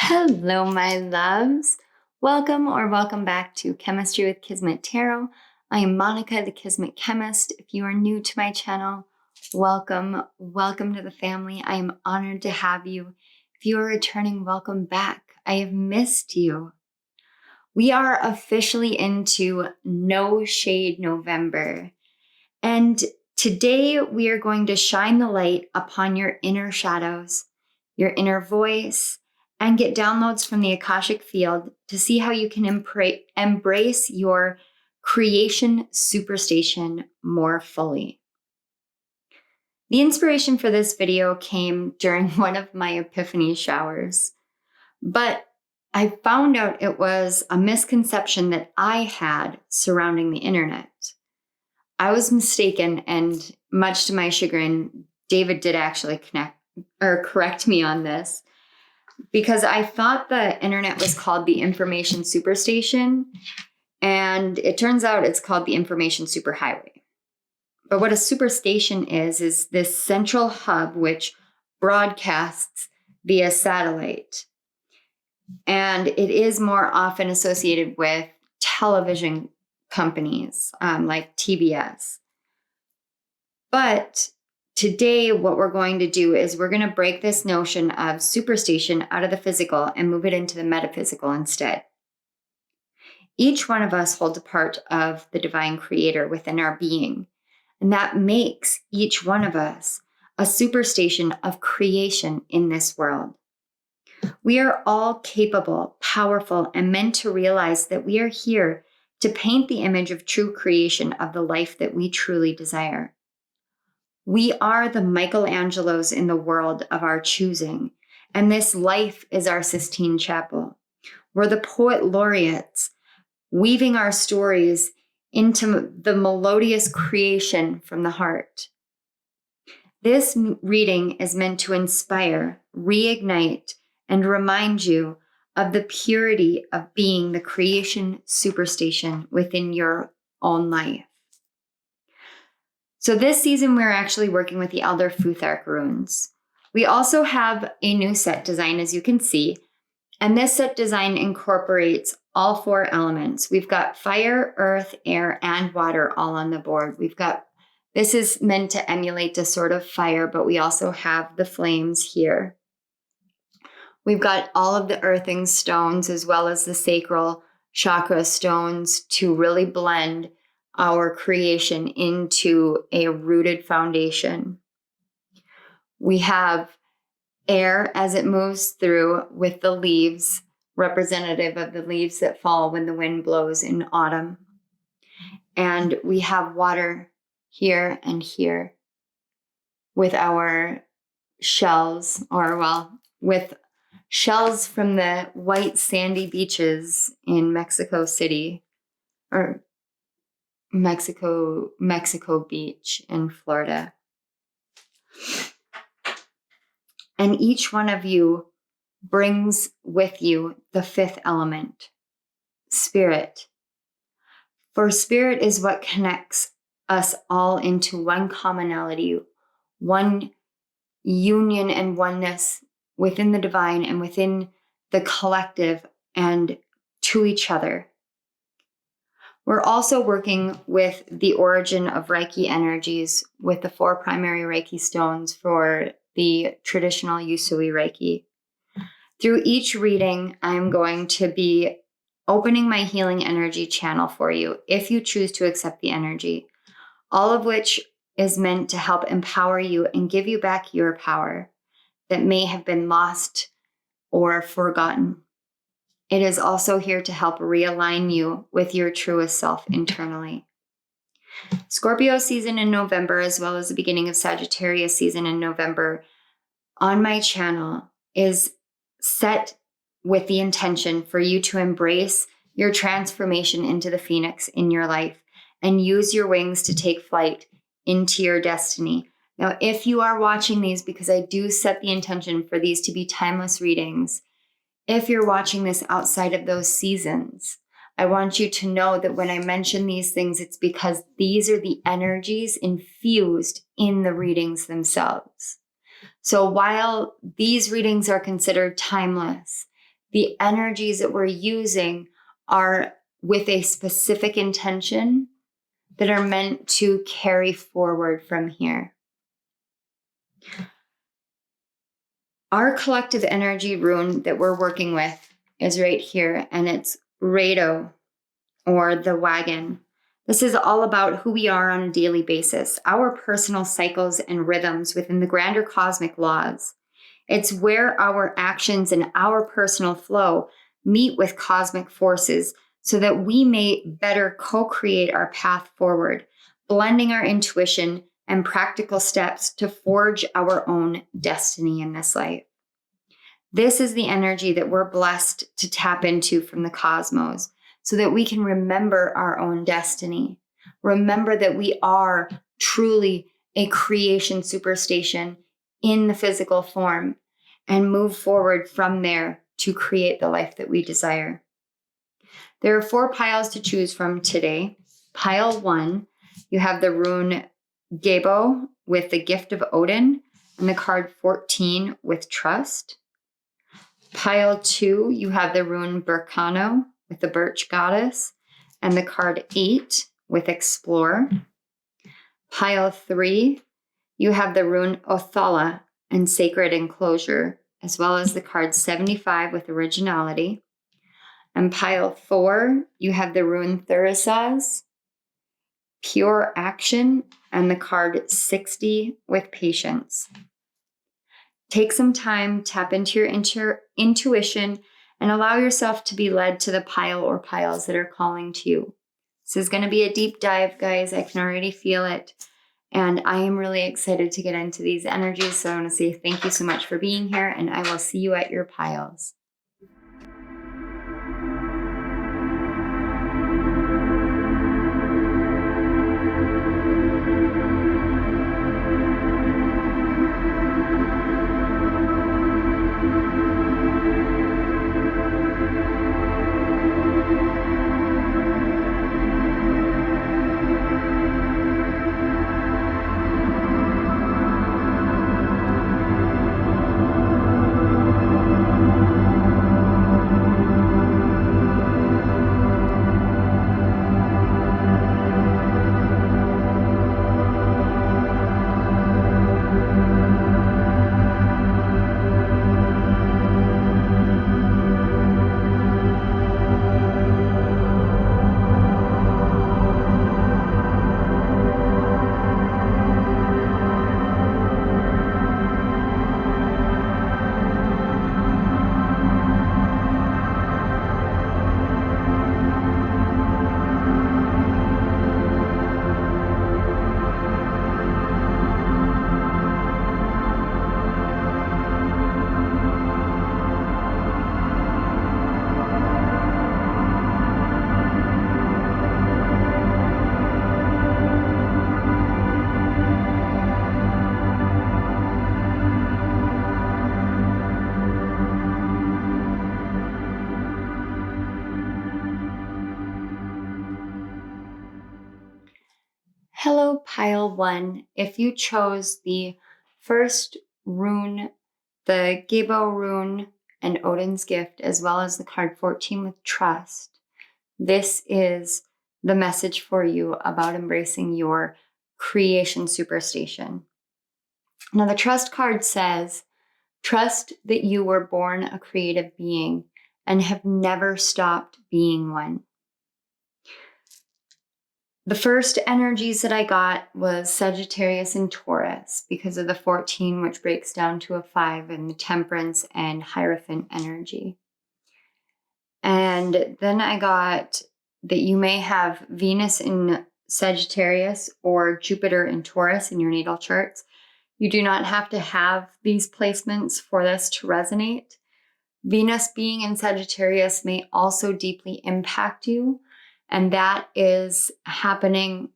Hello, my loves. Welcome back to Chemistry with Kismet Tarot. I am Monica, the Kismet Chemist. If you are new to my channel, welcome to the family. I am honored to have you. If you are returning, welcome back. I have missed you. We are officially into No Shade November. And today we are going to shine the light upon your inner shadows, your inner voice, and get downloads from the Akashic field to see how you can embrace your creation superstation more fully. The inspiration for this video came during one of my epiphany showers, but I found out it was a misconception that I had surrounding the internet. I was mistaken, and much to my chagrin, David did actually correct me on this, because I thought the internet was called the information superstation, and it turns out it's called the information superhighway. But what a superstation is this central hub which broadcasts via satellite. And it is more often associated with television companies like TBS. But today, what we're going to do is we're going to break this notion of superstation out of the physical and move it into the metaphysical instead. Each one of us holds a part of the divine creator within our being, and that makes each one of us a superstation of creation in this world. We are all capable, powerful, and meant to realize that we are here to paint the image of true creation of the life that we truly desire. We are the Michelangelos in the world of our choosing, and this life is our Sistine Chapel. We're the poet laureates, weaving our stories into the melodious creation from the heart. This reading is meant to inspire, reignite, and remind you of the purity of being the creation superstation within your own life. So this season, we're actually working with the Elder Futhark runes. We also have a new set design, as you can see, and this set design incorporates all four elements. We've got fire, earth, air, and water all on the board. This is meant to emulate a sort of fire, but we also have the flames here. We've got all of the earthing stones as well as the sacral chakra stones to really blend our creation into a rooted foundation. We have air as it moves through with the leaves, representative of the leaves that fall when the wind blows in autumn. And we have water here and here with our shells, with shells from the white sandy beaches in Mexico City, or Mexico Beach in Florida. And each one of you brings with you the fifth element, spirit. For spirit is what connects us all into one commonality, one union and oneness within the divine and within the collective and to each other. We're also working with the origin of Reiki energies with the 4 primary Reiki stones for the traditional Usui Reiki. Through each reading, I'm going to be opening my healing energy channel for you if you choose to accept the energy, all of which is meant to help empower you and give you back your power that may have been lost or forgotten. It is also here to help realign you with your truest self internally. Scorpio season in November, as well as the beginning of Sagittarius season in November on my channel, is set with the intention for you to embrace your transformation into the phoenix in your life and use your wings to take flight into your destiny. Now, if you are watching these, because I do set the intention for these to be timeless readings, if you're watching this outside of those seasons, I want you to know that when I mention these things, it's because these are the energies infused in the readings themselves. So while these readings are considered timeless, the energies that we're using are with a specific intention that are meant to carry forward from here. Our collective energy rune that we're working with is right here, and it's Rado, or the wagon. This is all about who we are on a daily basis, our personal cycles and rhythms within the grander cosmic laws. It's where our actions and our personal flow meet with cosmic forces so that we may better co-create our path forward, blending our intuition and practical steps to forge our own destiny in this life. This is the energy that we're blessed to tap into from the cosmos so that we can remember our own destiny. Remember that we are truly a creation superstation in the physical form and move forward from there to create the life that we desire. There are 4 piles to choose from today. Pile 1, you have the rune Gebo with the gift of Odin and the card 14 with trust. Pile 2, you have the rune Berkano with the birch goddess and the card 8 with explore. Pile 3, you have the rune Othala and sacred enclosure, as well as the card 75 with originality. And pile 4, you have the rune Thurisaz, pure action, and the card 60 with patience. Take some time, tap into your intuition, and allow yourself to be led to the pile or piles that are calling to you. This is going to be a deep dive, guys. I can already feel it. And I am really excited to get into these energies. So I want to say thank you so much for being here, and I will see you at your piles. Hello, pile 1. If you chose the first rune, the Gebo rune and Odin's gift, as well as the card 14 with trust, this is the message for you about embracing your creation superstation. Now, the trust card says, trust that you were born a creative being and have never stopped being one. The first energies that I got was Sagittarius and Taurus because of the 14, which breaks down to a 5, and the Temperance and Hierophant energy. And then I got that you may have Venus in Sagittarius or Jupiter in Taurus in your natal charts. You do not have to have these placements for this to resonate. Venus being in Sagittarius may also deeply impact you. And that is happening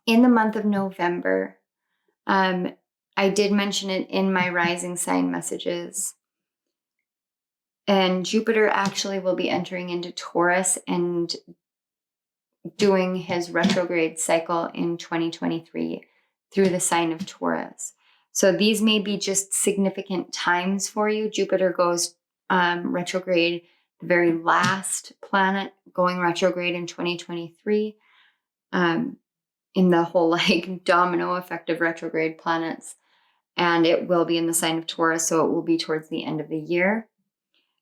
in the month of November. I did mention it in my rising sign messages. And Jupiter actually will be entering into Taurus and doing his retrograde cycle in 2023 through the sign of Taurus. So these may be just significant times for you. Jupiter goes retrograde, the very last planet going retrograde in 2023, in the whole like domino effect of retrograde planets. And it will be in the sign of Taurus, so it will be towards the end of the year.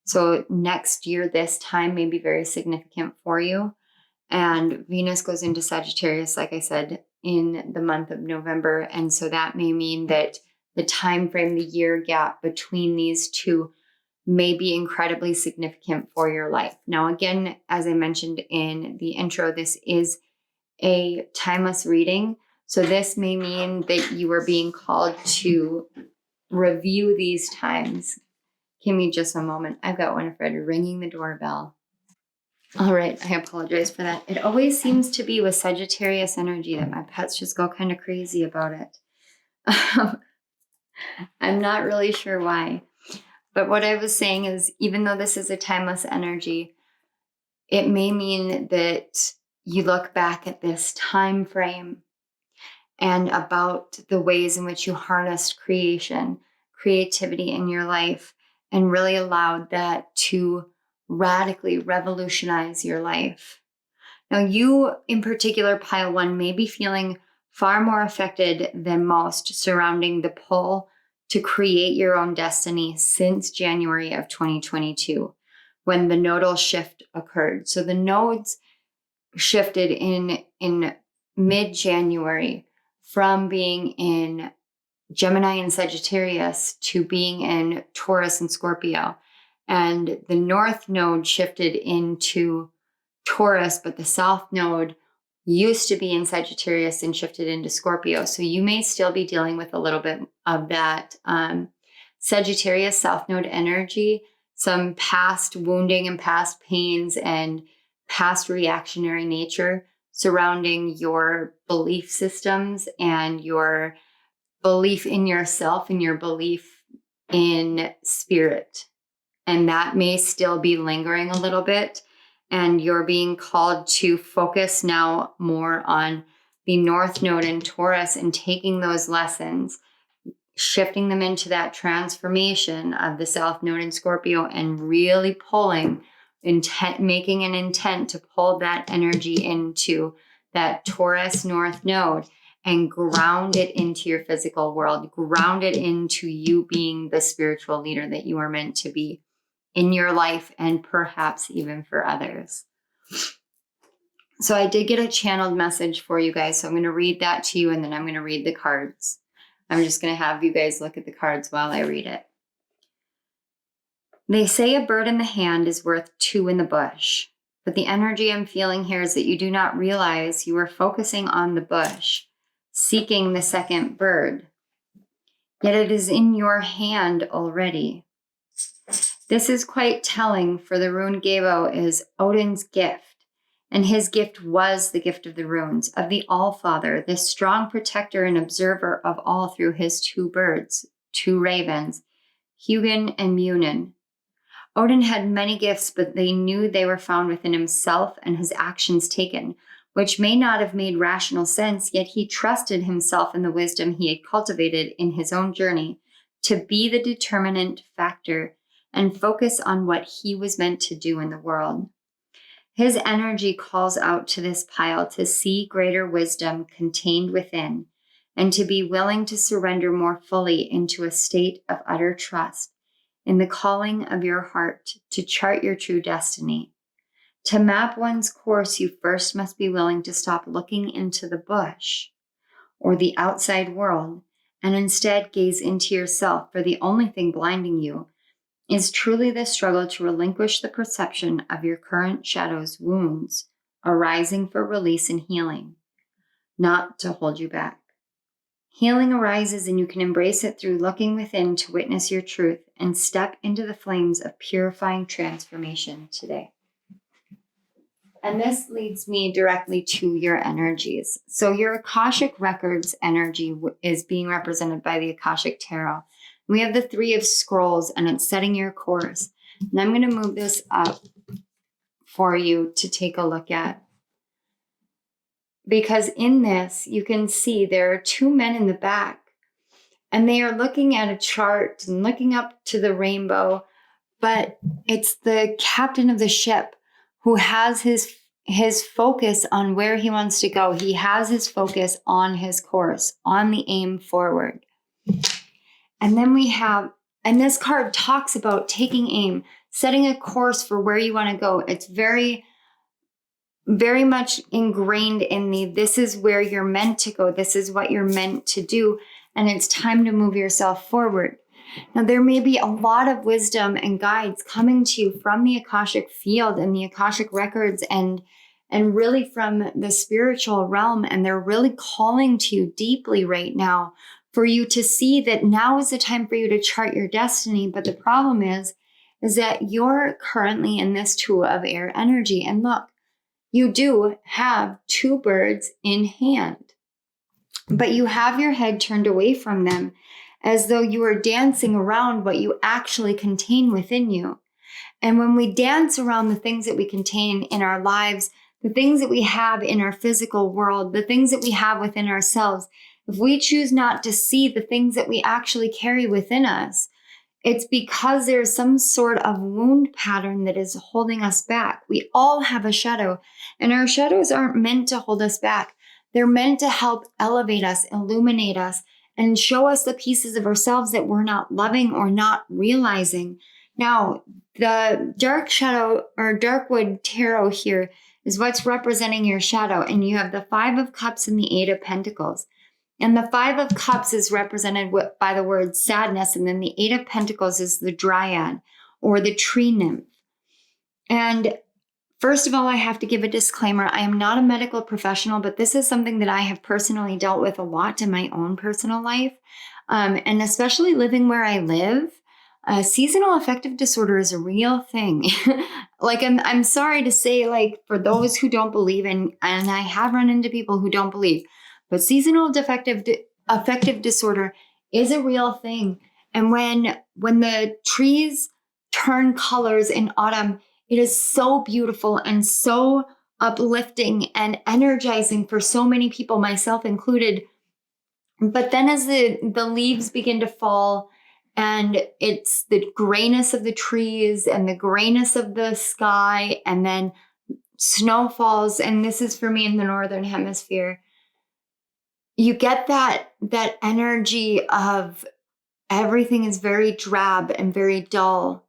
So next year, this time may be very significant for you. And Venus goes into Sagittarius, like I said, in the month of November. And so that may mean that the time frame, the year gap between these two may be incredibly significant for your life. Now, again, as I mentioned in the intro, this is a timeless reading. So this may mean that you are being called to review these times. Give me just a moment. I've got Winifred ringing the doorbell. All right, I apologize for that. It always seems to be with Sagittarius energy that my pets just go kind of crazy about it. I'm not really sure why. But what I was saying is, even though this is a timeless energy, it may mean that you look back at this time frame and about the ways in which you harnessed creativity in your life, and really allowed that to radically revolutionize your life. Now, you in particular, pile one, may be feeling far more affected than most surrounding the pull to create your own destiny since January of 2022, when the nodal shift occurred. So the nodes shifted in mid-January from being in Gemini and Sagittarius to being in Taurus and Scorpio. And the North node shifted into Taurus, but the South node used to be in Sagittarius and shifted into Scorpio. So you may still be dealing with a little bit of that Sagittarius South node energy, some past wounding and past pains and past reactionary nature surrounding your belief systems and your belief in yourself and your belief in spirit. And that may still be lingering a little bit. And you're being called to focus now more on the North node in Taurus and taking those lessons, shifting them into that transformation of the South node in Scorpio, and really pulling making an intent to pull that energy into that Taurus North node and ground it into your physical world, ground it into you being the spiritual leader that you are meant to be in your life and perhaps even for others. So I did get a channeled message for you guys. So I'm going to read that to you, and then I'm going to read the cards. I'm just going to have you guys look at the cards while I read it. They say a bird in the hand is worth two in the bush. But the energy I'm feeling here is that you do not realize you are focusing on the bush, seeking the second bird. Yet it is in your hand already. This is quite telling, for the rune Gabo is Odin's gift, and his gift was the gift of the runes, of the All-Father, the strong protector and observer of all through his two birds, two ravens, Hugin and Munin. Odin had many gifts, but they knew they were found within himself and his actions taken, which may not have made rational sense, yet he trusted himself and the wisdom he had cultivated in his own journey to be the determinant factor and focus on what he was meant to do in the world. His energy calls out to this pile to see greater wisdom contained within and to be willing to surrender more fully into a state of utter trust in the calling of your heart to chart your true destiny. To map one's course, you first must be willing to stop looking into the bush or the outside world and instead gaze into yourself, for the only thing blinding you is truly the struggle to relinquish the perception of your current shadow's wounds arising for release and healing, not to hold you back. Healing arises and you can embrace it through looking within to witness your truth and step into the flames of purifying transformation today. And this leads me directly to your energies. So your Akashic Records energy is being represented by the Akashic Tarot. We have the Three of Scrolls, and it's setting your course. And I'm going to move this up for you to take a look at. Because in this, you can see there are two men in the back, and they are looking at a chart and looking up to the rainbow, but it's the captain of the ship who has his focus on where he wants to go. He has his focus on his course, on the aim forward. And then and this card talks about taking aim, setting a course for where you want to go. It's very, very much ingrained in me. This is where you're meant to go. This is what you're meant to do. And it's time to move yourself forward. Now, there may be a lot of wisdom and guides coming to you from the Akashic field and the Akashic records and really from the spiritual realm. And they're really calling to you deeply right now for you to see that now is the time for you to chart your destiny. But the problem is that you're currently in this two of air energy. And look, you do have two birds in hand, but you have your head turned away from them as though you are dancing around what you actually contain within you. And when we dance around the things that we contain in our lives, the things that we have in our physical world, the things that we have within ourselves, if we choose not to see the things that we actually carry within us, it's because there's some sort of wound pattern that is holding us back. We all have a shadow, and our shadows aren't meant to hold us back. They're meant to help elevate us, illuminate us, and show us the pieces of ourselves that we're not loving or not realizing. Now, the dark shadow or Darkwood Tarot here is what's representing your shadow. And you have the Five of Cups and the Eight of Pentacles. And the Five of Cups is represented by the word sadness. And then the Eight of Pentacles is the Dryad or the tree nymph. And first of all, I have to give a disclaimer. I am not a medical professional, but this is something that I have personally dealt with a lot in my own personal life. And especially living where I live, seasonal affective disorder is a real thing. Like, I'm sorry to say, like, for those who don't believe, and I have run into people who don't believe, but seasonal affective disorder is a real thing. And when the trees turn colors in autumn, it is so beautiful and so uplifting and energizing for so many people, myself included. But then as the leaves begin to fall, and it's the grayness of the trees and the grayness of the sky, and then snow falls, and this is for me in the Northern Hemisphere, you get that energy of everything is very drab and very dull.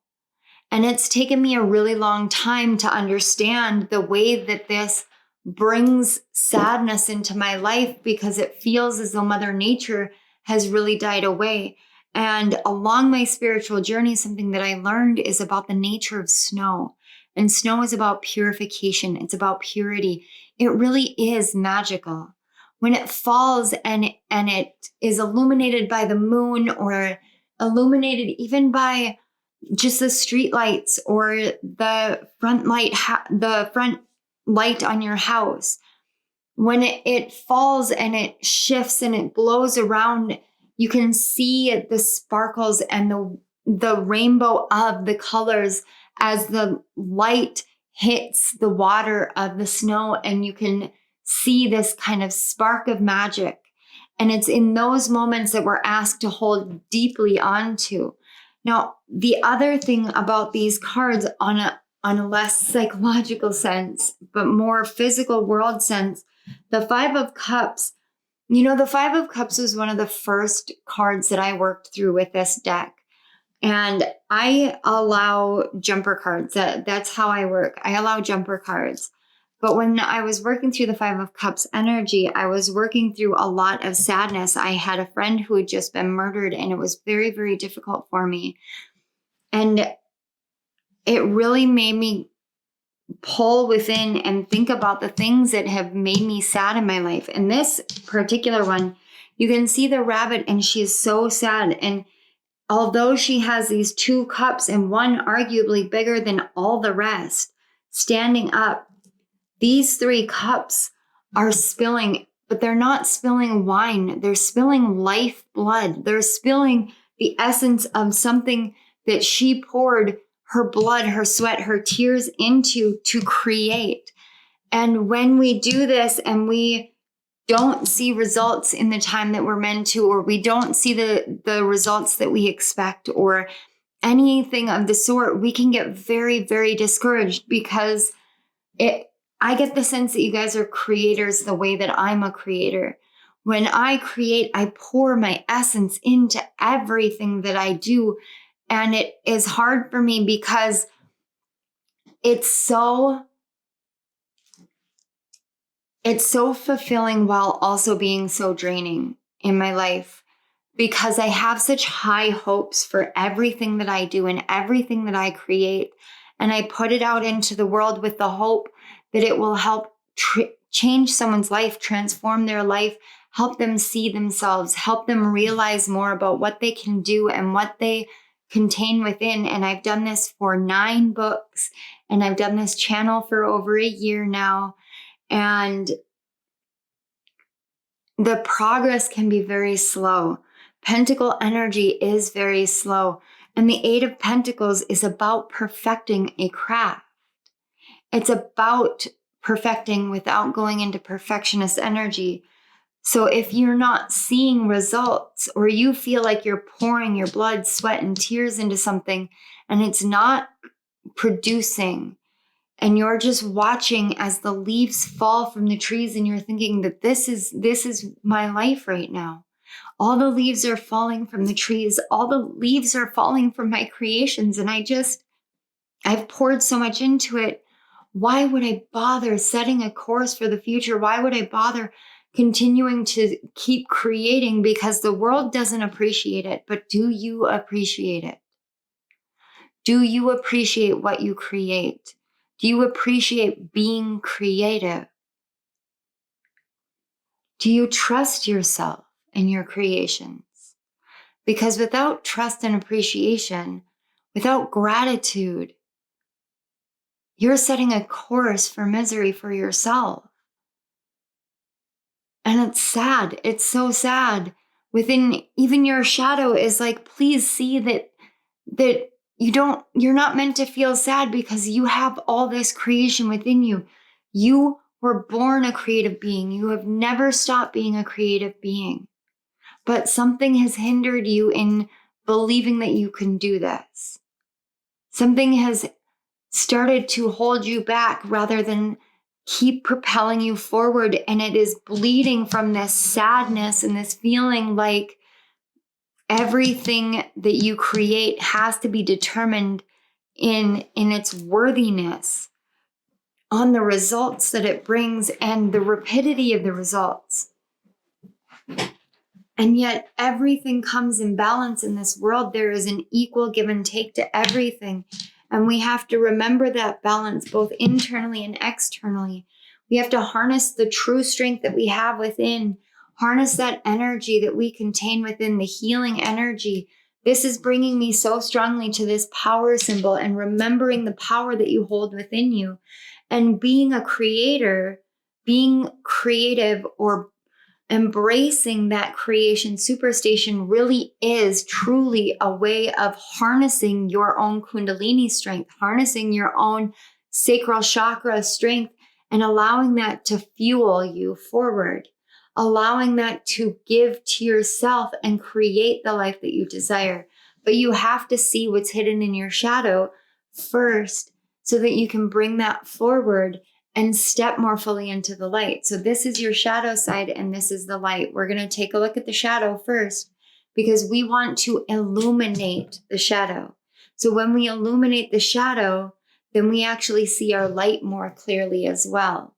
And it's taken me a really long time to understand the way that this brings sadness into my life, because it feels as though Mother Nature has really died away. And along my spiritual journey, something that I learned is about the nature of snow. And snow is about purification. It's about purity. It really is magical. When it falls and it is illuminated by the moon, or illuminated even by just the street lights or the front light on your house, when it falls and it shifts and it blows around, you can see the sparkles and the rainbow of the colors as the light hits the water of the snow, and you can see this kind of spark of magic. And it's in those moments that we're asked to hold deeply onto. Now, the other thing about these cards on a less psychological sense, but more physical world sense, the Five of Cups, the Five of Cups was one of the first cards that I worked through with this deck. And I allow jumper cards. That's how I work. I allow jumper cards. But when I was working through the Five of Cups energy, I was working through a lot of sadness. I had a friend who had just been murdered, and it was very, very difficult for me. And it really made me pull within and think about the things that have made me sad in my life. And this particular one, you can see the rabbit, and she is so sad. And although she has these two cups, and one arguably bigger than all the rest, standing up, these three cups are spilling, but they're not spilling wine. They're spilling life blood. They're spilling the essence of something that she poured her blood, her sweat, her tears into to create. And when we do this and we don't see results in the time that we're meant to, or we don't see the results that we expect, or anything of the sort, we can get very, very discouraged because I get the sense that you guys are creators the way that I'm a creator. When I create, I pour my essence into everything that I do. And it is hard for me because it's so fulfilling while also being so draining in my life, because I have such high hopes for everything that I do and everything that I create. And I put it out into the world with the hope that it will help change someone's life, transform their life, help them see themselves, help them realize more about what they can do and what they contain within. And I've done this for 9 books, and I've done this channel for over a year now. And the progress can be very slow. Pentacle energy is very slow. And the 8 of Pentacles is about perfecting a craft. It's about perfecting without going into perfectionist energy. So if you're not seeing results, or you feel like you're pouring your blood, sweat, and tears into something and it's not producing, and you're just watching as the leaves fall from the trees, and you're thinking that this is my life right now. All the leaves are falling from the trees. All the leaves are falling from my creations. And I've poured so much into it. Why would I bother setting a course for the future? Why would I bother continuing to keep creating? Because the world doesn't appreciate it. But do you appreciate it? Do you appreciate what you create? Do you appreciate being creative? Do you trust yourself and your creations? Because without trust and appreciation, without gratitude, you're setting a course for misery for yourself. And it's sad. It's so sad. Within even your shadow is like, please see that you're not meant to feel sad, because you have all this creation within you. You were born a creative being. You have never stopped being a creative being. But something has hindered you in believing that you can do this. Something has started to hold you back rather than keep propelling you forward. And it is bleeding from this sadness and this feeling like everything that you create has to be determined in its worthiness on the results that it brings and the rapidity of the results. And yet everything comes in balance in this world. There is an equal give and take to everything. And we have to remember that balance both internally and externally. We have to harness the true strength that we have within, harness that energy that we contain within, the healing energy. This is bringing me so strongly to this power symbol and remembering the power that you hold within you. And being a creator, being creative, or embracing that creation superstation really is truly a way of harnessing your own Kundalini strength, harnessing your own sacral chakra strength, and allowing that to fuel you forward, allowing that to give to yourself and create the life that you desire. But you have to see what's hidden in your shadow first so that you can bring that forward and step more fully into the light. So this is your shadow side and this is the light. We're going to take a look at the shadow first because we want to illuminate the shadow. So when we illuminate the shadow, then we actually see our light more clearly as well.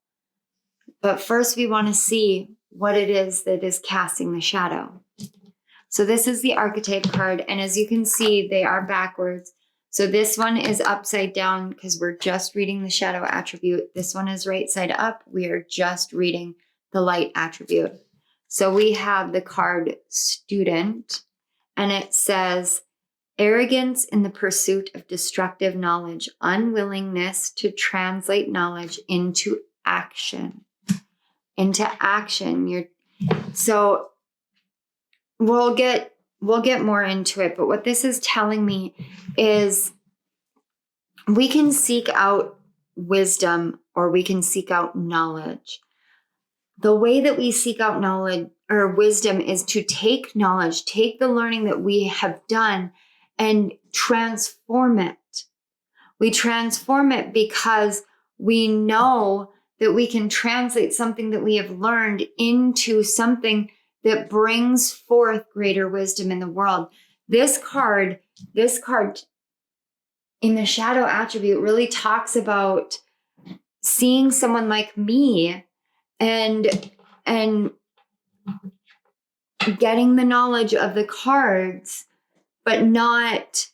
But first we want to see what it is that is casting the shadow. So this is the archetype card. And as you can see, they are backwards. So this one is upside down because we're just reading the shadow attribute. This one is right side up. We are just reading the light attribute. So we have the card Student, and it says, arrogance in the pursuit of destructive knowledge, unwillingness to translate knowledge into action. So we'll get more into it, but what this is telling me is we can seek out wisdom or we can seek out knowledge. The way that we seek out knowledge or wisdom is to take knowledge, take the learning that we have done and transform it. We transform it because we know that we can translate something that we have learned into something that brings forth greater wisdom in the world. This card in the shadow attribute really talks about seeing someone like me and getting the knowledge of the cards, but not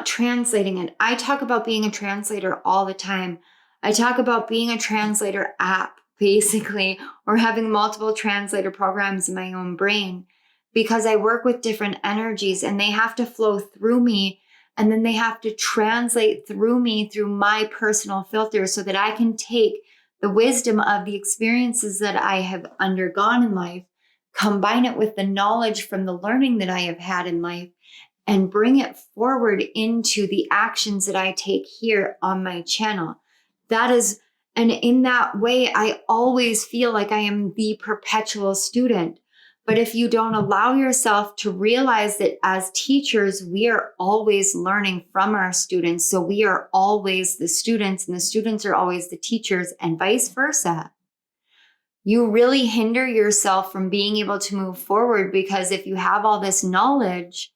translating it. I talk about being a translator all the time. I talk about being a translator app, basically, or having multiple translator programs in my own brain, because I work with different energies and they have to flow through me, and then they have to translate through me through my personal filter so that I can take the wisdom of the experiences that I have undergone in life, combine it with the knowledge from the learning that I have had in life, and bring it forward into the actions that I take here on my channel. And in that way, I always feel like I am the perpetual student. But if you don't allow yourself to realize that as teachers, we are always learning from our students. So we are always the students and the students are always the teachers, and vice versa. You really hinder yourself from being able to move forward, because if you have all this knowledge,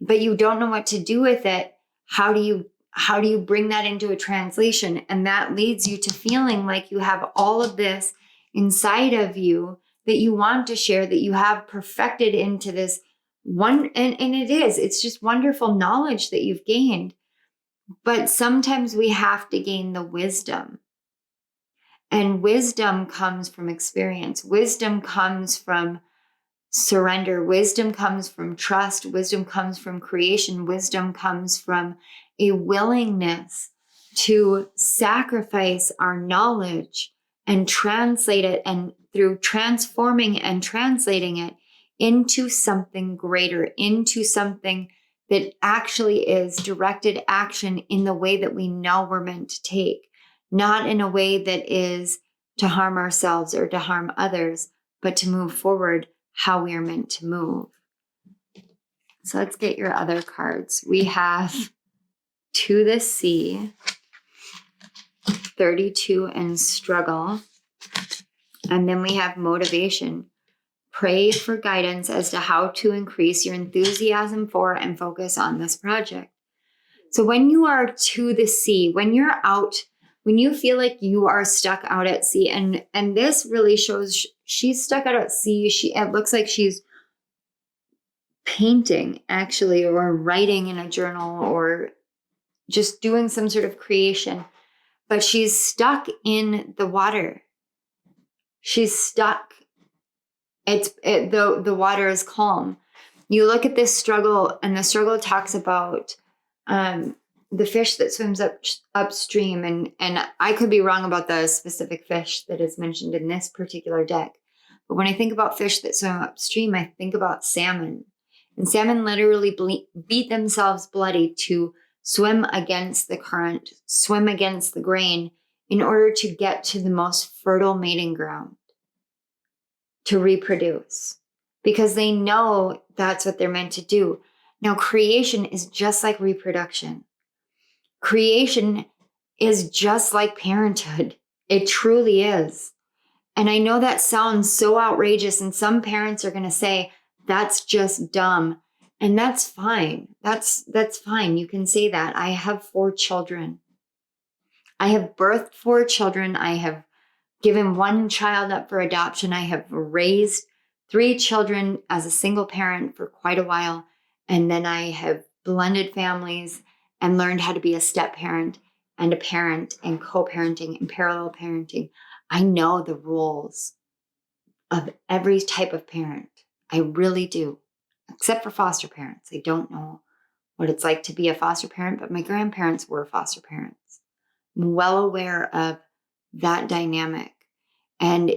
but you don't know what to do with it, how do you bring that into a translation? And that leads you to feeling like you have all of this inside of you that you want to share, that you have perfected into this one. And it's just wonderful knowledge that you've gained. But sometimes we have to gain the wisdom. And wisdom comes from experience. Wisdom comes from surrender. Wisdom comes from trust. Wisdom comes from creation. Wisdom comes from a willingness to sacrifice our knowledge and translate it, and through transforming and translating it into something greater, into something that actually is directed action in the way that we know we're meant to take, not in a way that is to harm ourselves or to harm others, but to move forward how we are meant to move. So let's get your other cards. We have To the Sea, 32 and Struggle. And then we have Motivation. Pray for guidance as to how to increase your enthusiasm for and focus on this project. So when you are to the sea, when you're out, when you feel like you are stuck out at sea, and this really shows she's stuck out at sea. It looks like she's painting, actually, or writing in a journal, or just doing some sort of creation, but she's stuck in the water. She's stuck. The water is calm. You look at this struggle, and the struggle talks about the fish that swims upstream, and I could be wrong about the specific fish that is mentioned in this particular deck. But when I think about fish that swim upstream, I think about salmon. And salmon literally beat themselves bloody to swim against the current, swim against the grain, in order to get to the most fertile mating ground to reproduce, because they know that's what they're meant to do. Now, creation is just like reproduction. Creation is just like parenthood. It truly is. And I know that sounds so outrageous, and some parents are going to say, that's just dumb. And that's fine. That's fine. You can say that. I have 4 children. I have birthed 4 children. I have given 1 child up for adoption. I have raised 3 children as a single parent for quite a while. And then I have blended families and learned how to be a step parent and a parent and co-parenting and parallel parenting. I know the rules of every type of parent. I really do. Except for foster parents. I don't know what it's like to be a foster parent, but my grandparents were foster parents. I'm well aware of that dynamic. And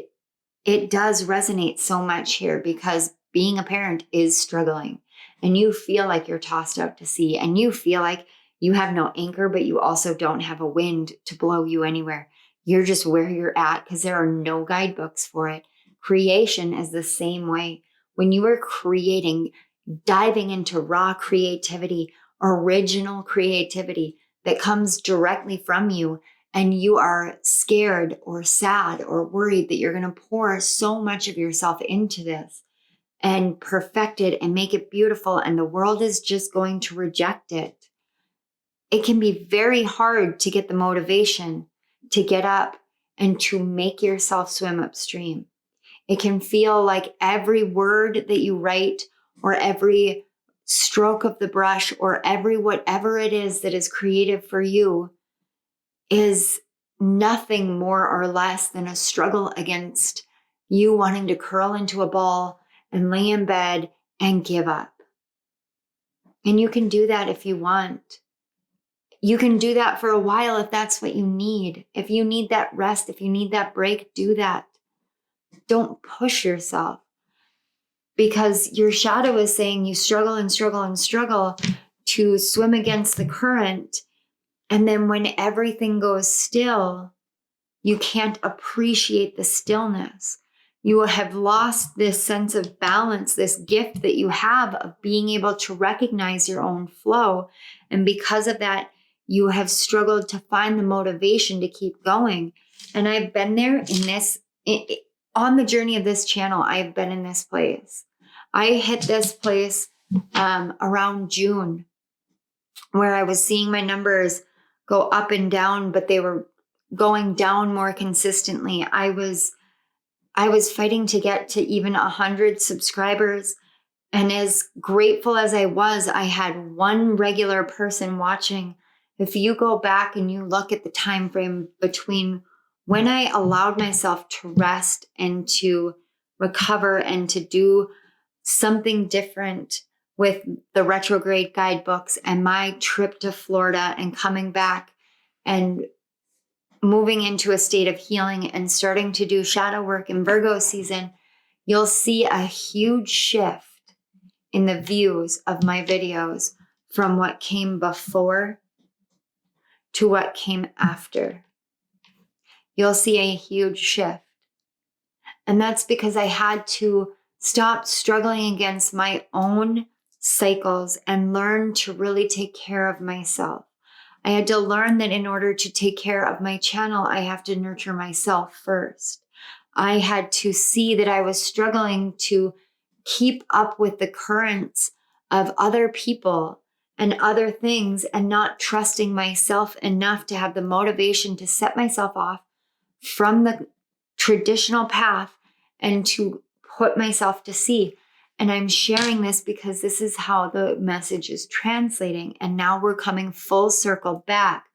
it does resonate so much here, because being a parent is struggling, and you feel like you're tossed out to sea, and you feel like you have no anchor, but you also don't have a wind to blow you anywhere. You're just where you're at because there are no guidebooks for it. Creation is the same way. When you are creating, diving into raw creativity, original creativity that comes directly from you, and you are scared or sad or worried that you're going to pour so much of yourself into this and perfect it and make it beautiful, and the world is just going to reject it, it can be very hard to get the motivation to get up and to make yourself swim upstream. It can feel like every word that you write, or every stroke of the brush, or every whatever it is that is creative for you, is nothing more or less than a struggle against you wanting to curl into a ball and lay in bed and give up. And you can do that if you want. You can do that for a while if that's what you need. If you need that rest, if you need that break, do that. Don't push yourself, because your shadow is saying you struggle and struggle and struggle to swim against the current. And then when everything goes still, you can't appreciate the stillness. You have lost this sense of balance, this gift that you have of being able to recognize your own flow. And because of that, you have struggled to find the motivation to keep going. And I've been there in this, on the journey of this channel, I've been in this place. I hit this place around June, where I was seeing my numbers go up and down, but they were going down more consistently. I was fighting to get to even 100 subscribers. And as grateful as I had one regular person watching. If you go back and you look at the time frame between when I allowed myself to rest and to recover and to do something different with the retrograde guidebooks and my trip to Florida and coming back and moving into a state of healing and starting to do shadow work in Virgo season, you'll see a huge shift in the views of my videos from what came before to what came after. You'll see a huge shift. And that's because I had to stop struggling against my own cycles and learn to really take care of myself. I had to learn that in order to take care of my channel, I have to nurture myself first. I had to see that I was struggling to keep up with the currents of other people and other things and not trusting myself enough to have the motivation to set myself off from the traditional path and to put myself to sea. And I'm sharing this because this is how the message is translating. And now we're coming full circle back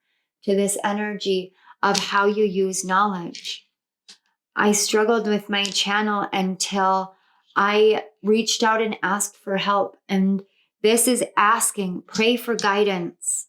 to this energy of how you use knowledge. I struggled with my channel until I reached out and asked for help. And this is asking, pray for guidance.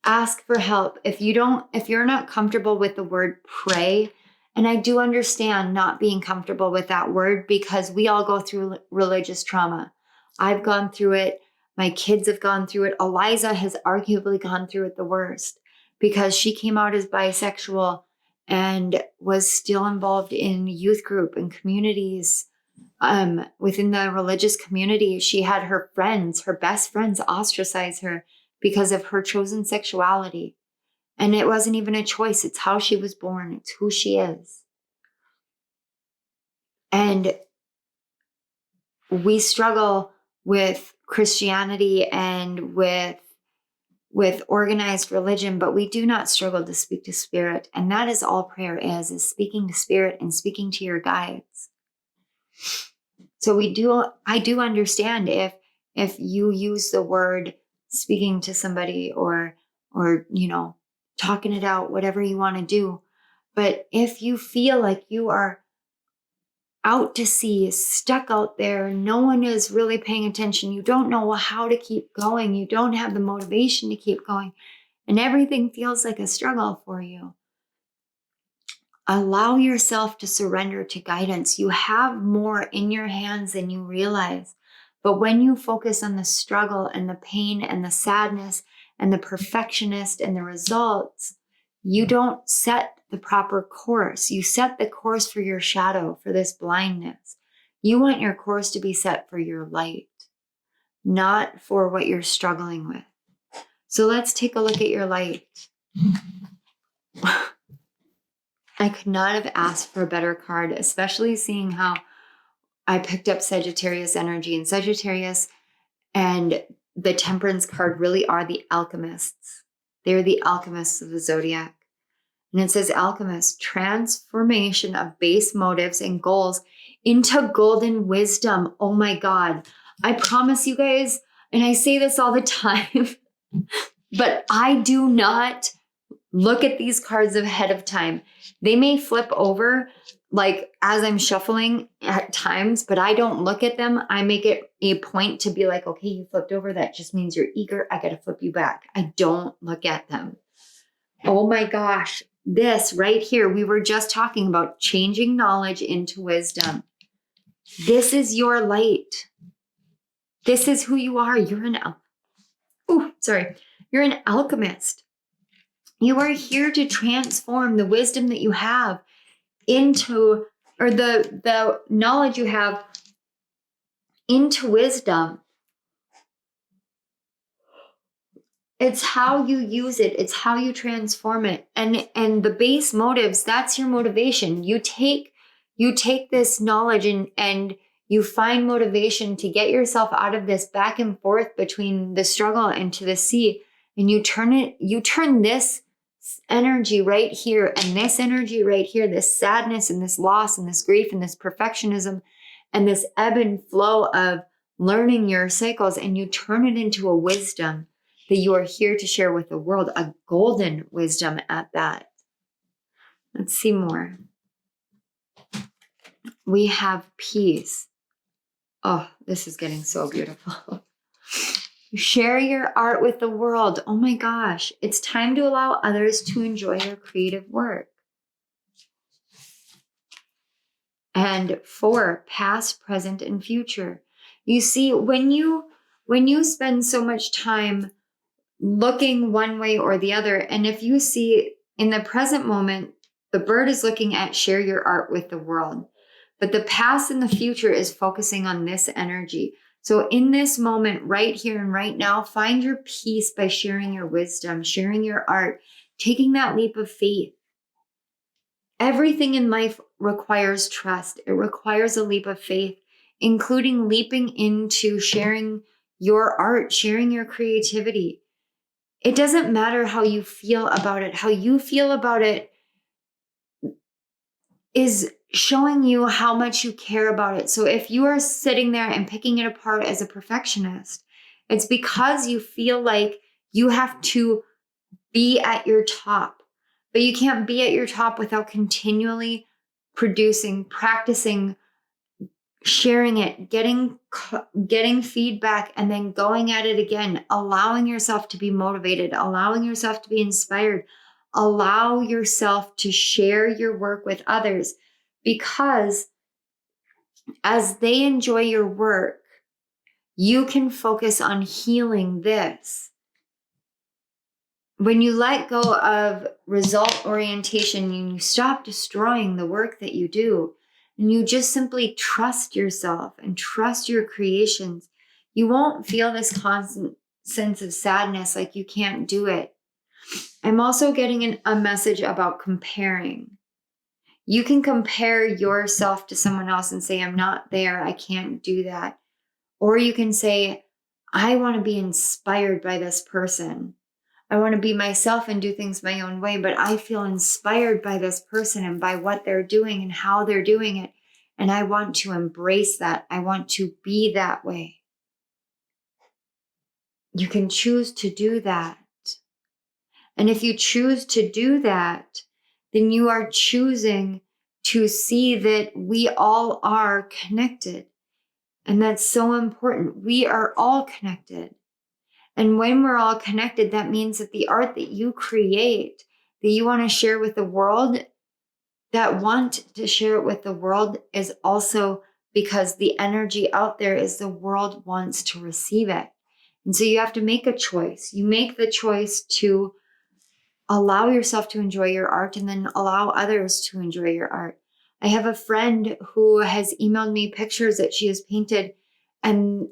Ask for help. If you're not comfortable with the word pray, and I do understand not being comfortable with that word because we all go through religious trauma. I've gone through it. My kids have gone through it. Eliza has arguably gone through it the worst because she came out as bisexual and was still involved in youth group and communities within the religious community. She had her friends, her best friends, ostracize her because of her chosen sexuality. And it wasn't even a choice. It's how she was born. It's who she is. And we struggle with Christianity and with organized religion, but we do not struggle to speak to spirit. And that is all prayer is speaking to spirit and speaking to your guides. So I do understand if you use the word speaking to somebody or talking it out, whatever you want to do. But if you feel like you are out to sea, stuck out there, no one is really paying attention, you don't know how to keep going, you don't have the motivation to keep going, and everything feels like a struggle for you, allow yourself to surrender to guidance. You have more in your hands than you realize. But when you focus on the struggle and the pain and the sadness and the perfectionist and the results, you don't set the proper course. You set the course for your shadow, for this blindness. You want your course to be set for your light, not for what you're struggling with. So let's take a look at your light. I could not have asked for a better card, especially seeing how I picked up Sagittarius energy. And Sagittarius and the Temperance card really are the alchemists. They're the alchemists of the zodiac. And it says alchemist, transformation of base motives and goals into golden wisdom. Oh my God. I promise you guys, and I say this all the time, but I do not look at these cards ahead of time. They may flip over like as I'm shuffling at times, but I don't look at them. I make it a point to be like, okay, you flipped over. That just means you're eager. I got to flip you back. I don't look at them. Oh my gosh. This right here, we were just talking about changing knowledge into wisdom. This is your light. This is who you are. You're an alchemist. You are here to transform the wisdom that you have into, or the knowledge you have into wisdom. It's how you use it. It's how you transform it. And the base motives, that's your motivation. You take this knowledge and you find motivation to get yourself out of this back and forth between the struggle and to the sea. And you turn this energy right here and this energy right here, this sadness and this loss and this grief and this perfectionism and this ebb and flow of learning your cycles, and you turn it into a wisdom that you are here to share with the world, a golden wisdom at that. Let's see more. We have peace. Oh, this is getting so beautiful. Share your art with the world. Oh my gosh. It's time to allow others to enjoy your creative work. And 4, past, present, and future. You see, when you spend so much time looking one way or the other, and if you see in the present moment, the bird is looking at share your art with the world, but the past and the future is focusing on this energy. So in this moment, right here and right now, find your peace by sharing your wisdom, sharing your art, taking that leap of faith. Everything in life requires trust. It requires a leap of faith, including leaping into sharing your art, sharing your creativity. It doesn't matter how you feel about it. How you feel about it is showing you how much you care about it. So if you are sitting there and picking it apart as a perfectionist, it's because you feel like you have to be at your top. But you can't be at your top without continually producing, practicing, sharing it, getting feedback, and then going at it again, allowing yourself to be motivated, allowing yourself to be inspired, allow yourself to share your work with others, because as they enjoy your work, you can focus on healing this. When you let go of result orientation and you stop destroying the work that you do, and you just simply trust yourself and trust your creations, you won't feel this constant sense of sadness like you can't do it. I'm also getting a message about comparing. You can compare yourself to someone else and say, I'm not there, I can't do that. Or you can say, I want to be inspired by this person. I want to be myself and do things my own way, but I feel inspired by this person and by what they're doing and how they're doing it. And I want to embrace that. I want to be that way. You can choose to do that. And if you choose to do that, then you are choosing to see that we all are connected. And that's so important. We are all connected. And when we're all connected, that means that the art that you create, that you want to share with the world, that want to share it with the world is also because the energy out there is the world wants to receive it. And so you have to make a choice. You make the choice to allow yourself to enjoy your art and then allow others to enjoy your art. I have a friend who has emailed me pictures that she has painted, and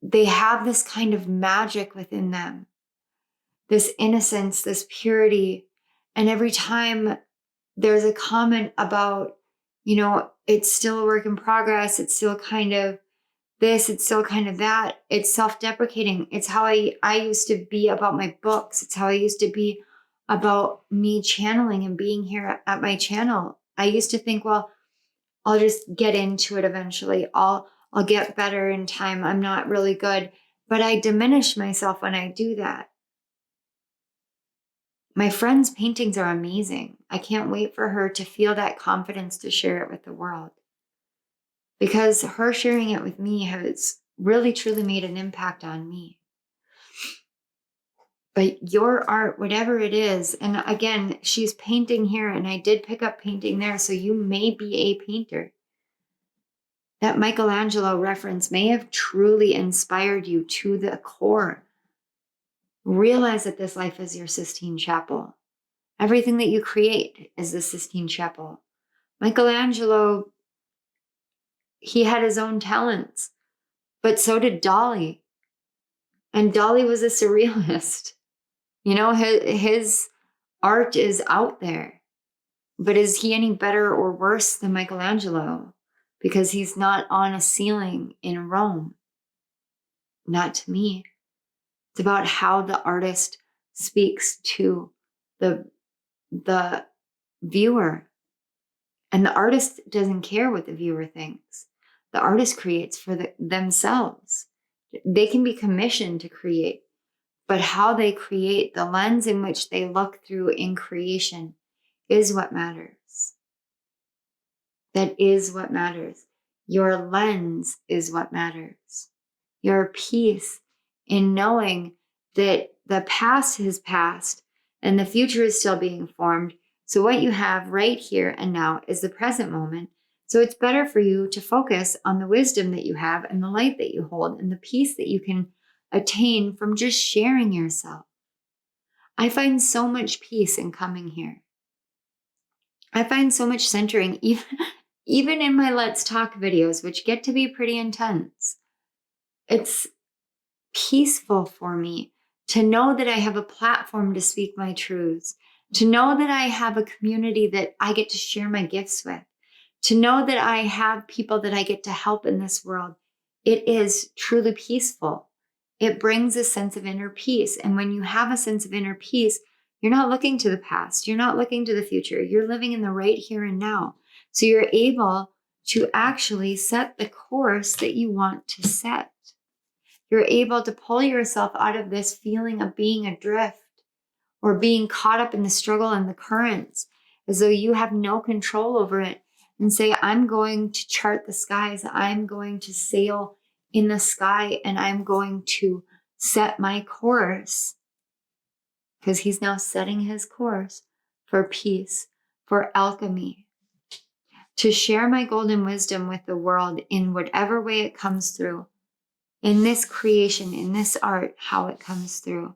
they have this kind of magic within them. this innocence, this purity. And every time there's a comment about, it's still a work in progress, it's still kind of this, it's still kind of that, it's self-deprecating. It's how I used to be about my books. It's how I used to be about me channeling and being here at my channel. I used to think, well, I'll just get into it eventually. I'll get better in time. I'm not really good. But I diminish myself when I do that. My friend's paintings are amazing. I can't wait for her to feel that confidence to share it with the world. Because her sharing it with me has really, truly made an impact on me. But your art, whatever it is, and again, she's painting here, and I did pick up painting there, so you may be a painter. That Michelangelo reference may have truly inspired you to the core. Realize that this life is your Sistine Chapel. Everything that you create is the Sistine Chapel. Michelangelo, he had his own talents, but so did Dali. And Dali was a surrealist. His art is out there. But is he any better or worse than Michelangelo? Because he's not on a ceiling in Rome. Not to me. It's about how the artist speaks to the viewer. And the artist doesn't care what the viewer thinks. The artist creates for themselves. They can be commissioned to create, but how they create, the lens in which they look through in creation is what matters. That is what matters. Your lens is what matters. Your peace in knowing that the past has passed and the future is still being formed. So what you have right here and now is the present moment. So it's better for you to focus on the wisdom that you have and the light that you hold and the peace that you can attain from just sharing yourself. I find so much peace in coming here. I find so much centering, even in my Let's Talk videos, which get to be pretty intense. It's peaceful for me to know that I have a platform to speak my truths, to know that I have a community that I get to share my gifts with, to know that I have people that I get to help in this world. It is truly peaceful. It brings a sense of inner peace. And when you have a sense of inner peace, you're not looking to the past. You're not looking to the future. You're living in the right here and now. So you're able to actually set the course that you want to set. You're able to pull yourself out of this feeling of being adrift or being caught up in the struggle and the currents as though you have no control over it, and say, I'm going to chart the skies. I'm going to sail in the sky, and I'm going to set my course, because he's now setting his course for peace, for alchemy, to share my golden wisdom with the world in whatever way it comes through, in this creation, in this art, how it comes through.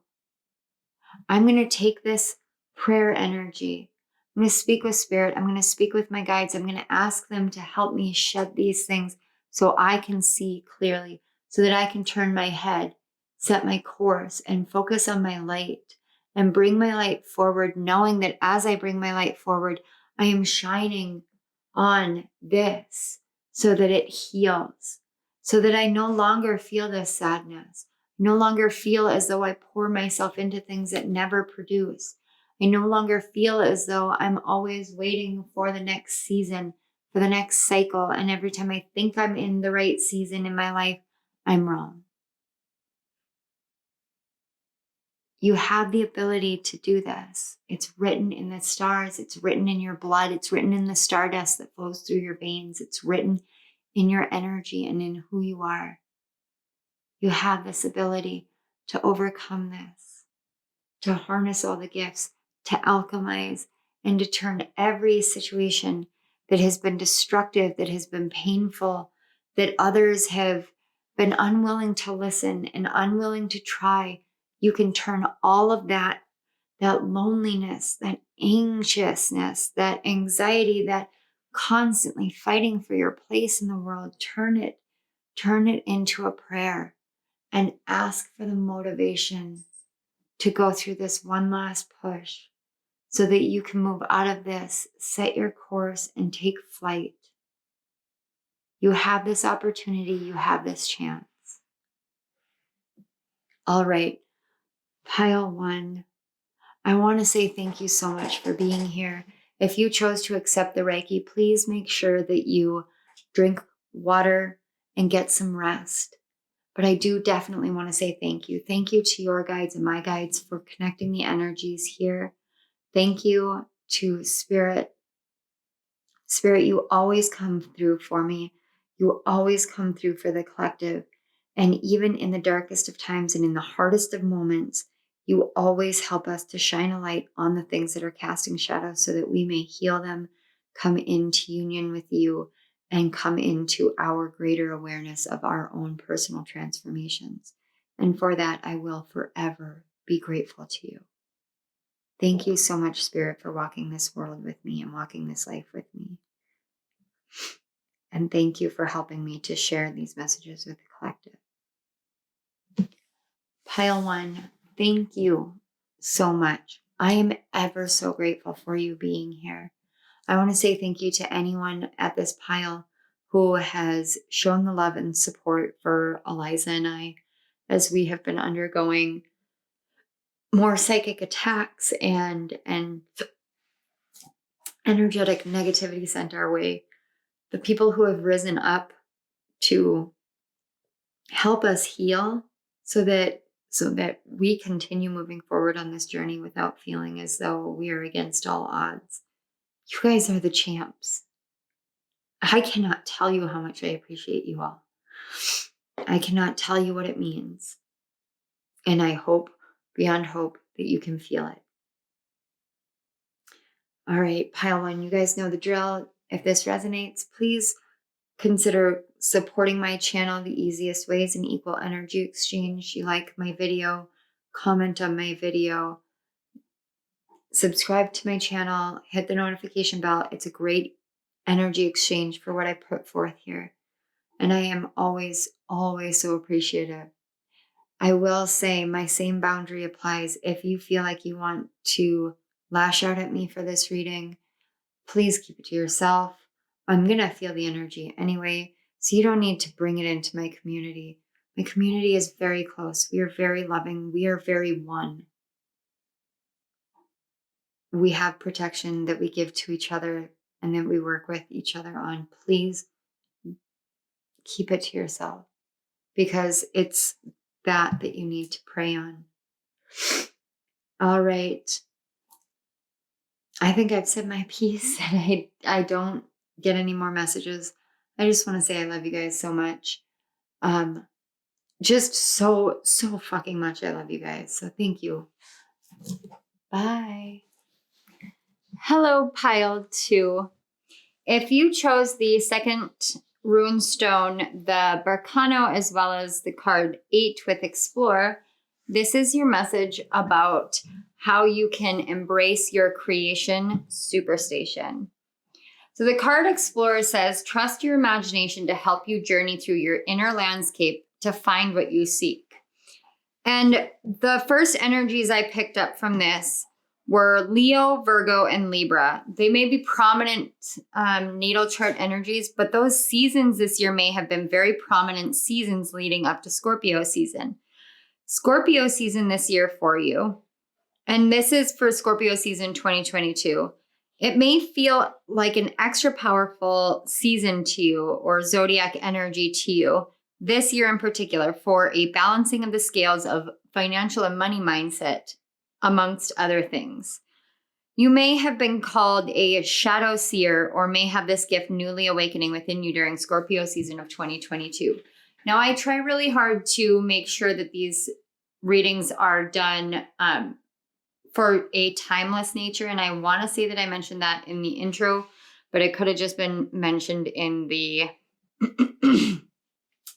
I'm going to take this prayer energy. I'm going to speak with spirit. I'm going to speak with my guides. I'm going to ask them to help me shed these things so I can see clearly, so that I can turn my head, set my course, and focus on my light and bring my light forward, knowing that as I bring my light forward, I am shining on this so that it heals, so that I no longer feel this sadness. No longer feel as though I pour myself into things that never produce. I no longer feel as though I'm always waiting for the next season, for the next cycle. And every time I think I'm in the right season in my life, I'm wrong. You have the ability to do this. It's written in the stars. It's written in your blood. It's written in the stardust that flows through your veins. It's written in your energy and in who you are. You have this ability to overcome this, to harness all the gifts, to alchemize, and to turn every situation that has been destructive, that has been painful, that others have been unwilling to listen and unwilling to try. You can turn all of that loneliness, that anxiousness, that anxiety, that constantly fighting for your place in the world, turn it into a prayer and ask for the motivation to go through this one last push so that you can move out of this, set your course, and take flight. You have this opportunity. You have this chance. All right, pile 1. I want to say thank you so much for being here. If you chose to accept the Reiki, please make sure that you drink water and get some rest. But I do definitely want to say thank you. Thank you to your guides and my guides for connecting the energies here. Thank you to Spirit. Spirit, you always come through for me. You always come through for the collective. And even in the darkest of times and in the hardest of moments, you always help us to shine a light on the things that are casting shadows so that we may heal them, come into union with you, and come into our greater awareness of our own personal transformations. And for that, I will forever be grateful to you. Thank you so much, Spirit, for walking this world with me and walking this life with me. And thank you for helping me to share these messages with the collective. Pile 1, thank you so much. I am ever so grateful for you being here. I want to say thank you to anyone at this pile who has shown the love and support for Eliza and I as we have been undergoing more psychic attacks and energetic negativity sent our way. The people who have risen up to help us heal so that we continue moving forward on this journey without feeling as though we are against all odds. You guys are the champs. I cannot tell you how much I appreciate you all. I cannot tell you what it means. And I hope, beyond hope, that you can feel it. All right, pile 1, you guys know the drill. If this resonates, please consider supporting my channel. The easiest way is an equal energy exchange. You like my video, comment on my video, subscribe to my channel, hit the notification bell. It's a great energy exchange for what I put forth here. And I am always, always so appreciative. I will say my same boundary applies. If you feel like you want to lash out at me for this reading, please keep it to yourself. I'm going to feel the energy anyway, so you don't need to bring it into my community. My community is very close. We are very loving. We are very one. We have protection that we give to each other and that we work with each other on. Please keep it to yourself because it's that you need to pray on. All right. I think I've said my piece and I don't get any more messages. I just want to say I love you guys so much. Just so fucking much. I love you guys. So thank you. Bye. Hello, pile 2. If you chose the second rune stone, the Barcano, as well as the card 8 with Explore, this is your message about how you can embrace your creation superstation. So the card Explorer says, trust your imagination to help you journey through your inner landscape to find what you seek. And the first energies I picked up from this were Leo, Virgo, and Libra. They may be prominent natal chart energies, but those seasons this year may have been very prominent seasons leading up to Scorpio season. Scorpio season this year for you, and this is for Scorpio season 2022. It may feel like an extra powerful season to you or zodiac energy to you this year in particular for a balancing of the scales of financial and money mindset, amongst other things. You may have been called a shadow seer or may have this gift newly awakening within you during Scorpio season of 2022. Now, I try really hard to make sure that these readings are done for a timeless nature. And I want to say that I mentioned that in the intro, but it could have just been mentioned in the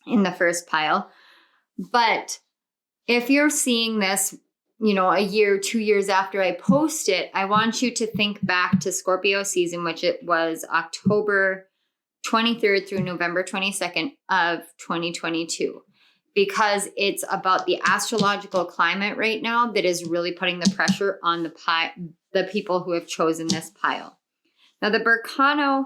in the first pile. But if you're seeing this, a year, 2 years after I post it, I want you to think back to Scorpio season, which it was October 23rd through November 22nd of 2022. because it's about the astrological climate right now that is really putting the pressure on the people who have chosen this pile. Now, the Berkano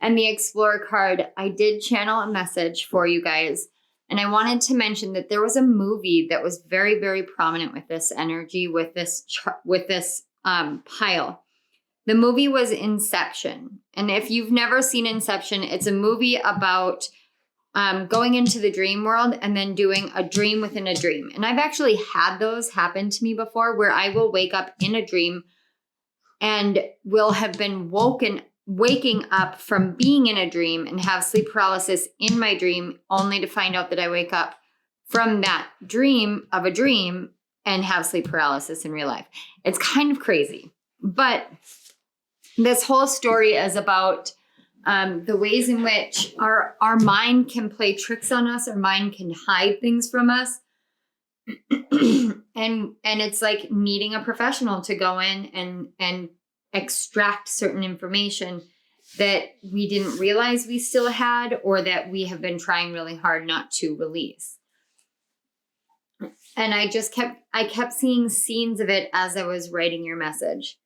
and the Explorer card, I did channel a message for you guys. And I wanted to mention that there was a movie that was very, very prominent with this energy, with this pile. The movie was Inception. And if you've never seen Inception, it's a movie about going into the dream world and then doing a dream within a dream. And I've actually had those happen to me before, where I will wake up in a dream and will have been waking up from being in a dream and have sleep paralysis in my dream, only to find out that I wake up from that dream of a dream and have sleep paralysis in real life. It's kind of crazy. But this whole story is about the ways in which our mind can play tricks on us, our mind can hide things from us. and it's like needing a professional to go in and extract certain information that we didn't realize we still had, or that we have been trying really hard not to release. And I kept seeing scenes of it as I was writing your message.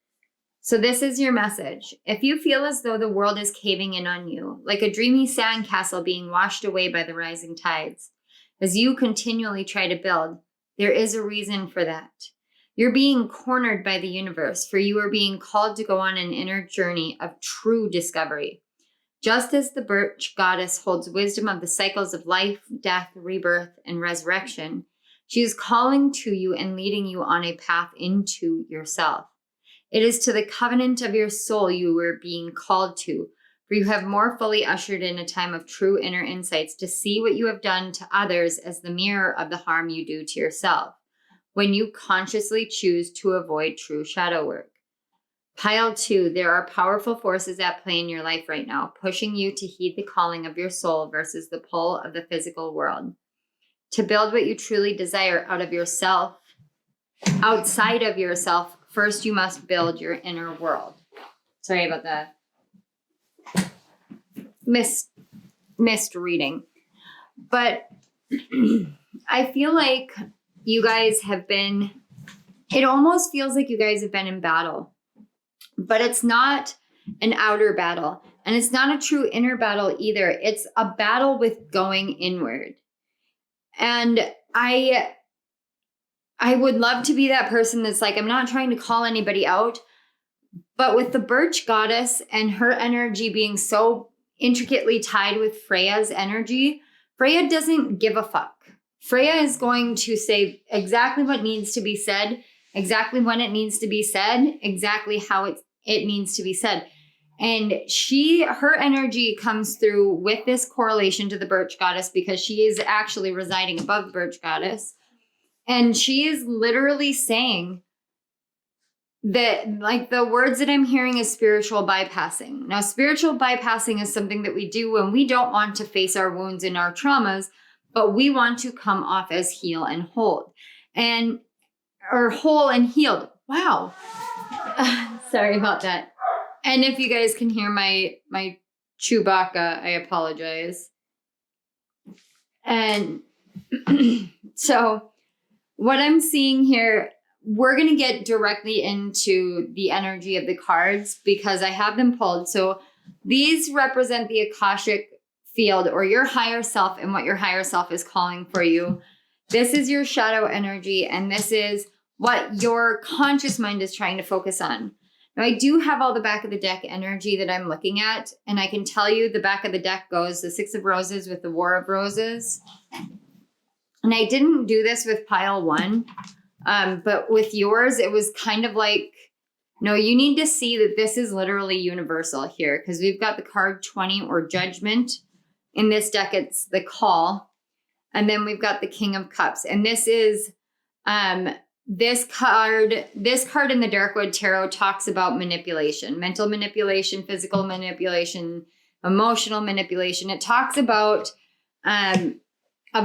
So this is your message. If you feel as though the world is caving in on you, like a dreamy sandcastle being washed away by the rising tides, as you continually try to build, there is a reason for that. You're being cornered by the universe, for you are being called to go on an inner journey of true discovery. Just as the birch goddess holds wisdom of the cycles of life, death, rebirth, and resurrection, she is calling to you and leading you on a path into yourself. It is to the covenant of your soul you were being called to, for you have more fully ushered in a time of true inner insights to see what you have done to others as the mirror of the harm you do to yourself, when you consciously choose to avoid true shadow work. Pile 2, there are powerful forces at play in your life right now, pushing you to heed the calling of your soul versus the pull of the physical world. To build what you truly desire out of yourself, outside of yourself, first you must build your inner world. Sorry about that. Missed reading. But I feel like you guys have been, it almost feels like you guys have been in battle, but it's not an outer battle, and it's not a true inner battle either. It's a battle with going inward. And I would love to be that person that's like, I'm not trying to call anybody out, but with the birch goddess and her energy being so intricately tied with Freya's energy, Freya doesn't give a fuck. Freya is going to say exactly what needs to be said, exactly when it needs to be said, exactly how it needs to be said. And her energy comes through with this correlation to the birch goddess, because she is actually residing above the birch goddess. And she is literally saying that, like, the words that I'm hearing is spiritual bypassing. Now, spiritual bypassing is something that we do when we don't want to face our wounds and our traumas, but we want to come off as heal and whole. Or whole and healed. Wow. Sorry about that. And if you guys can hear my Chewbacca, I apologize. And so what I'm seeing here, we're going to get directly into the energy of the cards because I have them pulled. So these represent the Akashic field, or your higher self, and what your higher self is calling for you. This is your shadow energy, and this is what your conscious mind is trying to focus on. Now, I do have all the back of the deck energy that I'm looking at, and I can tell you the back of the deck goes the Six of Roses with the War of Roses. And I didn't do this with pile 1, but with yours, it was kind of like, no, you need to see that this is literally universal here, because we've got the card 20, or Judgment. In this deck, it's the Call. And then we've got the King of Cups. And this is, this card in the Darkwood Tarot talks about manipulation, mental manipulation, physical manipulation, emotional manipulation. It talks about a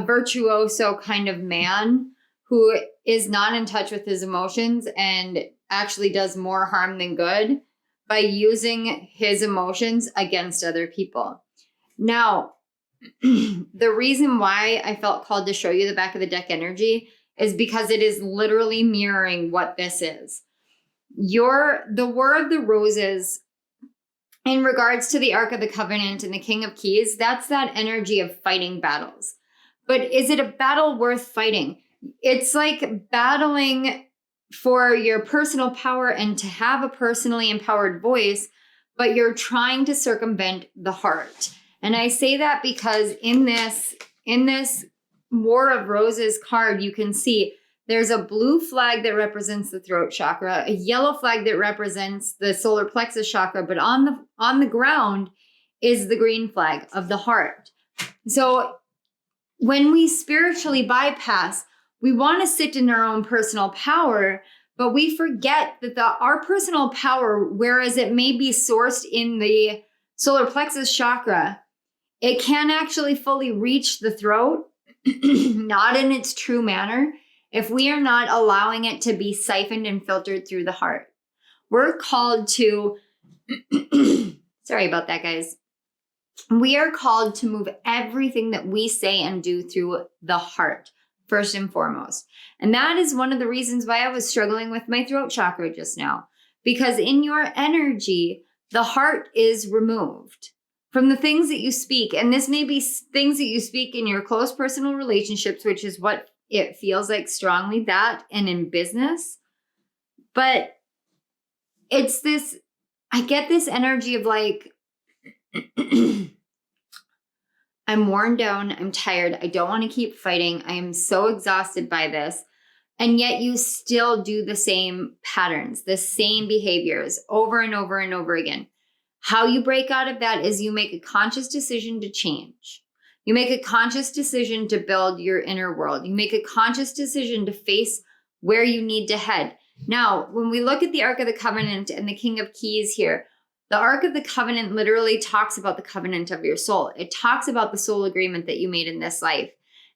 virtuoso kind of man who is not in touch with his emotions and actually does more harm than good by using his emotions against other people. Now, the reason why I felt called to show you the back of the deck energy is because it is literally mirroring what this is. The War of the Roses, in regards to the Ark of the Covenant and the King of Keys, that's that energy of fighting battles. But is it a battle worth fighting? It's like battling for your personal power and to have a personally empowered voice, but you're trying to circumvent the heart. And I say that because in this War of Roses card, you can see there's a blue flag that represents the throat chakra, a yellow flag that represents the solar plexus chakra, but on the ground is the green flag of the heart. So when we spiritually bypass, we want to sit in our own personal power, but we forget that our personal power, whereas it may be sourced in the solar plexus chakra, it can actually fully reach the throat, not in its true manner, if we are not allowing it to be siphoned and filtered through the heart. We're called to, sorry about that, guys. We are called to move everything that we say and do through the heart, first and foremost. And that is one of the reasons why I was struggling with my throat chakra just now. Because in your energy, the heart is removed from the things that you speak. And this may be things that you speak in your close personal relationships, which is what it feels like strongly, that, and in business. But it's this, I get this energy of like, I'm worn down, I'm tired, I don't want to keep fighting, I am so exhausted by this. And yet you still do the same patterns, the same behaviors over and over and over again. How you break out of that is you make a conscious decision to change. You make a conscious decision to build your inner world. You make a conscious decision to face where you need to head. Now, when we look at the Ark of the Covenant and the King of Keys here, the Ark of the Covenant literally talks about the covenant of your soul. It talks about the soul agreement that you made in this life.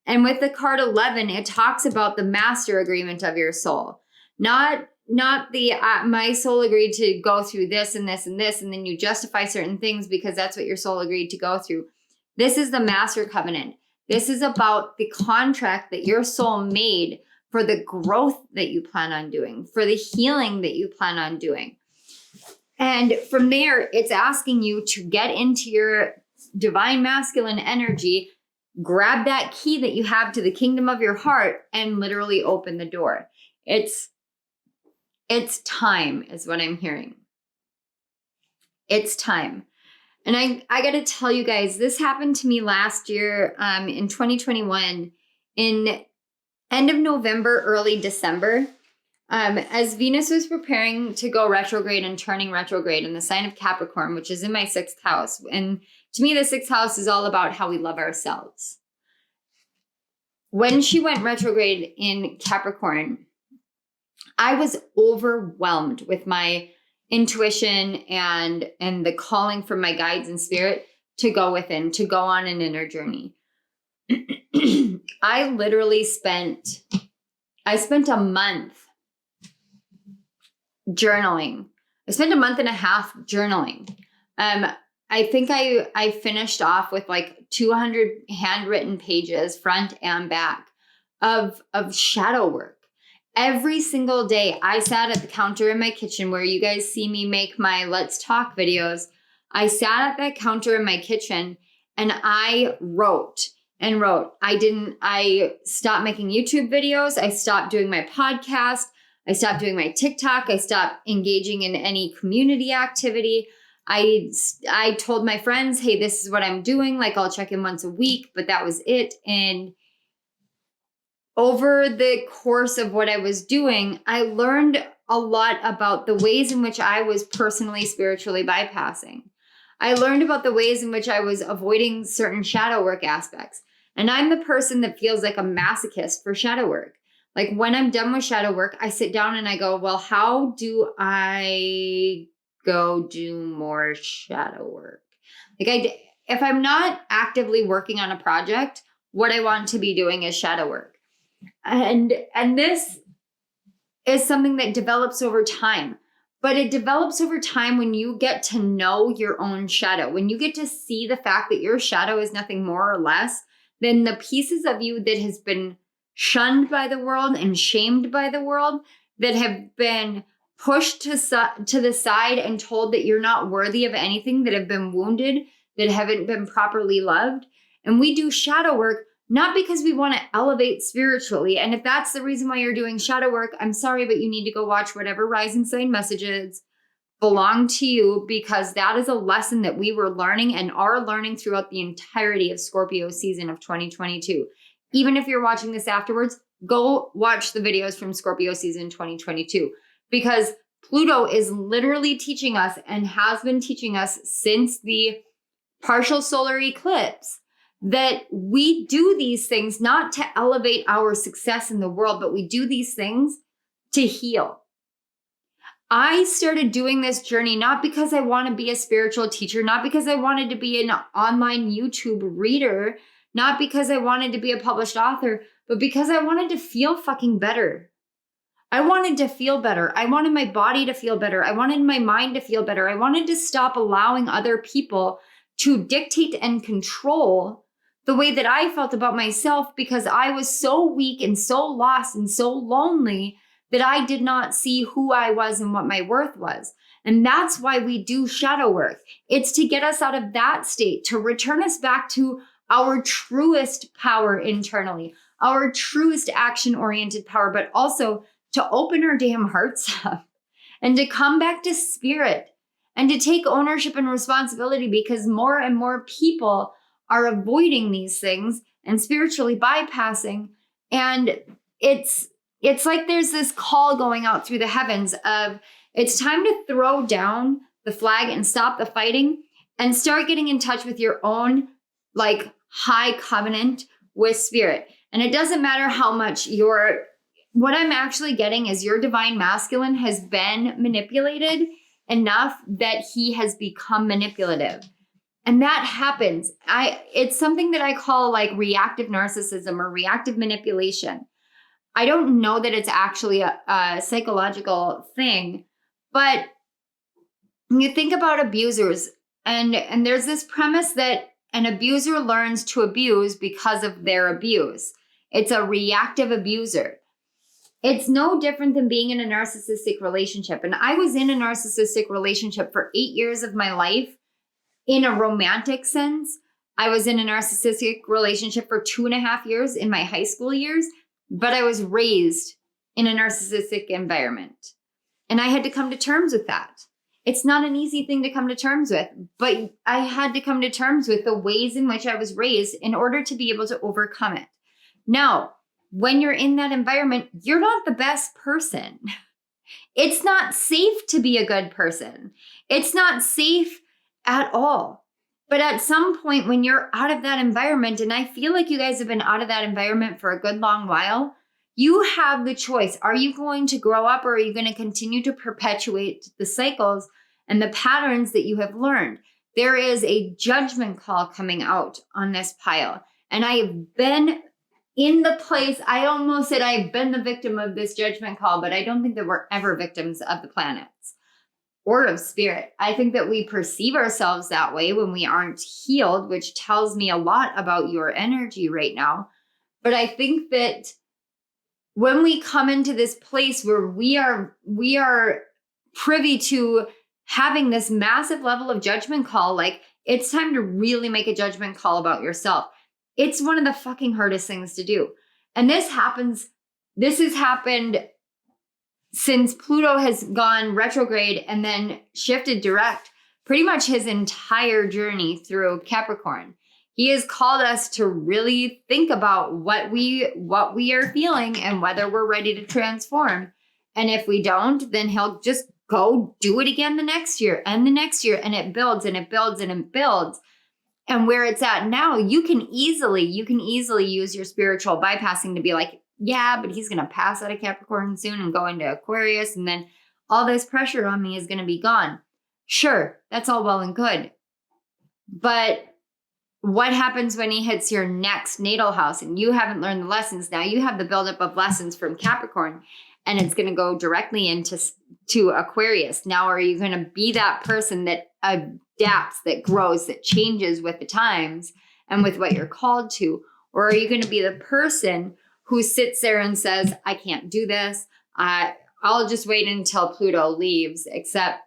And with the card 11, it talks about the master agreement of your soul. Not the my soul agreed to go through this and this and this, and then you justify certain things because that's what your soul agreed to go through. This is the master covenant. This is about the contract that your soul made for the growth that you plan on doing, for the healing that you plan on doing. And from there, it's asking you to get into your divine masculine energy, grab that key that you have to the kingdom of your heart, and literally open the door. It's time, is what I'm hearing. It's time. And I got to tell you guys, this happened to me last year in 2021, in end of November, early December. As Venus was preparing to go retrograde and turning retrograde in the sign of Capricorn, which is in my 6th house. And to me, the 6th house is all about how we love ourselves. When she went retrograde in Capricorn, I was overwhelmed with my intuition and the calling from my guides and spirit to go within, to go on an inner journey. I literally spent a month journaling. I spent a month and a half journaling. I think I finished off with like 200 handwritten pages, front and back, of shadow work. Every single day, I sat at the counter in my kitchen where you guys see me make my Let's Talk videos. I sat at that counter in my kitchen and I wrote and wrote. I stopped making YouTube videos. I stopped doing my podcast. I stopped doing my TikTok. I stopped engaging in any community activity. I told my friends, hey, this is what I'm doing. Like, I'll check in once a week, but that was it. And over the course of what I was doing, I learned a lot about the ways in which I was personally, spiritually bypassing. I learned about the ways in which I was avoiding certain shadow work aspects. And I'm the person that feels like a masochist for shadow work. Like, when I'm done with shadow work, I sit down and I go, well, how do I go do more shadow work? Like, if I'm not actively working on a project, what I want to be doing is shadow work. And this is something that develops over time. But it develops over time when you get to know your own shadow, when you get to see the fact that your shadow is nothing more or less than the pieces of you that has been shunned by the world and shamed by the world, that have been pushed to the side and told that you're not worthy of anything, that have been wounded, that haven't been properly loved. And we do shadow work not because we want to elevate spiritually. And if that's the reason why you're doing shadow work, I'm sorry, but you need to go watch whatever rising sign messages belong to you, because that is a lesson that we were learning and are learning throughout the entirety of Scorpio season of 2022. Even if you're watching this afterwards, go watch the videos from Scorpio season 2022, because Pluto is literally teaching us and has been teaching us since the partial solar eclipse that we do these things not to elevate our success in the world, but we do these things to heal. I started doing this journey not because I want to be a spiritual teacher, not because I wanted to be an online YouTube reader, not because I wanted to be a published author, but because I wanted to feel fucking better. I wanted to feel better. I wanted my body to feel better. I wanted my mind to feel better. I wanted to stop allowing other people to dictate and control the way that I felt about myself, because I was so weak and so lost and so lonely that I did not see who I was and what my worth was. And that's why we do shadow work. It's to get us out of that state, to return us back to our truest power internally, our truest action-oriented power, but also to open our damn hearts up and to come back to spirit and to take ownership and responsibility, because more and more people are avoiding these things and spiritually bypassing. And it's like there's this call going out through the heavens of, it's time to throw down the flag and stop the fighting and start getting in touch with your own like high covenant with spirit. And it doesn't matter how much what I'm actually getting is your divine masculine has been manipulated enough that he has become manipulative. And that happens. It's something that I call like reactive narcissism or reactive manipulation. I don't know that it's actually a psychological thing, but you think about abusers, and there's this premise that an abuser learns to abuse because of their abuse. It's a reactive abuser. It's no different than being in a narcissistic relationship. And I was in a narcissistic relationship for 8 years of my life in a romantic sense. I was in a narcissistic relationship for 2.5 years in my high school years, but I was raised in a narcissistic environment. And I had to come to terms with that. It's not an easy thing to come to terms with, but I had to come to terms with the ways in which I was raised in order to be able to overcome it. Now, when you're in that environment, you're not the best person. It's not safe to be a good person. It's not safe at all. But at some point when you're out of that environment, and I feel like you guys have been out of that environment for a good long while, you have the choice. Are you going to grow up, or are you going to continue to perpetuate the cycles and the patterns that you have learned? There is a judgment call coming out on this pile. And I have been in the place, I almost said I've been the victim of this judgment call, but I don't think that we're ever victims of the planets or of spirit. I think that we perceive ourselves that way when we aren't healed, which tells me a lot about your energy right now. But I think that when we come into this place where we are privy to having this massive level of judgment call, like it's time to really make a judgment call about yourself. It's one of the fucking hardest things to do. And this has happened since Pluto has gone retrograde and then shifted direct, pretty much his entire journey through Capricorn. He has called us to really think about what we are feeling and whether we're ready to transform. And if we don't, then he'll just go do it again the next year and the next year. And it builds and it builds and it builds. And where it's at now, you can easily use your spiritual bypassing to be like, yeah, but he's going to pass out of Capricorn soon and go into Aquarius. And then all this pressure on me is going to be gone. Sure, that's all well and good. But what happens when he hits your next natal house and you haven't learned the lessons? Now you have the buildup of lessons from Capricorn. and it's going to go directly into Aquarius. Now, are you going to be that person that adapts, that grows, that changes with the times and with what you're called to? Or are you going to be the person who sits there and says, I can't do this. I'll just wait until Pluto leaves, except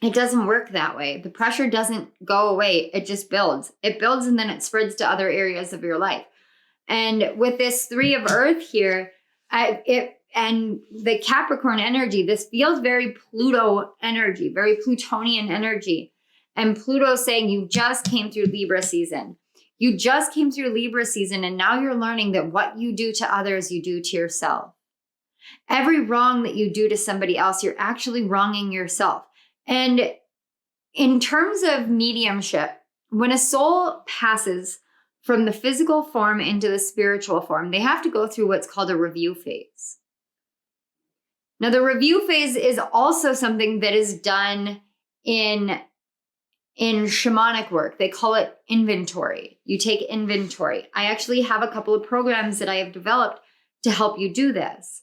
it doesn't work that way. The pressure doesn't go away. It just builds. It builds and then it spreads to other areas of your life. And with this 3 of Earth here, and the Capricorn energy, this feels very Pluto energy, very Plutonian energy. And Pluto saying you just came through Libra season. You just came through Libra season, and now you're learning that what you do to others, you do to yourself. Every wrong that you do to somebody else, you're actually wronging yourself. And in terms of mediumship, when a soul passes from the physical form into the spiritual form, they have to go through what's called a review phase. Now, the review phase is also something that is done in shamanic work. They call it inventory. You take inventory. I actually have a couple of programs that I have developed to help you do this.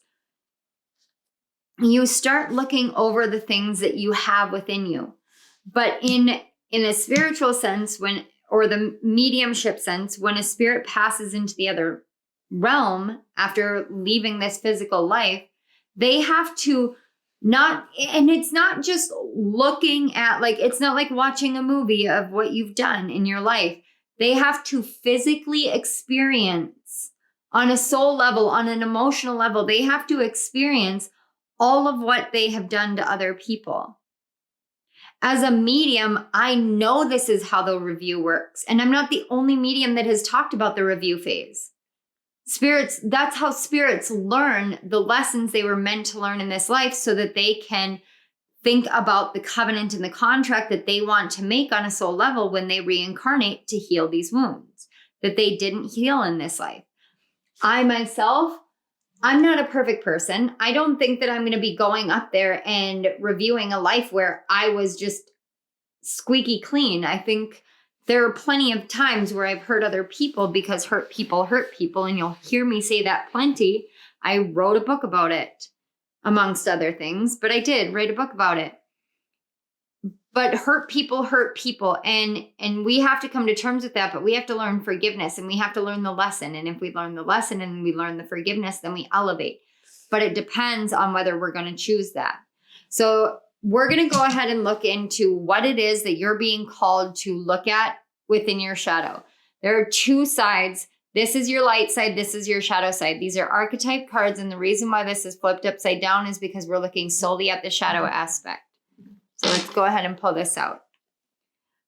You start looking over the things that you have within you. But in a spiritual sense, or the mediumship sense, when a spirit passes into the other realm after leaving this physical life, they have to and it's not just looking at, it's not like watching a movie of what you've done in your life. They have to physically experience on a soul level, on an emotional level, they have to experience all of what they have done to other people. As a medium, I know this is how the review works. And I'm not the only medium that has talked about the review phase. Spirits, that's how spirits learn the lessons they were meant to learn in this life so that they can think about the covenant and the contract that they want to make on a soul level when they reincarnate to heal these wounds that they didn't heal in this life. I myself, I'm not a perfect person. I don't think that I'm going to be going up there and reviewing a life where I was just squeaky clean. I think there are plenty of times where I've hurt other people because hurt people, and you'll hear me say that plenty. I wrote a book about it, amongst other things, but I did write a book about it. But hurt people, and we have to come to terms with that, but we have to learn forgiveness, and we have to learn the lesson. And if we learn the lesson and we learn the forgiveness, then we elevate. But it depends on whether we're going to choose that. So we're going to go ahead and look into what it is that you're being called to look at within your shadow. There are 2 sides. This is your light side. This is your shadow side. These are archetype cards. And the reason why this is flipped upside down is because we're looking solely at the shadow aspect. So let's go ahead and pull this out.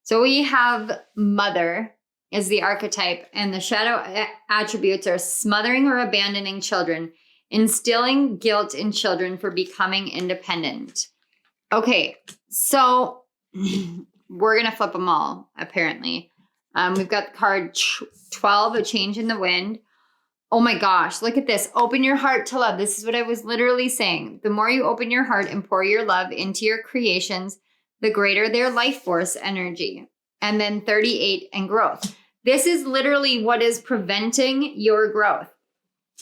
So we have Mother is the archetype, and the shadow attributes are smothering or abandoning children, instilling guilt in children for becoming independent. Okay, so we're going to flip them all, apparently. We've got the card 12, a change in the wind. Oh my gosh, look at this. Open your heart to love. This is what I was literally saying. The more you open your heart and pour your love into your creations, the greater their life force energy. And then 38, and growth. This is literally what is preventing your growth.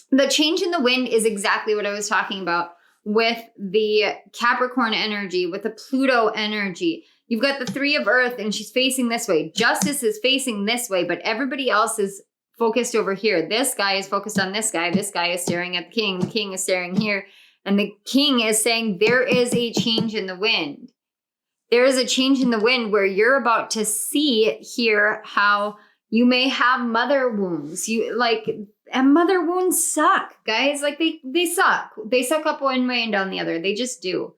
The change in the wind is exactly what I was talking about with the Capricorn energy, with the Pluto energy. You've got the 3 of Earth, and she's facing this way. Justice is facing this way, but everybody else is focused over here. This guy is focused on this guy. This guy is staring at the king is staring here. And the king is saying there is a change in the wind. There is a change in the wind where you're about to hear how you may have mother wounds. And mother wounds suck, guys. They suck. They suck up one way and down the other. They just do.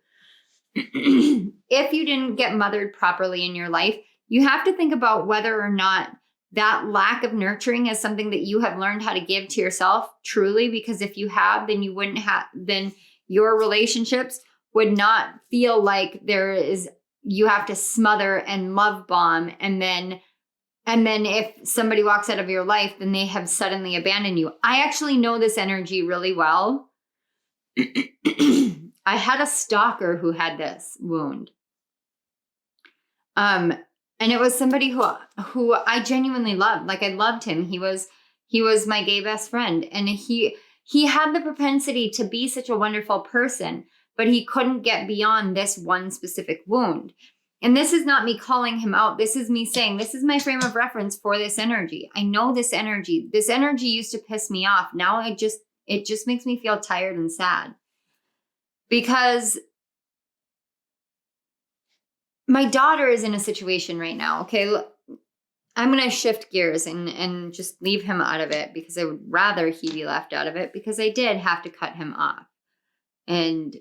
If you didn't get mothered properly in your life, you have to think about whether or not that lack of nurturing is something that you have learned how to give to yourself truly, because if you have, then then your relationships would not feel like you have to smother and love bomb. And then if somebody walks out of your life, then they have suddenly abandoned you. I actually know this energy really well. I had a stalker who had this wound. And it was somebody who I genuinely loved. I loved him. He was my gay best friend. And he He had the propensity to be such a wonderful person, but he couldn't get beyond this one specific wound. And this is not me calling him out. This is me saying, this is my frame of reference for this energy. I know this energy. This energy used to piss me off. Now it just makes me feel tired and sad. Because my daughter is in a situation right now. Okay, look, I'm going to shift gears and just leave him out of it, because I would rather he be left out of it, because I did have to cut him off. And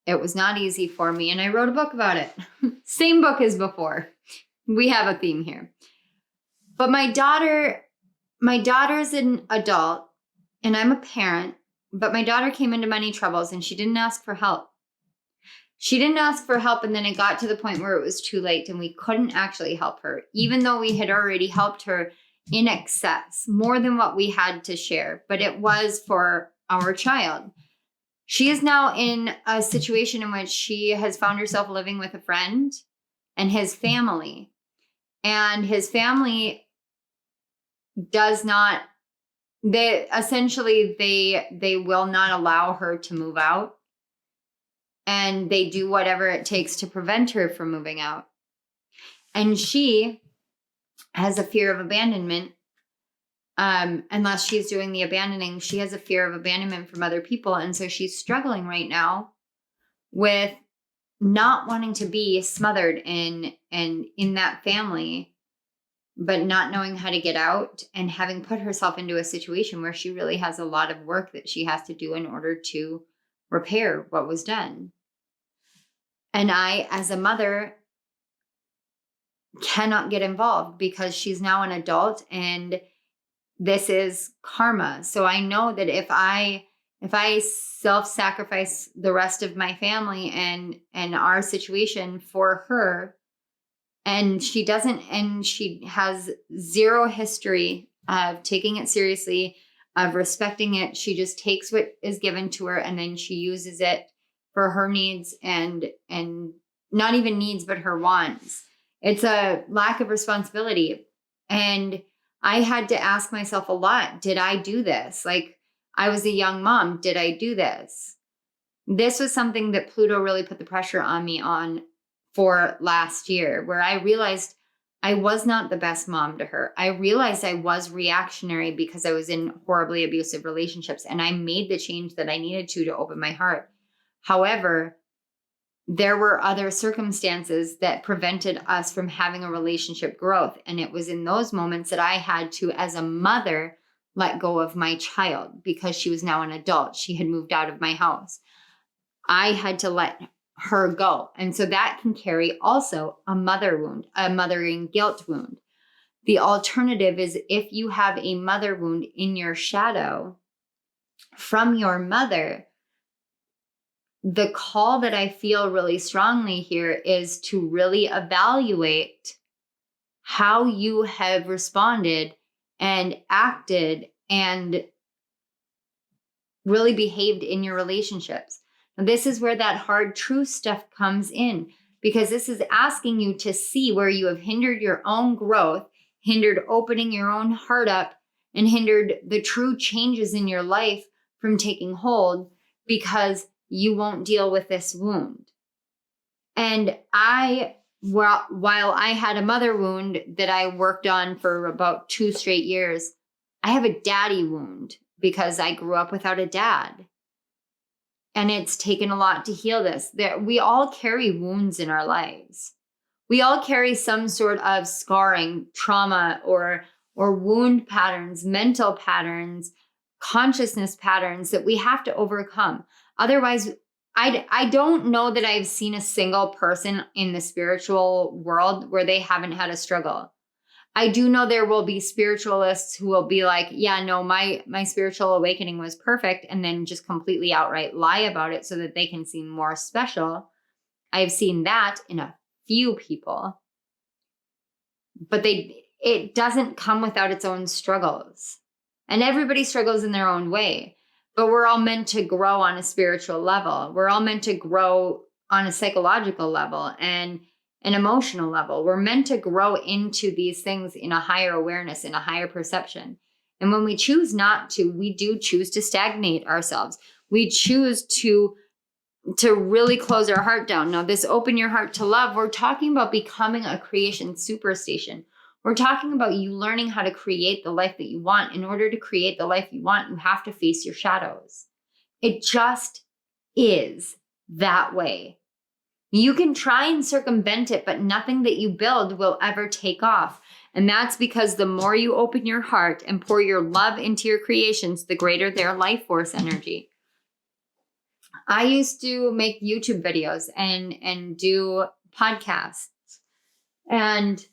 it was not easy for me. And I wrote a book about it. Same book as before. We have a theme here. But my daughter's an adult and I'm a parent, but my daughter came into money troubles and she didn't ask for help. She didn't ask for help, and then it got to the point where it was too late and we couldn't actually help her, even though we had already helped her in excess, more than what we had to share. But it was for our child. She is now in a situation in which she has found herself living with a friend and his family. And his family does not, they will not allow her to move out. And they do whatever it takes to prevent her from moving out. And she has a fear of abandonment. Unless she's doing the abandoning, she has a fear of abandonment from other people. And so she's struggling right now with not wanting to be smothered in that family, but not knowing how to get out, and having put herself into a situation where she really has a lot of work that she has to do in order to repair what was done. And I, as a mother, cannot get involved because she's now an adult and this is karma. So I know that if I self-sacrifice the rest of my family and our situation for her, and she has zero history of taking it seriously, of respecting it. She just takes what is given to her and then she uses it for her needs and not even needs, but her wants. It's a lack of responsibility. And I had to ask myself a lot, did I do this? Like, I was a young mom. Did I do this? This was something that Pluto really put the pressure on me for last year, where I realized I was not the best mom to her. I realized I was reactionary because I was in horribly abusive relationships, and I made the change that I needed to open my heart. However, there were other circumstances that prevented us from having a relationship growth. And it was in those moments that I had to, as a mother, let go of my child because she was now an adult. She had moved out of my house. I had to let her go. And so that can carry also a mother wound, a mothering guilt wound. The alternative is if you have a mother wound in your shadow from your mother, the call that I feel really strongly here is to really evaluate how you have responded and acted and really behaved in your relationships. Now, this is where that hard truth stuff comes in, because this is asking you to see where you have hindered your own growth, hindered opening your own heart up, and hindered the true changes in your life from taking hold because you won't deal with this wound. And while I had a mother wound that I worked on for about 2 straight years, I have a daddy wound because I grew up without a dad. And it's taken a lot to heal this. We all carry wounds in our lives. We all carry some sort of scarring, trauma, or wound patterns, mental patterns, consciousness patterns that we have to overcome. Otherwise, I don't know that I've seen a single person in the spiritual world where they haven't had a struggle. I do know there will be spiritualists who will be like, yeah, no, my spiritual awakening was perfect, and then just completely outright lie about it so that they can seem more special. I've seen that in a few people, but it doesn't come without its own struggles. And everybody struggles in their own way, but we're all meant to grow on a spiritual level. We're all meant to grow on a psychological level and an emotional level. We're meant to grow into these things in a higher awareness, in a higher perception. And when we choose not to, we do choose to stagnate ourselves. We choose to really close our heart down. Now, this open your heart to love, we're talking about becoming a creation superstation. We're talking about you learning how to create the life that you want. In order to create the life you want, you have to face your shadows. It just is that way. You can try and circumvent it, but nothing that you build will ever take off. And that's because the more you open your heart and pour your love into your creations, the greater their life force energy. I used to make YouTube videos and do podcasts. And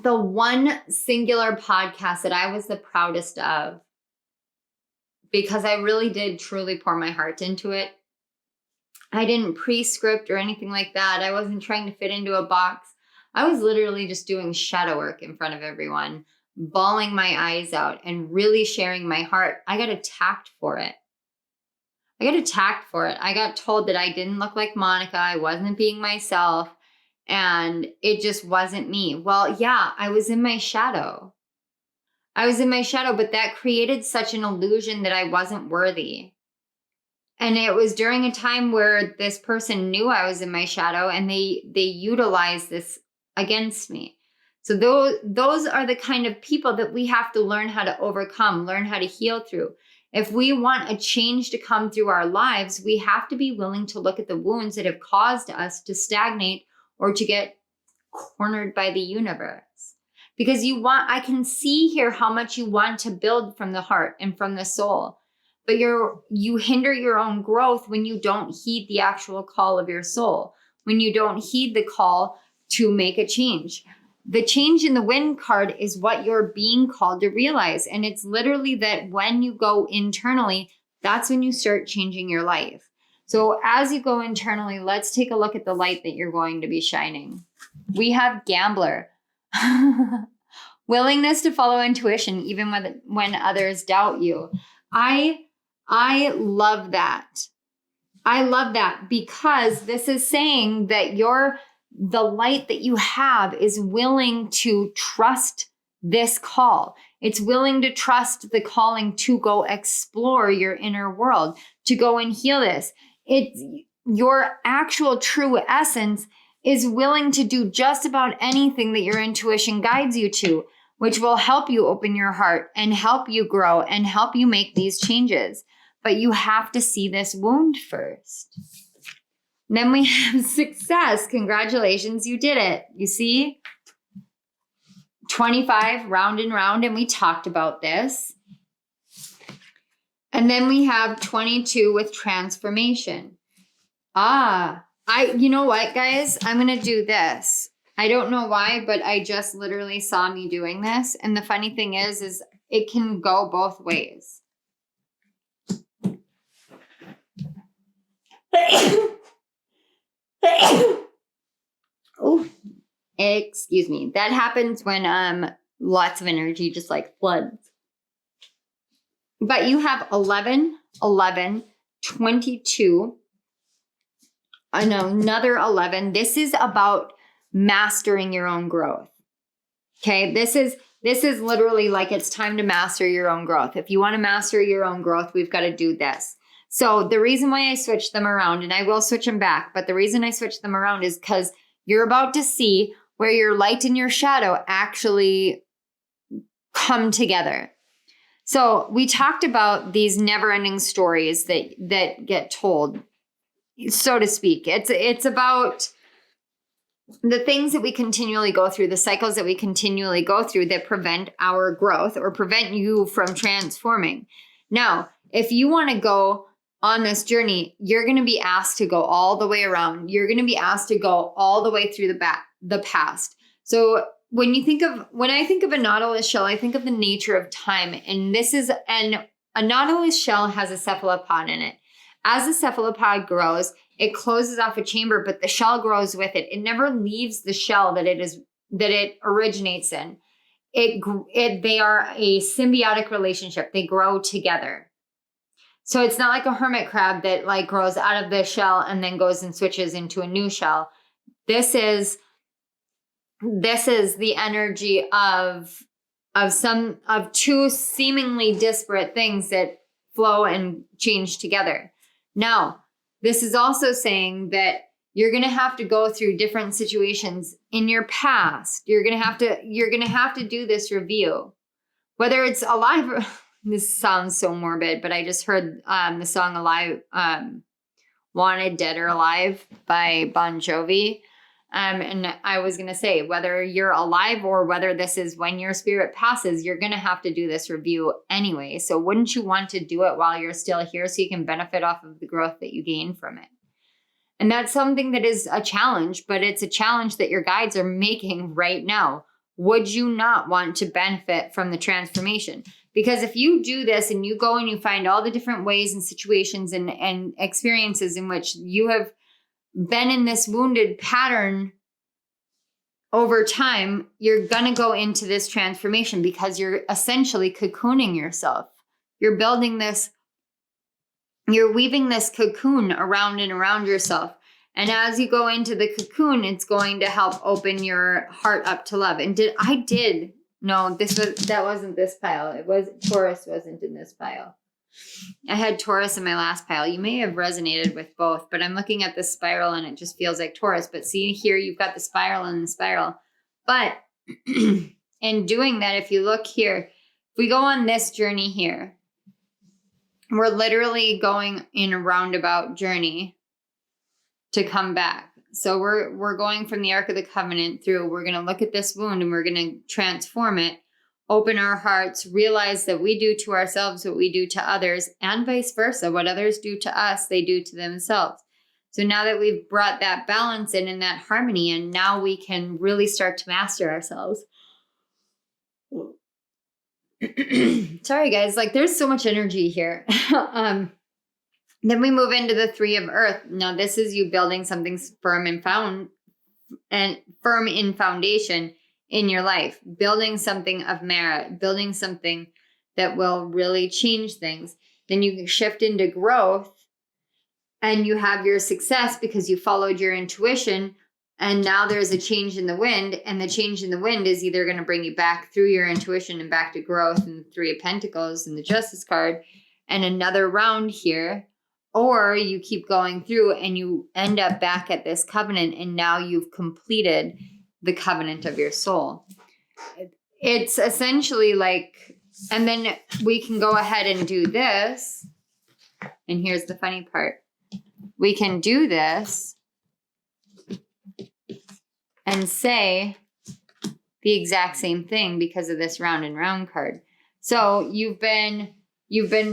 the one singular podcast that I was the proudest of, because I really did truly pour my heart into it. I didn't pre-script or anything like that. I wasn't trying to fit into a box. I was literally just doing shadow work in front of everyone, bawling my eyes out and really sharing my heart. I got attacked for it. I got told that I didn't look like Monica. I wasn't being myself. And it just wasn't me. Well, yeah, I was in my shadow. But that created such an illusion that I wasn't worthy. And it was during a time where this person knew I was in my shadow, and they utilized this against me. So those are the kind of people that we have to learn how to overcome, learn how to heal through. If we want a change to come through our lives, we have to be willing to look at the wounds that have caused us to stagnate or to get cornered by the universe. Because I can see here how much you want to build from the heart and from the soul. But you hinder your own growth when you don't heed the actual call of your soul, when you don't heed the call to make a change. The change in the wind card is what you're being called to realize. And it's literally that when you go internally, that's when you start changing your life. So as you go internally, let's take a look at the light that you're going to be shining. We have gambler. Willingness to follow intuition, even when others doubt you. I love that. I love that because this is saying that the light that you have is willing to trust this call. It's willing to trust the calling to go explore your inner world, to go and heal this. It's your actual true essence is willing to do just about anything that your intuition guides you to, which will help you open your heart and help you grow and help you make these changes. But you have to see this wound first. Then we have success. Congratulations, you did it. You see? 25, round and round, and we talked about this. And then we have 22 with transformation. You know what, guys? I'm going to do this. I don't know why, but I just literally saw me doing this. And the funny thing is it can go both ways. Oh, excuse me. That happens when lots of energy just like floods. But you have 11, 11, 22, and another 11. This is about mastering your own growth. Okay, this is literally like it's time to master your own growth. If you want to master your own growth, we've got to do this. So the reason why I switched them around, and I will switch them back, but the reason I switched them around is because you're about to see where your light and your shadow actually come together. So we talked about these never-ending stories that get told, so to speak. It's about the things that we continually go through, the cycles that we continually go through that prevent our growth or prevent you from transforming. Now, if you want to go on this journey, you're going to be asked to go all the way around. You're going to be asked to go all the way through the past. So when I think of a nautilus shell, I think of the nature of time. And a nautilus shell has a cephalopod in it. As the cephalopod grows, it closes off a chamber, but the shell grows with it. It never leaves the shell that it originates in. They are a symbiotic relationship. They grow together. So it's not like a hermit crab that like grows out of the shell and then goes and switches into a new shell. This is this is the energy of two seemingly disparate things that flow and change together. Now, this is also saying that you're going to have to go through different situations in your past. You're going to have to do this review. Whether it's alive, this sounds so morbid, but I just heard the song Alive, Wanted, Dead or Alive by Bon Jovi. And I was going to say, whether you're alive or whether this is when your spirit passes, you're going to have to do this review anyway. So wouldn't you want to do it while you're still here so you can benefit off of the growth that you gain from it? And that's something that is a challenge, but it's a challenge that your guides are making right now. Would you not want to benefit from the transformation? Because if you do this and you go and you find all the different ways and situations and experiences in which you have been in this wounded pattern over time, you're going to go into this transformation because you're essentially cocooning yourself. You're building this, you're weaving this cocoon around and around yourself. And as you go into the cocoon, it's going to help open your heart up to love. And that wasn't this pile. It was Taurus wasn't in this pile. I had Taurus in my last pile. You may have resonated with both, but I'm looking at the spiral and it just feels like Taurus. But see here, you've got the spiral and the spiral. But in doing that, if you look here, if we go on this journey here, we're literally going in a roundabout journey to come back. So we're going from the Ark of the Covenant through. We're going to look at this wound and we're going to transform it. Open our hearts, realize that we do to ourselves what we do to others, and vice versa. What others do to us, they do to themselves. So now that we've brought that balance in and that harmony, and now we can really start to master ourselves. Sorry, guys. Like, there's so much energy here. Then we move into the 3 of Earth. Now, this is you building something firm in foundation in your life, building something of merit, building something that will really change things. Then you shift into growth and you have your success because you followed your intuition. And now there's a change in the wind, and the change in the wind is either going to bring you back through your intuition and back to growth and the 3 of Pentacles and the Justice card and another round here, or you keep going through and you end up back at this covenant and now you've completed the covenant of your soul. It's essentially like, and then we can go ahead and do this. And here's the funny part. We can do this and say the exact same thing because of this round and round card. So you've been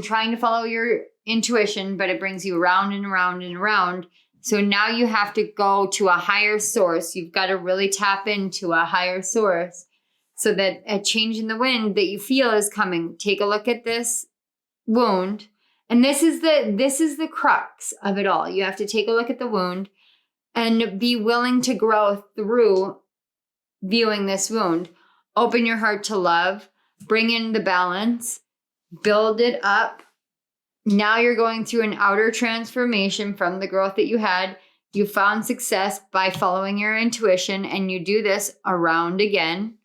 trying to follow your intuition, but it brings you around and around and around. So now you have to go to a higher source. You've got to really tap into a higher source so that a change in the wind that you feel is coming. Take a look at this wound. And this is the crux of it all. You have to take a look at the wound and be willing to grow through viewing this wound. Open your heart to love, bring in the balance, build it up. Now you're going through an outer transformation from the growth that you had. You found success by following your intuition, and you do this around again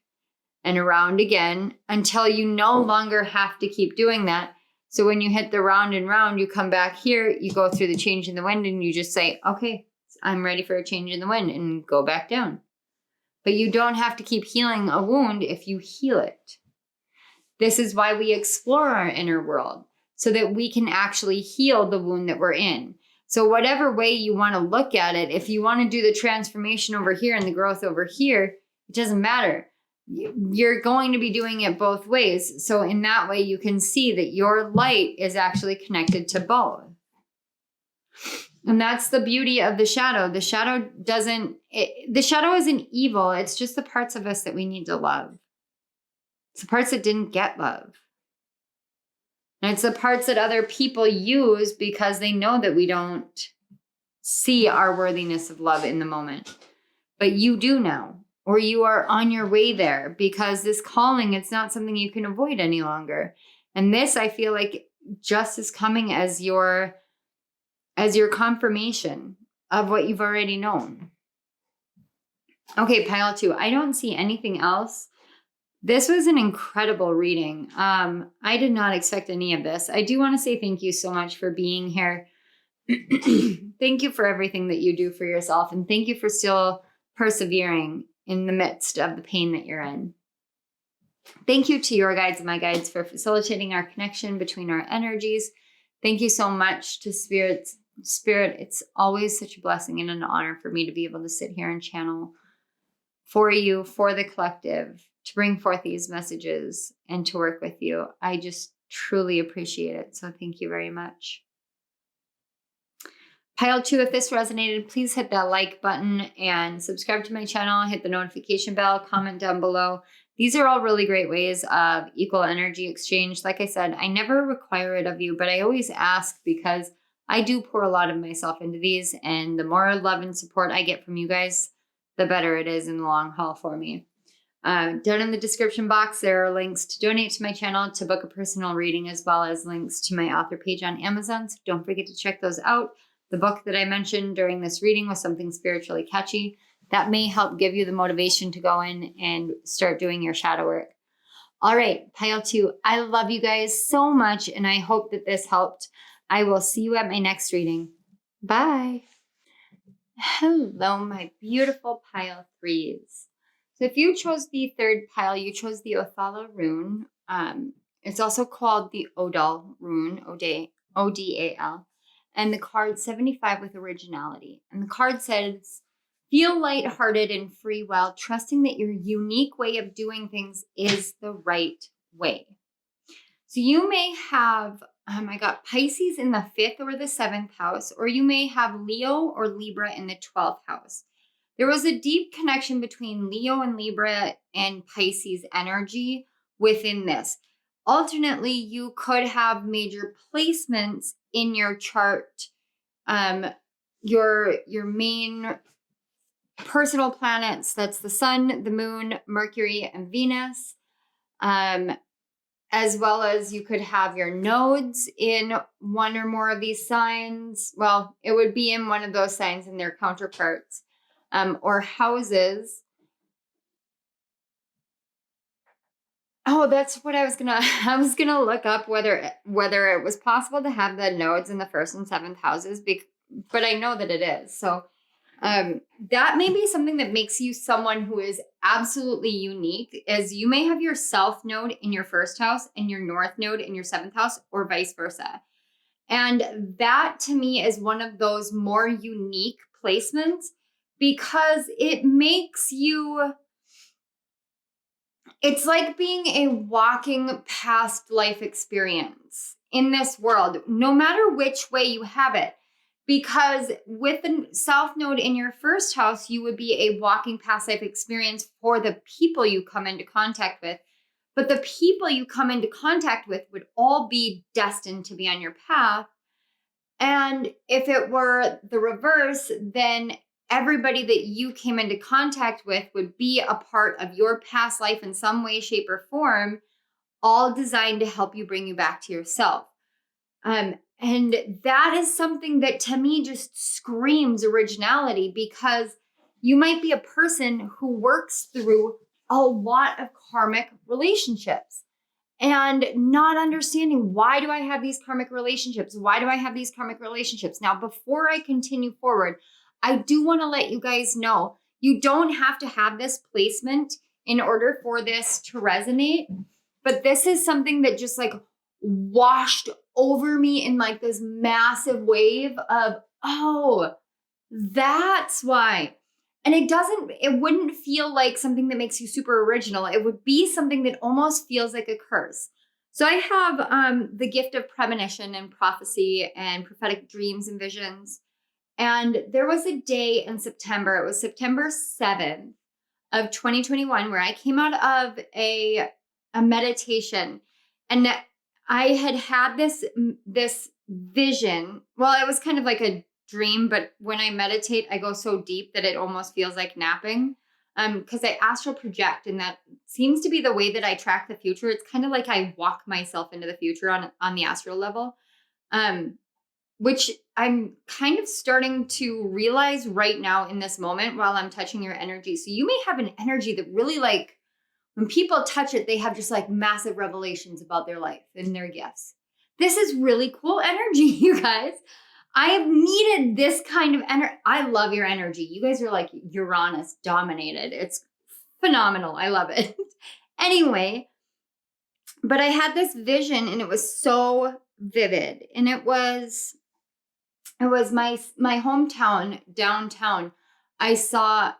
and around again until you no longer have to keep doing that. So when you hit the round and round, you come back here, you go through the change in the wind, and you just say, okay, I'm ready for a change in the wind, and go back down. But you don't have to keep healing a wound if you heal it. This is why we explore our inner world, so that we can actually heal the wound that we're in. So whatever way you want to look at it, if you want to do the transformation over here and the growth over here, it doesn't matter. You're going to be doing it both ways. So in that way, you can see that your light is actually connected to both. And that's the beauty of the shadow. The shadow isn't evil. It's just the parts of us that we need to love. It's the parts that didn't get love. And it's the parts that other people use because they know that we don't see our worthiness of love in the moment. But you do now, or you are on your way there, because this calling, it's not something you can avoid any longer. And this, I feel like, just is coming as your confirmation of what you've already known. Okay, pile 2. I don't see anything else. This was an incredible reading. I did not expect any of this. I do want to say thank you so much for being here. Thank you for everything that you do for yourself. And thank you for still persevering in the midst of the pain that you're in. Thank you to your guides and my guides for facilitating our connection between our energies. Thank you so much to Spirit. It's always such a blessing and an honor for me to be able to sit here and channel for you, for the collective, to bring forth these messages and to work with you. I just truly appreciate it. So thank you very much. Pile 2, if this resonated, please hit that like button and subscribe to my channel, hit the notification bell, comment down below. These are all really great ways of equal energy exchange. Like I said, I never require it of you, but I always ask because I do pour a lot of myself into these, and the more love and support I get from you guys, the better it is in the long haul for me. Down in the description box, there are links to donate to my channel, to book a personal reading, as well as links to my author page on Amazon. So don't forget to check those out. The book that I mentioned during this reading was something spiritually catchy. That may help give you the motivation to go in and start doing your shadow work. All right, pile 2. I love you guys so much, and I hope that this helped. I will see you at my next reading. Bye. Hello, my beautiful pile 3s. So if you chose the third pile, you chose the Othala rune. It's also called the Odal rune, O-D-A-L. And the card 75 with originality. And the card says, feel lighthearted and free while trusting that your unique way of doing things is the right way. So you may have, I got Pisces in the 5th or the 7th house, or you may have Leo or Libra in the 12th house. There was a deep connection between Leo and Libra and Pisces energy within this. Alternately, you could have major placements in your chart. Your main personal planets, that's the sun, the moon, Mercury, and Venus. As well as you could have your nodes in one or more of these signs. Well, it would be in one of those signs and their counterparts, or houses. Oh, that's what I was gonna look up whether it was possible to have the nodes in the 1st and 7th houses, but I know that it is. So that may be something that makes you someone who is absolutely unique, as you may have your South node in your 1st house and your North node in your 7th house, or vice versa. And that to me is one of those more unique placements, because it makes you, it's like being a walking past life experience in this world, no matter which way you have it. Because with the South node in your 1st house, you would be a walking past life experience for the people you come into contact with. But the people you come into contact with would all be destined to be on your path. And if it were the reverse, then everybody that you came into contact with would be a part of your past life in some way, shape, or form, all designed to help you bring you back to yourself. And that is something that to me just screams originality, because you might be a person who works through a lot of karmic relationships and not understanding, why do I have these karmic relationships? Why do I have these karmic relationships? Now, before I continue forward, I do want to let you guys know, you don't have to have this placement in order for this to resonate. But this is something that just like washed over me in like this massive wave of, oh, that's why. And it wouldn't feel like something that makes you super original. It would be something that almost feels like a curse. So I have the gift of premonition and prophecy and prophetic dreams and visions. And there was a day in September, it was September 7th of 2021, where I came out of a meditation, and I had this vision. Well, it was kind of like a dream, but when I meditate, I go so deep that it almost feels like napping, because I astral project, and that seems to be the way that I track the future. It's kind of like I walk myself into the future on the astral level. which I'm kind of starting to realize right now in this moment while I'm touching your energy. So you may have an energy that really, like, when people touch it, they have just like massive revelations about their life and their gifts. This is really cool energy, you guys. I have needed this kind of energy. I love your energy. You guys are like Uranus dominated. It's phenomenal. I love it. Anyway, but I had this vision and it was so vivid. And it was my hometown downtown. I saw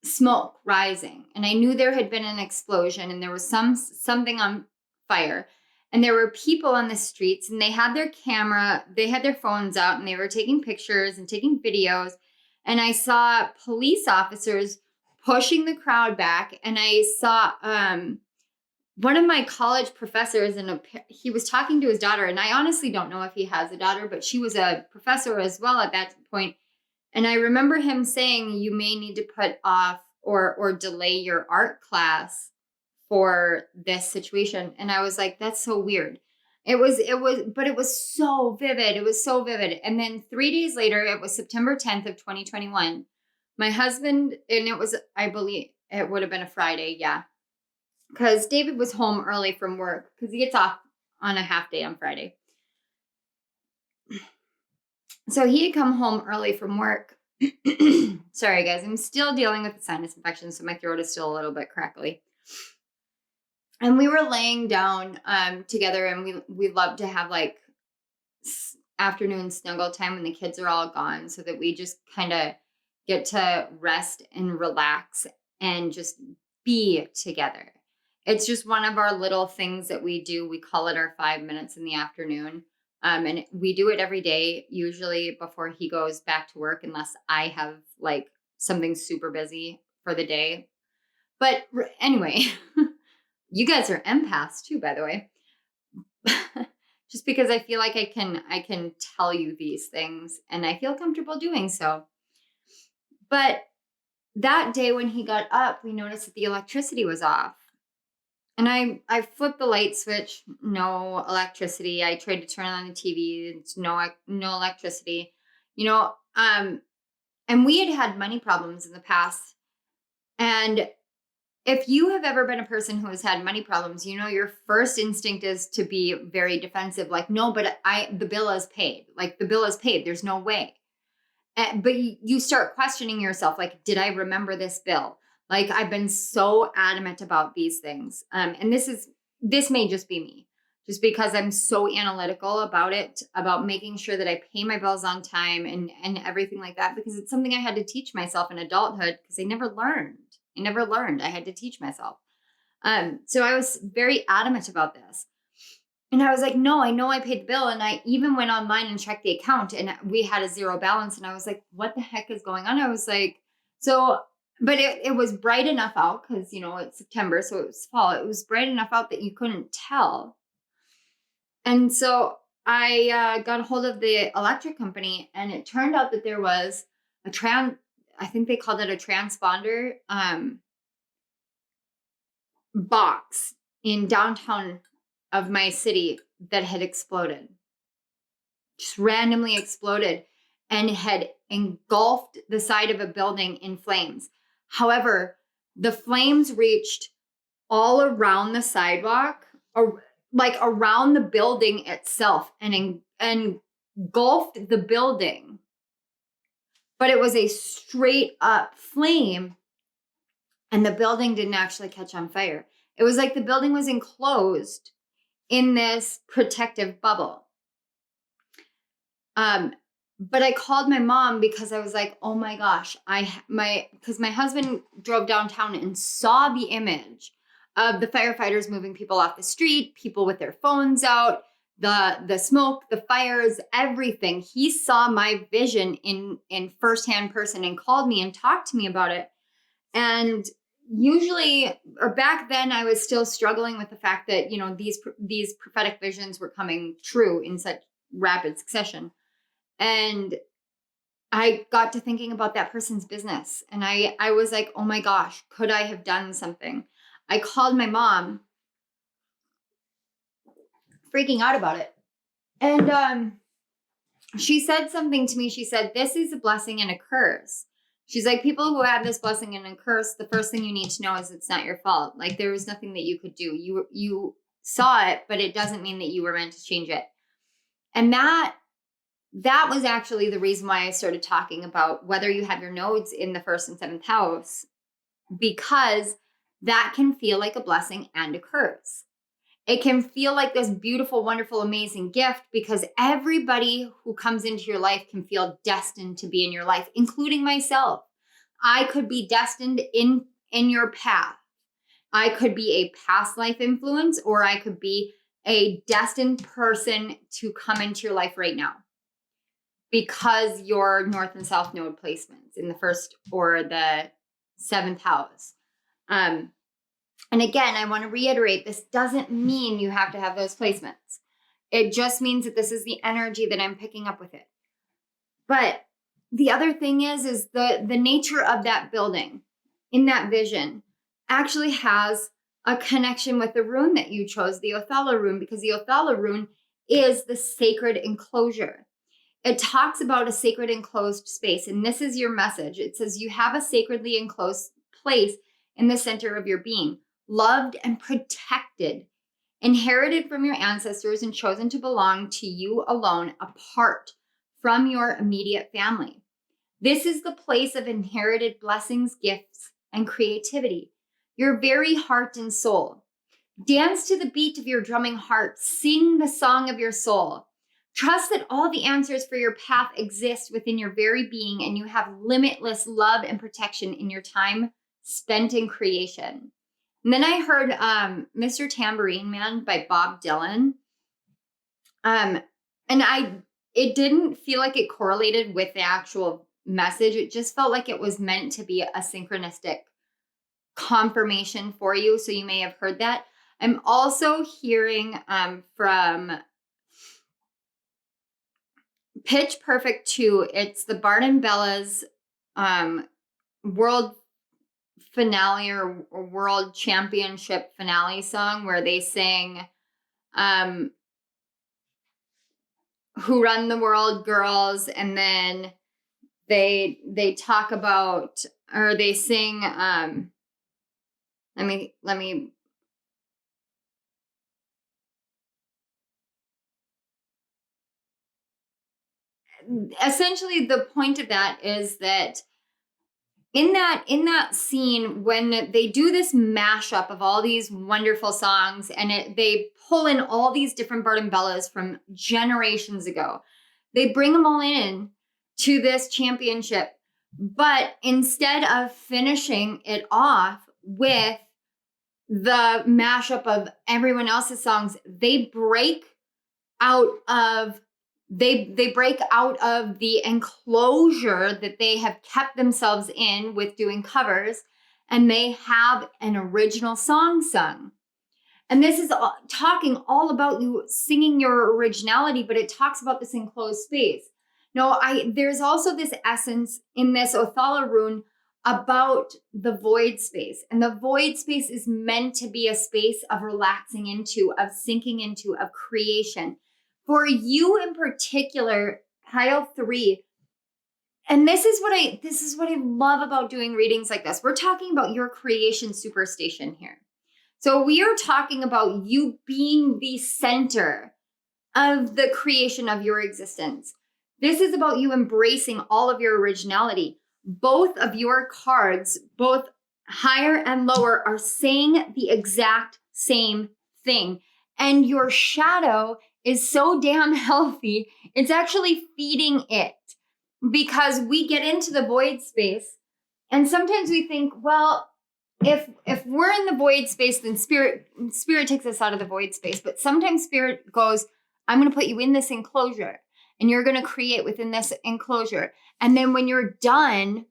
smoke rising and I knew there had been an explosion and there was something on fire, and there were people on the streets and they had their phones out and they were taking pictures and taking videos, and I saw police officers pushing the crowd back, and I saw one of my college professors, and he was talking to his daughter, and I honestly don't know if he has a daughter, but she was a professor as well at that point. And I remember him saying, you may need to put off or delay your art class for this situation. And I was like, that's so weird. But it was so vivid. It was so vivid. And then 3 days later, it was September 10th of 2021. My husband, and it was, I believe it would have been a Friday. Yeah. Because David was home early from work because he gets off on a half day on Friday. So he had come home early from work. Sorry, guys. I'm still dealing with the sinus infection, so my throat is still a little bit crackly. And we were laying down together, and we love to have like afternoon snuggle time when the kids are all gone, so that we just kind of get to rest and relax and just be together. It's just one of our little things that we do. We call it our 5 minutes in the afternoon. And we do it every day, usually before he goes back to work, unless I have like something super busy for the day. But anyway, you guys are empaths too, by the way. Just because I feel like I can tell you these things and I feel comfortable doing so. But that day when he got up, we noticed that the electricity was off. And I flipped the light switch, no electricity. I tried to turn on the TV, it's no electricity, and we had money problems in the past. And if you have ever been a person who has had money problems, your first instinct is to be very defensive. Like, no, but the bill is paid. Like, the bill is paid. There's no way. But you start questioning yourself. Like, did I remember this bill? Like, I've been so adamant about these things. And this may just be me, just because I'm so analytical about it, about making sure that I pay my bills on time and everything like that, because it's something I had to teach myself in adulthood because I never learned. I had to teach myself. So I was very adamant about this. And I was like, no, I know I paid the bill. And I even went online and checked the account and we had a zero balance. And I was like, what the heck is going on? I was like, but it was bright enough out because, it's September, so it was fall. It was bright enough out that you couldn't tell. And so I got a hold of the electric company, and it turned out that there was I think they called it a transponder box in downtown of my city that had exploded. Just randomly exploded and had engulfed the side of a building in flames. However, the flames reached all around the sidewalk, or like around the building itself, and engulfed the building. But it was a straight up flame, and the building didn't actually catch on fire. It was like the building was enclosed in this protective bubble. But I called my mom because I was like, oh my gosh, because my husband drove downtown and saw the image of the firefighters moving people off the street, people with their phones out, the smoke, the fires, everything. He saw my vision in firsthand person and called me and talked to me about it. And usually, or back then, I was still struggling with the fact that, these prophetic visions were coming true in such rapid succession. And I got to thinking about that person's business. And I was like, oh my gosh, could I have done something? I called my mom, freaking out about it. And she said something to me. She said, this is a blessing and a curse. She's like, people who have this blessing and a curse, the first thing you need to know is it's not your fault. Like, there was nothing that you could do. You saw it, but it doesn't mean that you were meant to change it. And that was actually the reason why I started talking about whether you have your nodes in the 1st and 7th house, because that can feel like a blessing and a curse. It can feel like this beautiful, wonderful, amazing gift because everybody who comes into your life can feel destined to be in your life, including myself. I could be destined in your path. I could be a past life influence, or I could be a destined person to come into your life right now because your North and South node placements in the 1st or the 7th house. And again, I want to reiterate, this doesn't mean you have to have those placements. It just means that this is the energy that I'm picking up with it. But the other thing is the nature of that building in that vision actually has a connection with the rune that you chose, the Othala rune, because the Othala rune is the sacred enclosure. It talks about a sacred enclosed space, and this is your message. It says you have a sacredly enclosed place in the center of your being, loved and protected, inherited from your ancestors and chosen to belong to you alone, apart from your immediate family. This is the place of inherited blessings, gifts, and creativity, your very heart and soul. Dance to the beat of your drumming heart. Sing the song of your soul. Trust that all the answers for your path exist within your very being, and you have limitless love and protection in your time spent in creation. And then I heard Mr. Tambourine Man by Bob Dylan. And it didn't feel like it correlated with the actual message. It just felt like it was meant to be a synchronistic confirmation for you. So you may have heard that. I'm also hearing from Pitch Perfect 2. It's the Bart and Bella's world finale or world championship finale song where they sing Who Run the World Girls, and then they talk about, or they sing let me essentially the point of that is that in that scene, when they do this mashup of all these wonderful songs, and they pull in all these different Bart and Bellas from generations ago, they bring them all in to this championship. But instead of finishing it off with the mashup of everyone else's songs, they break out of they break out of the enclosure that they have kept themselves in with doing covers, and they have an original song sung. And this is talking all about you singing your originality, but it talks about this enclosed space. No, there's also this essence in this Othala rune about the void space. And the void space is meant to be a space of relaxing into, of sinking into, of creation. For you in particular, pile 3, and this is what I love about doing readings like this. We're talking about your creation superstation here. So we are talking about you being the center of the creation of your existence. This is about you embracing all of your originality. Both of your cards, both higher and lower, are saying the exact same thing. And your shadow is so damn healthy, it's actually feeding it, because we get into the void space and sometimes we think, well, if we're in the void space, then spirit takes us out of the void space. But sometimes spirit goes, I'm going to put you in this enclosure and you're going to create within this enclosure. And then when you're done,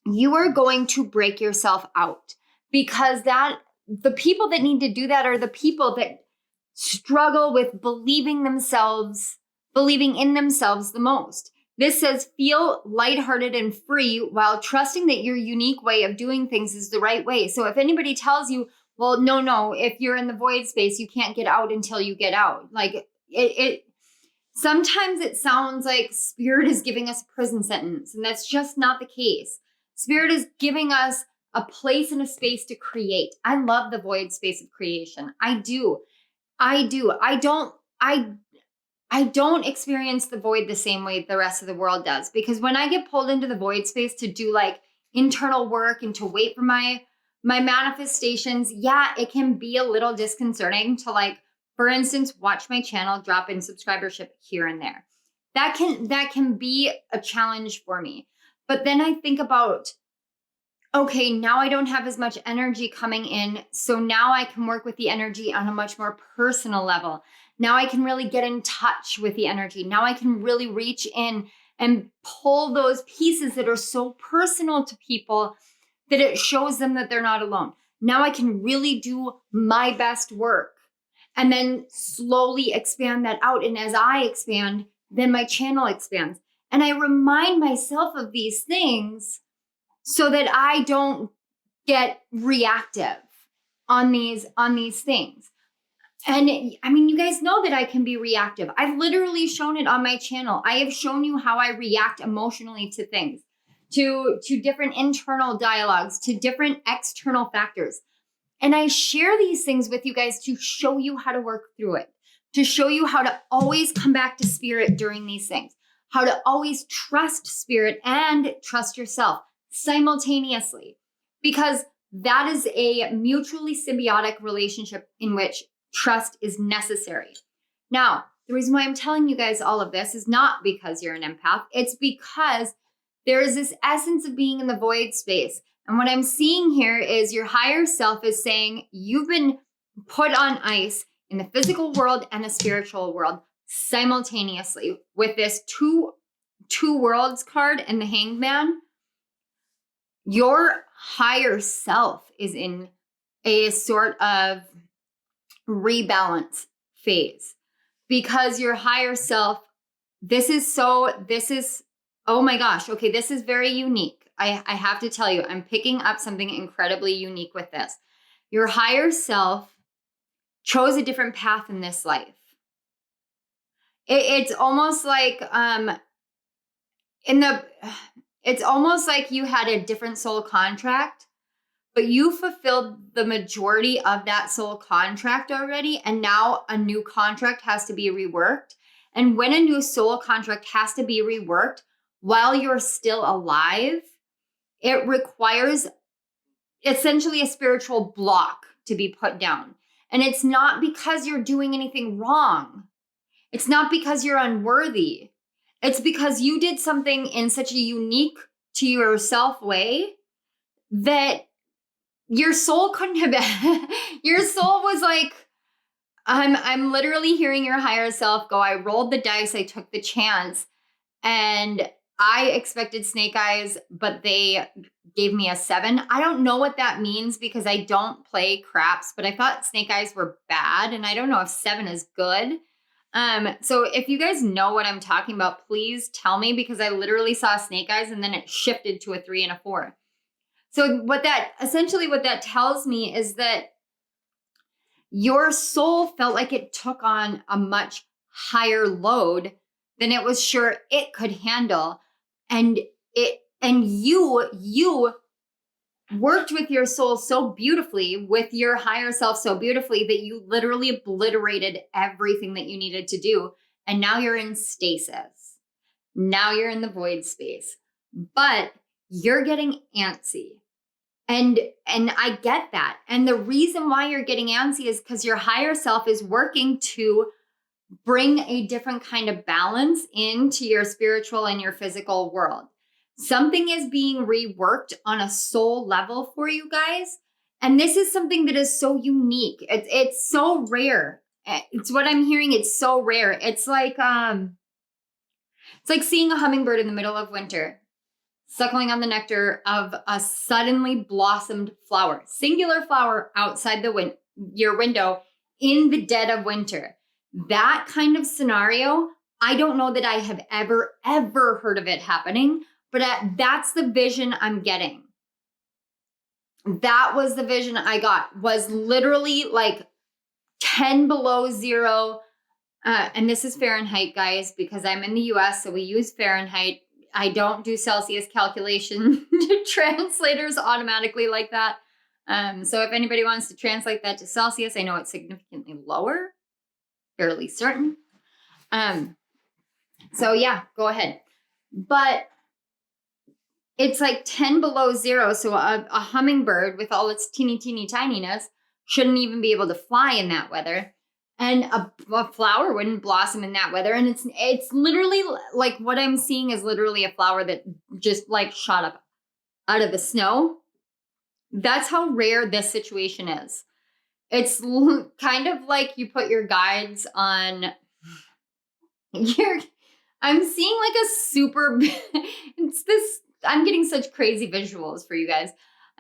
you are going to break yourself out, because the people that need to do that are the people that struggle with believing in themselves the most. This says, feel lighthearted and free while trusting that your unique way of doing things is the right way. So if anybody tells you, well, no, if you're in the void space, you can't get out until you get out. Like Sometimes it sounds like Spirit is giving us a prison sentence, and that's just not the case. Spirit is giving us a place and a space to create. I love the void space of creation. I do. I don't experience the void the same way the rest of the world does, because when I get pulled into the void space to do like internal work and to wait for my manifestations, yeah, it can be a little disconcerting to, like, for instance, watch my channel drop in subscribership here and there. That can be a challenge for me. But then I think about, okay, now I don't have as much energy coming in. So now I can work with the energy on a much more personal level. Now I can really get in touch with the energy. Now I can really reach in and pull those pieces that are so personal to people that it shows them that they're not alone. Now I can really do my best work and then slowly expand that out. And as I expand, then my channel expands. And I remind myself of these things so that I don't get reactive on these things. And I mean, you guys know that I can be reactive. I've literally shown it on my channel. I have shown you how I react emotionally to things, to different internal dialogues, to different external factors. And I share these things with you guys to show you how to work through it, to show you how to always come back to Spirit during these things, how to always trust Spirit and trust yourself simultaneously, because that is a mutually symbiotic relationship in which trust is necessary. Now, the reason why I'm telling you guys all of this is not because you're an empath. It's because there is this essence of being in the void space. And what I'm seeing here is your higher self is saying you've been put on ice in the physical world and the spiritual world simultaneously with this two worlds card and the Hanged Man. Your higher self is in a sort of rebalance phase, because your higher self, oh my gosh, okay, this is very unique. I have to tell you, I'm picking up something incredibly unique with this. Your higher self chose a different path in this life. It's almost like it's almost like you had a different soul contract, but you fulfilled the majority of that soul contract already, and now a new contract has to be reworked. And when a new soul contract has to be reworked while you're still alive, it requires essentially a spiritual block to be put down. And it's not because you're doing anything wrong. It's not because you're unworthy. It's because you did something in such a unique to yourself way that your soul couldn't have been. Your soul was like, I'm literally hearing your higher self go, I rolled the dice, I took the chance, and I expected snake eyes, but they gave me a 7. I don't know what that means because I don't play craps, but I thought snake eyes were bad, and I don't know if 7 is good. So if you guys know what I'm talking about, please tell me, because I literally saw snake eyes and then it shifted to a 3 and a 4. So what that tells me is that your soul felt like it took on a much higher load than it was sure it could handle. And you worked with your soul so beautifully, with your higher self so beautifully, that you literally obliterated everything that you needed to do. And now you're in stasis. Now you're in the void space, but you're getting antsy. And I get that. And the reason why you're getting antsy is because your higher self is working to bring a different kind of balance into your spiritual and your physical world. Something is being reworked on a soul level for you guys. And this is something that is so unique. It's so rare. It's what I'm hearing. It's so rare. It's like seeing a hummingbird in the middle of winter, suckling on the nectar of a suddenly blossomed flower, singular flower outside your window in the dead of winter. That kind of scenario, I don't know that I have ever heard of it happening, but that's the vision I'm getting. That was the vision I got, was literally like 10 below zero, And this is Fahrenheit, guys, because I'm in the US, so we use Fahrenheit. I don't do Celsius calculation translators automatically like that. So if anybody wants to translate that to Celsius, I know it's significantly lower, fairly certain. So yeah, go ahead. But it's like 10 below zero. So a hummingbird with all its teeny tininess shouldn't even be able to fly in that weather. And a flower wouldn't blossom in that weather. And it's literally like what I'm seeing is literally a flower that just like shot up out of the snow. That's how rare this situation is. It's kind of like you put your guides on I'm seeing like a super, I'm getting such crazy visuals for you guys.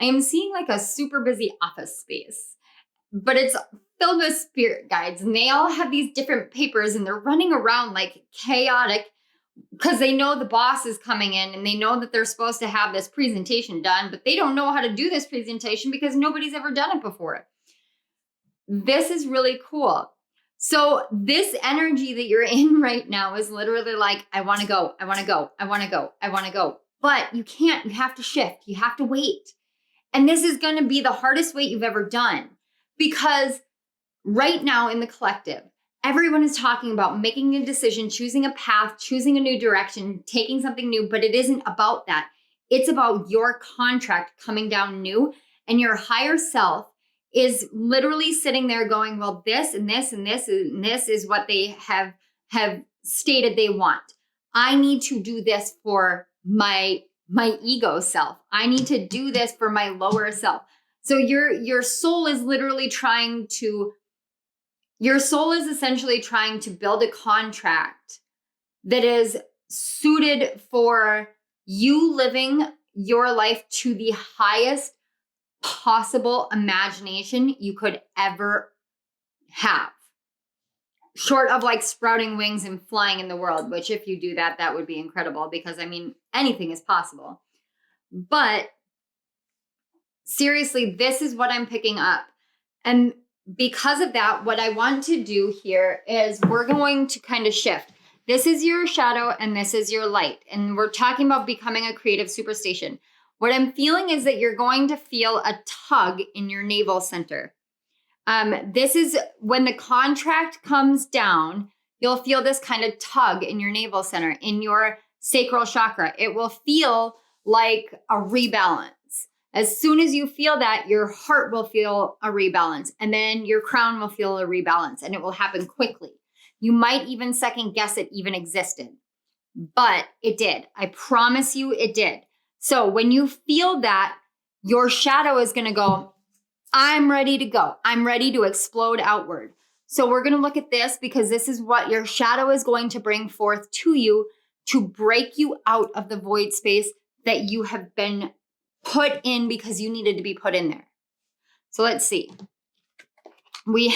I am seeing like a super busy office space, but it's filled with spirit guides and they all have these different papers and they're running around like chaotic because they know the boss is coming in and they know that they're supposed to have this presentation done, but they don't know how to do this presentation because nobody's ever done it before. This is really cool. So this energy that you're in right now is literally like, I want to go, I want to go, I want to go, I want to go. But you can't, you have to shift, you have to wait. And this is going to be the hardest wait you've ever done because right now in the collective, everyone is talking about making a decision, choosing a path, choosing a new direction, taking something new, but it isn't about that. It's about your contract coming down new and your higher self is literally sitting there going, well, this and this and this and this is what they have stated they want. I need to do this for my ego self. I need to do this for my lower self. So your soul is literally essentially trying to build a contract that is suited for you living your life to the highest possible imagination you could ever have. Short of like sprouting wings and flying in the world, which if you do that, that would be incredible because I mean, anything is possible. But seriously, this is what I'm picking up. And because of that, what I want to do here is we're going to kind of shift. This is your shadow and this is your light. And we're talking about becoming a creative superstation. What I'm feeling is that you're going to feel a tug in your navel center. This is when the contract comes down, you'll feel this kind of tug in your navel center, in your sacral chakra. It will feel like a rebalance. As soon as you feel that, your heart will feel a rebalance, and then your crown will feel a rebalance, and it will happen quickly. You might even second guess it even existed, but it did. I promise you it did. So when you feel that, your shadow is going to go, I'm ready to go. I'm ready to explode outward. So we're going to look at this because this is what your shadow is going to bring forth to you to break you out of the void space that you have been put in because you needed to be put in there. So let's see. I'm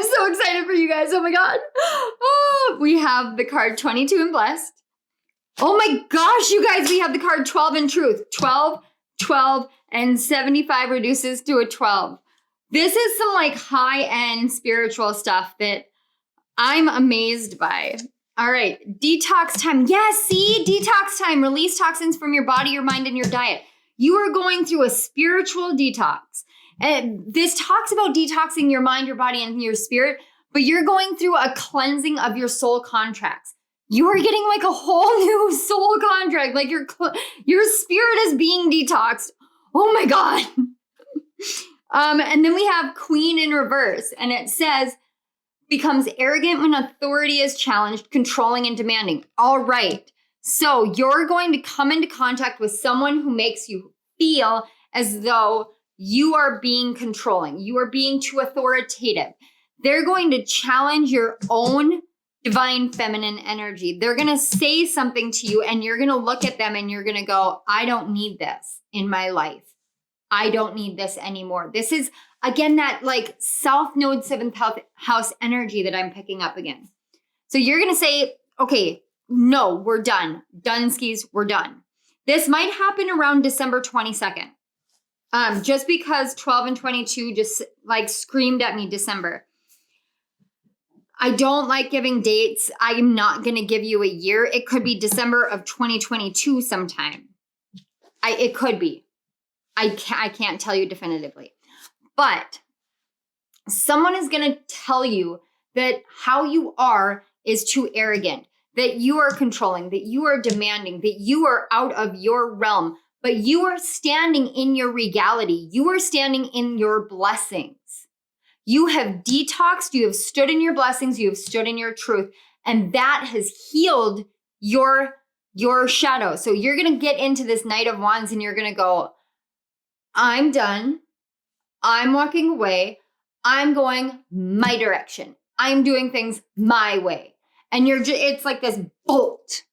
so excited for you guys. Oh my God. Oh, we have the card 22 and Blessed. Oh my gosh, you guys, we have the card 12 and Truth. 12, and 75 reduces to a 12. This is some like high-end spiritual stuff that I'm amazed by. All right, detox time. Yes, see, detox time. Release toxins from your body, your mind, and your diet. You are going through a spiritual detox. And this talks about detoxing your mind, your body, and your spirit, but you're going through a cleansing of your soul contracts. You are getting like a whole new soul contract. Like your spirit is being detoxed. Oh my God. And then we have Queen in reverse. And it says, becomes arrogant when authority is challenged, controlling and demanding. All right. So you're going to come into contact with someone who makes you feel as though you are being controlling. You are being too authoritative. They're going to challenge your own divine feminine energy. They're going to say something to you and you're going to look at them and you're going to go, I don't need this in my life. I don't need this anymore. This is, again, that like South Node 7th house energy that I'm picking up again. So you're going to say, okay, no, we're done. Done skis, we're done. This might happen around December 22nd. Just because 12 and 22 just like screamed at me December. I don't like giving dates. I'm not going to give you a year. It could be December of 2022 sometime. It could be. I can't tell you definitively. But someone is going to tell you that how you are is too arrogant, that you are controlling, that you are demanding, that you are out of your realm, but you are standing in your regality. You are standing in your blessings. You have detoxed, you have stood in your blessings, you have stood in your truth, and that has healed your shadow. So you're going to get into this Knight of Wands and you're going to go, I'm done. I'm walking away. I'm going my direction. I'm doing things my way. And it's like this bolt.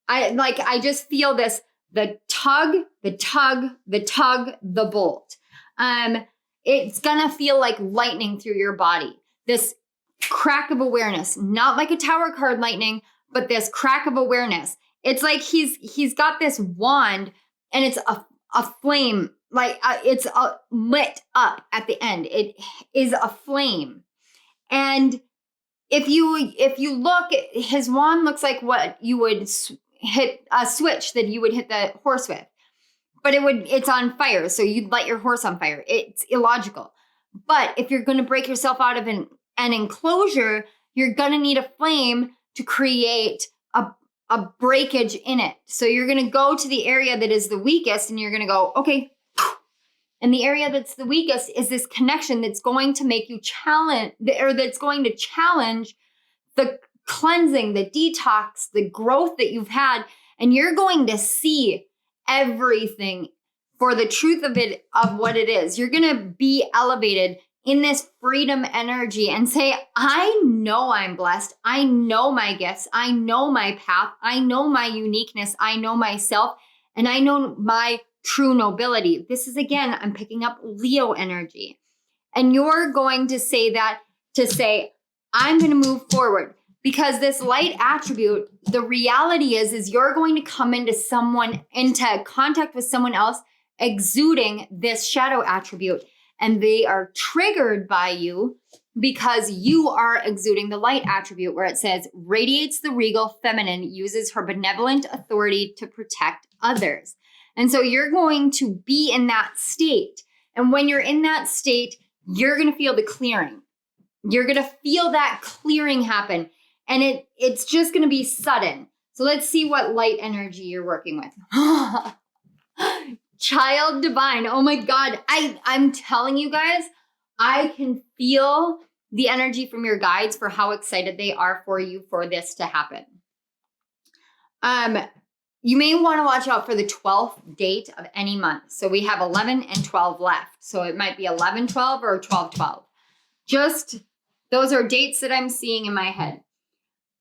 I just feel this, the tug, the bolt. It's gonna feel like lightning through your body. This crack of awareness, not like a tower card lightning, but this crack of awareness. It's like he's got this wand and it's a flame, like it's lit up at the end. It is a flame. And if you look, his wand looks like what you would hit a switch that you would hit the horse with. But it's on fire, so you'd light your horse on fire. It's illogical. But if you're going to break yourself out of an enclosure, you're going to need a flame to create a breakage in it. So you're going to go to the area that is the weakest, and you're going to go, okay. And the area that's the weakest is this connection that's going to make you challenge, or that's going to challenge the cleansing, the detox, the growth that you've had. And you're going to see everything for the truth of what it is. You're going to be elevated in this freedom energy and say, I know I'm blessed. I know my gifts. I know my path. I know my uniqueness. I know myself, and I know my true nobility. This is, again, I'm picking up Leo energy. And you're going to say that to say, I'm going to move forward. Because this light attribute, the reality is you're going to come into contact with someone else exuding this shadow attribute. And they are triggered by you because you are exuding the light attribute, where it says, radiates the regal feminine, uses her benevolent authority to protect others. And so you're going to be in that state. And when you're in that state, you're going to feel the clearing. You're going to feel that clearing happen. And it's just going to be sudden. So let's see what light energy you're working with. Child divine. Oh my God. I'm telling you guys, I can feel the energy from your guides for how excited they are for you for this to happen. You may want to watch out for the 12th date of any month. So we have 11 and 12 left. So it might be 11-12 or 12-12. Just those are dates that I'm seeing in my head.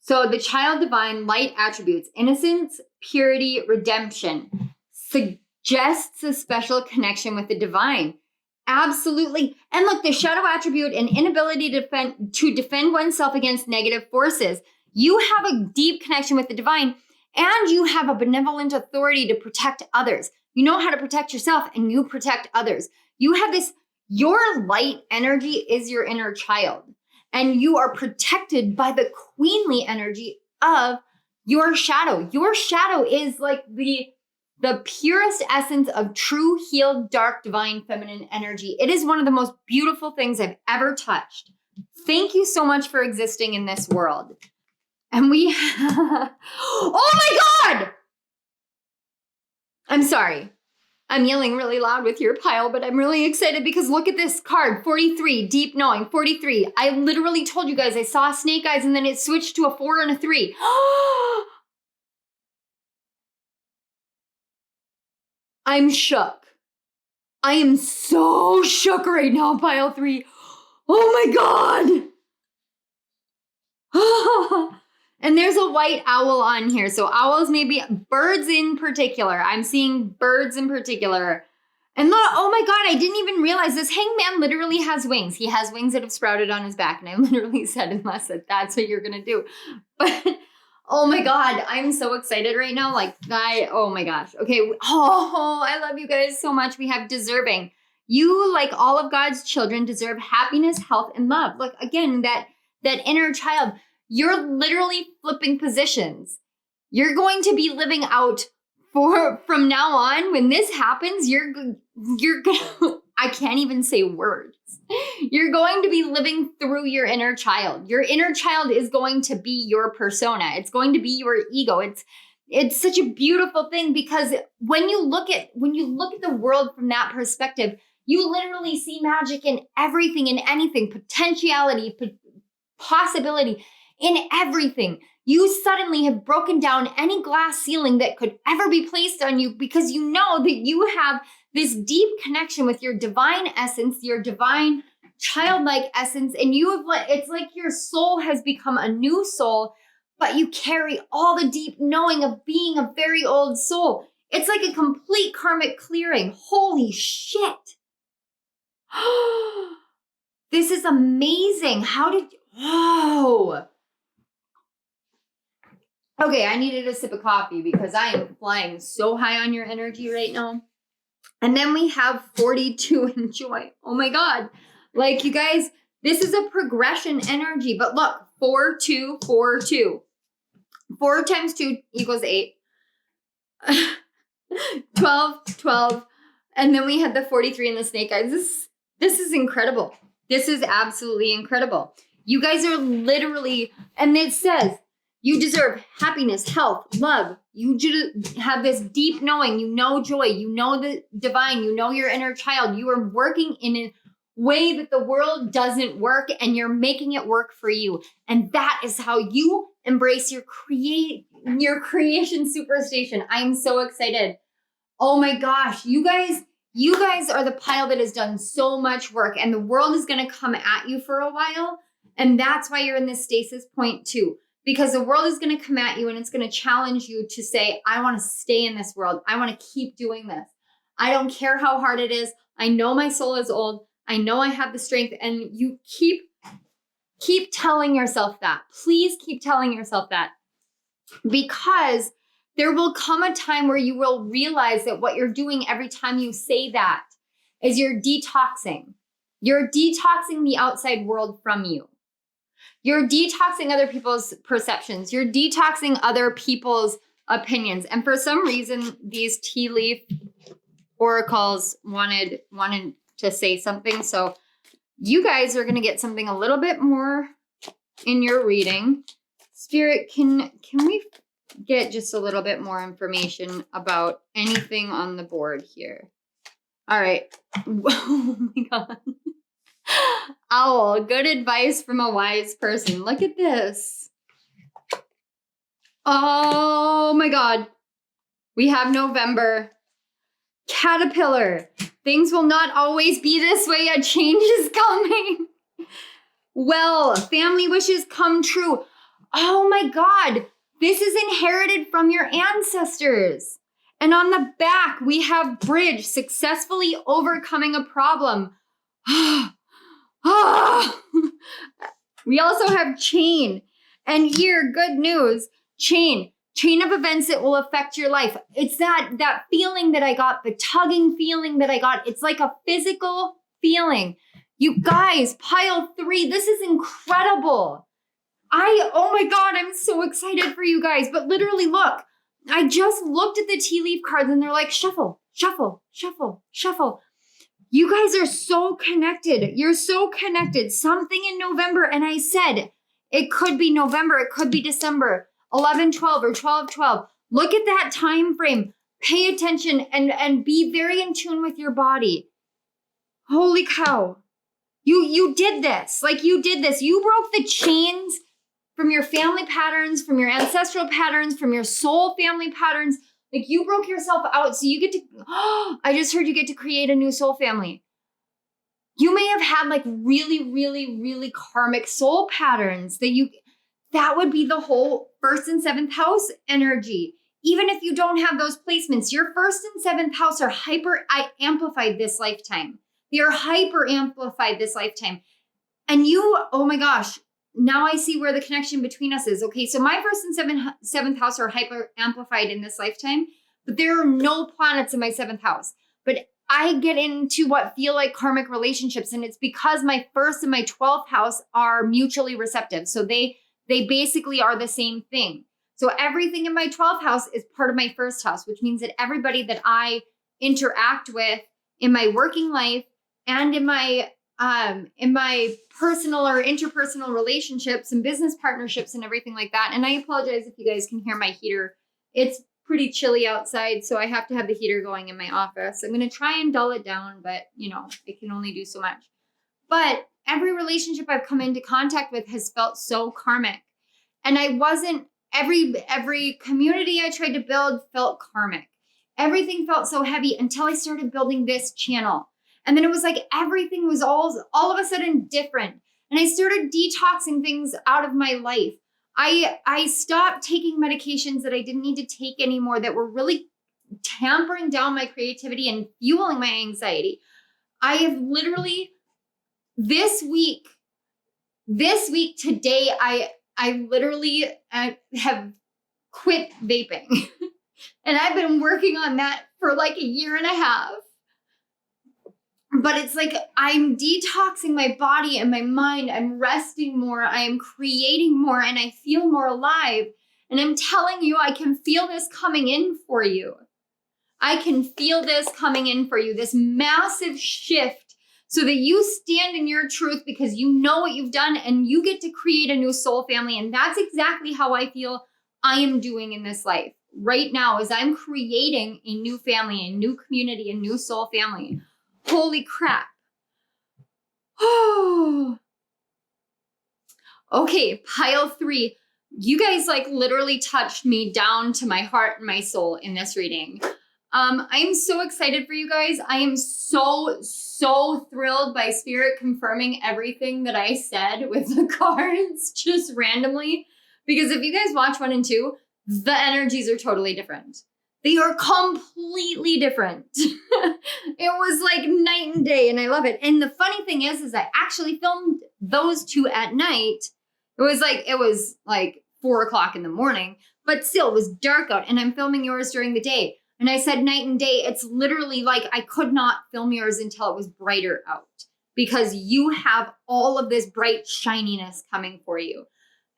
So the child divine light attributes, innocence, purity, redemption, suggests a special connection with the divine. Absolutely. And look, the shadow attribute, an inability to defend oneself against negative forces. You have a deep connection with the divine, and you have a benevolent authority to protect others. You know how to protect yourself, and you protect others. You have this, your light energy is your inner child. And you are protected by the queenly energy of your shadow. Your shadow is like the purest essence of true, healed, dark, divine, feminine energy. It is one of the most beautiful things I've ever touched. Thank you so much for existing in this world. And oh my God! I'm sorry. I'm yelling really loud with your pile, but I'm really excited because look at this card, 43, deep knowing, 43. I literally told you guys I saw snake eyes and then it switched to a 4 and a 3. I'm shook. I am so shook right now, pile 3. Oh my God. And there's a white owl on here. So owls, maybe birds in particular. I'm seeing birds in particular. And look, oh my God, I didn't even realize this hangman literally has wings. He has wings that have sprouted on his back. And I literally said, unless that's what you're going to do. But Oh my God, I'm so excited right now. Oh my gosh. Okay. Oh, I love you guys so much. We have deserving. You, like all of God's children, deserve happiness, health, and love. Look, again, that inner child, you're literally flipping positions. You're going to be living out from now on. When this happens, you're gonna, I can't even say words. You're going to be living through your inner child. Your inner child is going to be your persona. It's going to be your ego. It's such a beautiful thing, because when you look at the world from that perspective, you literally see magic in everything and anything, potentiality, possibility in everything. You suddenly have broken down any glass ceiling that could ever be placed on you, because you know that you have this deep connection with your divine essence, your divine childlike essence. And it's like your soul has become a new soul, but you carry all the deep knowing of being a very old soul. It's like a complete karmic clearing. Holy shit. This is amazing. Whoa. Okay, I needed a sip of coffee because I am flying so high on your energy right now. And then we have 42 in joy. Oh my God. Like, you guys, this is a progression energy. But look, 4, 2, 4, 2. 4 times 2 equals 8. 12, 12. And then we had the 43 in the snake eyes. This is incredible. This is absolutely incredible. You guys are literally, and it says, you deserve happiness, health, love. You have this deep knowing. You know joy. You know the divine. You know your inner child. You are working in a way that the world doesn't work, and you're making it work for you. And that is how you embrace your creation superstation. I'm so excited. Oh my gosh, you guys are the pile that has done so much work, and the world is going to come at you for a while. And that's why you're in this stasis point too. Because the world is going to come at you, and it's going to challenge you to say, I want to stay in this world. I want to keep doing this. I don't care how hard it is. I know my soul is old. I know I have the strength. And you keep telling yourself that. Please keep telling yourself that. Because there will come a time where you will realize that what you're doing every time you say that is you're detoxing. You're detoxing the outside world from you. You're detoxing other people's perceptions. You're detoxing other people's opinions. And for some reason, these tea leaf oracles wanted to say something. So you guys are going to get something a little bit more in your reading. Spirit, can we get just a little bit more information about anything on the board here? All right. Oh my God. Owl, good advice from a wise person. Look at this. Oh my God. We have November. Caterpillar. Things will not always be this way. A change is coming. Well, family wishes come true. Oh my God. This is inherited from your ancestors. And on the back, we have bridge, successfully overcoming a problem. We also have chain. And here, good news, chain of events that will affect your life. It's that feeling that I got, the tugging feeling that I got. It's like a physical feeling. You guys, pile 3, this is incredible. Oh my God, I'm so excited for you guys. But literally, look, I just looked at the tea leaf cards and they're like, shuffle, shuffle, shuffle, shuffle. You guys are so connected. You're so connected. Something in November. And I said, it could be November. It could be December, 11/12 or 12/12. Look at that time frame. Pay attention and be very in tune with your body. Holy cow. You did this. Like, you did this. You broke the chains from your family patterns, from your ancestral patterns, from your soul family patterns. Like, you broke yourself out, so you get to, I just heard you get to create a new soul family. You may have had like really, really, really karmic soul patterns that would be the whole 1st and 7th house energy. Even if you don't have those placements, your 1st and 7th house are hyper amplified this lifetime. They are hyper amplified this lifetime. And you, oh my gosh, now I see where the connection between us is. Okay, so my first and seventh house are hyper amplified in this lifetime, but there are no planets in my seventh house. But I get into what feel like karmic relationships, and it's because my first and my 12th house are mutually receptive. So they basically are the same thing. So everything in my 12th house is part of my first house, which means that everybody that I interact with in my working life and in my personal or interpersonal relationships and business partnerships and everything like that. And I apologize if you guys can hear my heater. It's pretty chilly outside, so I have to have the heater going in my office. I'm going to try and dull it down, but it can only do so much. But every relationship I've come into contact with has felt so karmic. And I wasn't, every community I tried to build felt karmic. Everything felt so heavy until I started building this channel. And then it was like everything was all of a sudden different. And I started detoxing things out of my life. I stopped taking medications that I didn't need to take anymore that were really tampering down my creativity and fueling my anxiety. I have literally this week today, I literally have quit vaping. And I've been working on that for like a year and a half. But it's like I'm detoxing my body and my mind. I'm resting more. I am creating more, and I feel more alive. And I'm telling you, I can feel this coming in for you. I can feel this coming in for you, this massive shift so that you stand in your truth because you know what you've done and you get to create a new soul family. And that's exactly how I feel I am doing in this life right now, as I'm creating a new family, a new community, a new soul family. Holy crap. Oh. Okay, pile 3. You guys like literally touched me down to my heart and my soul in this reading. I'm so excited for you guys. I am so thrilled by Spirit confirming everything that I said with the cards just randomly. Because if you guys watch 1 and 2, the energies are totally different. They are completely different. It was like night and day, and I love it. And the funny thing is I actually filmed those 2 at night. It was like 4 o'clock in the morning, but still it was dark out, and I'm filming yours during the day. And I said night and day. It's literally like I could not film yours until it was brighter out because you have all of this bright shininess coming for you.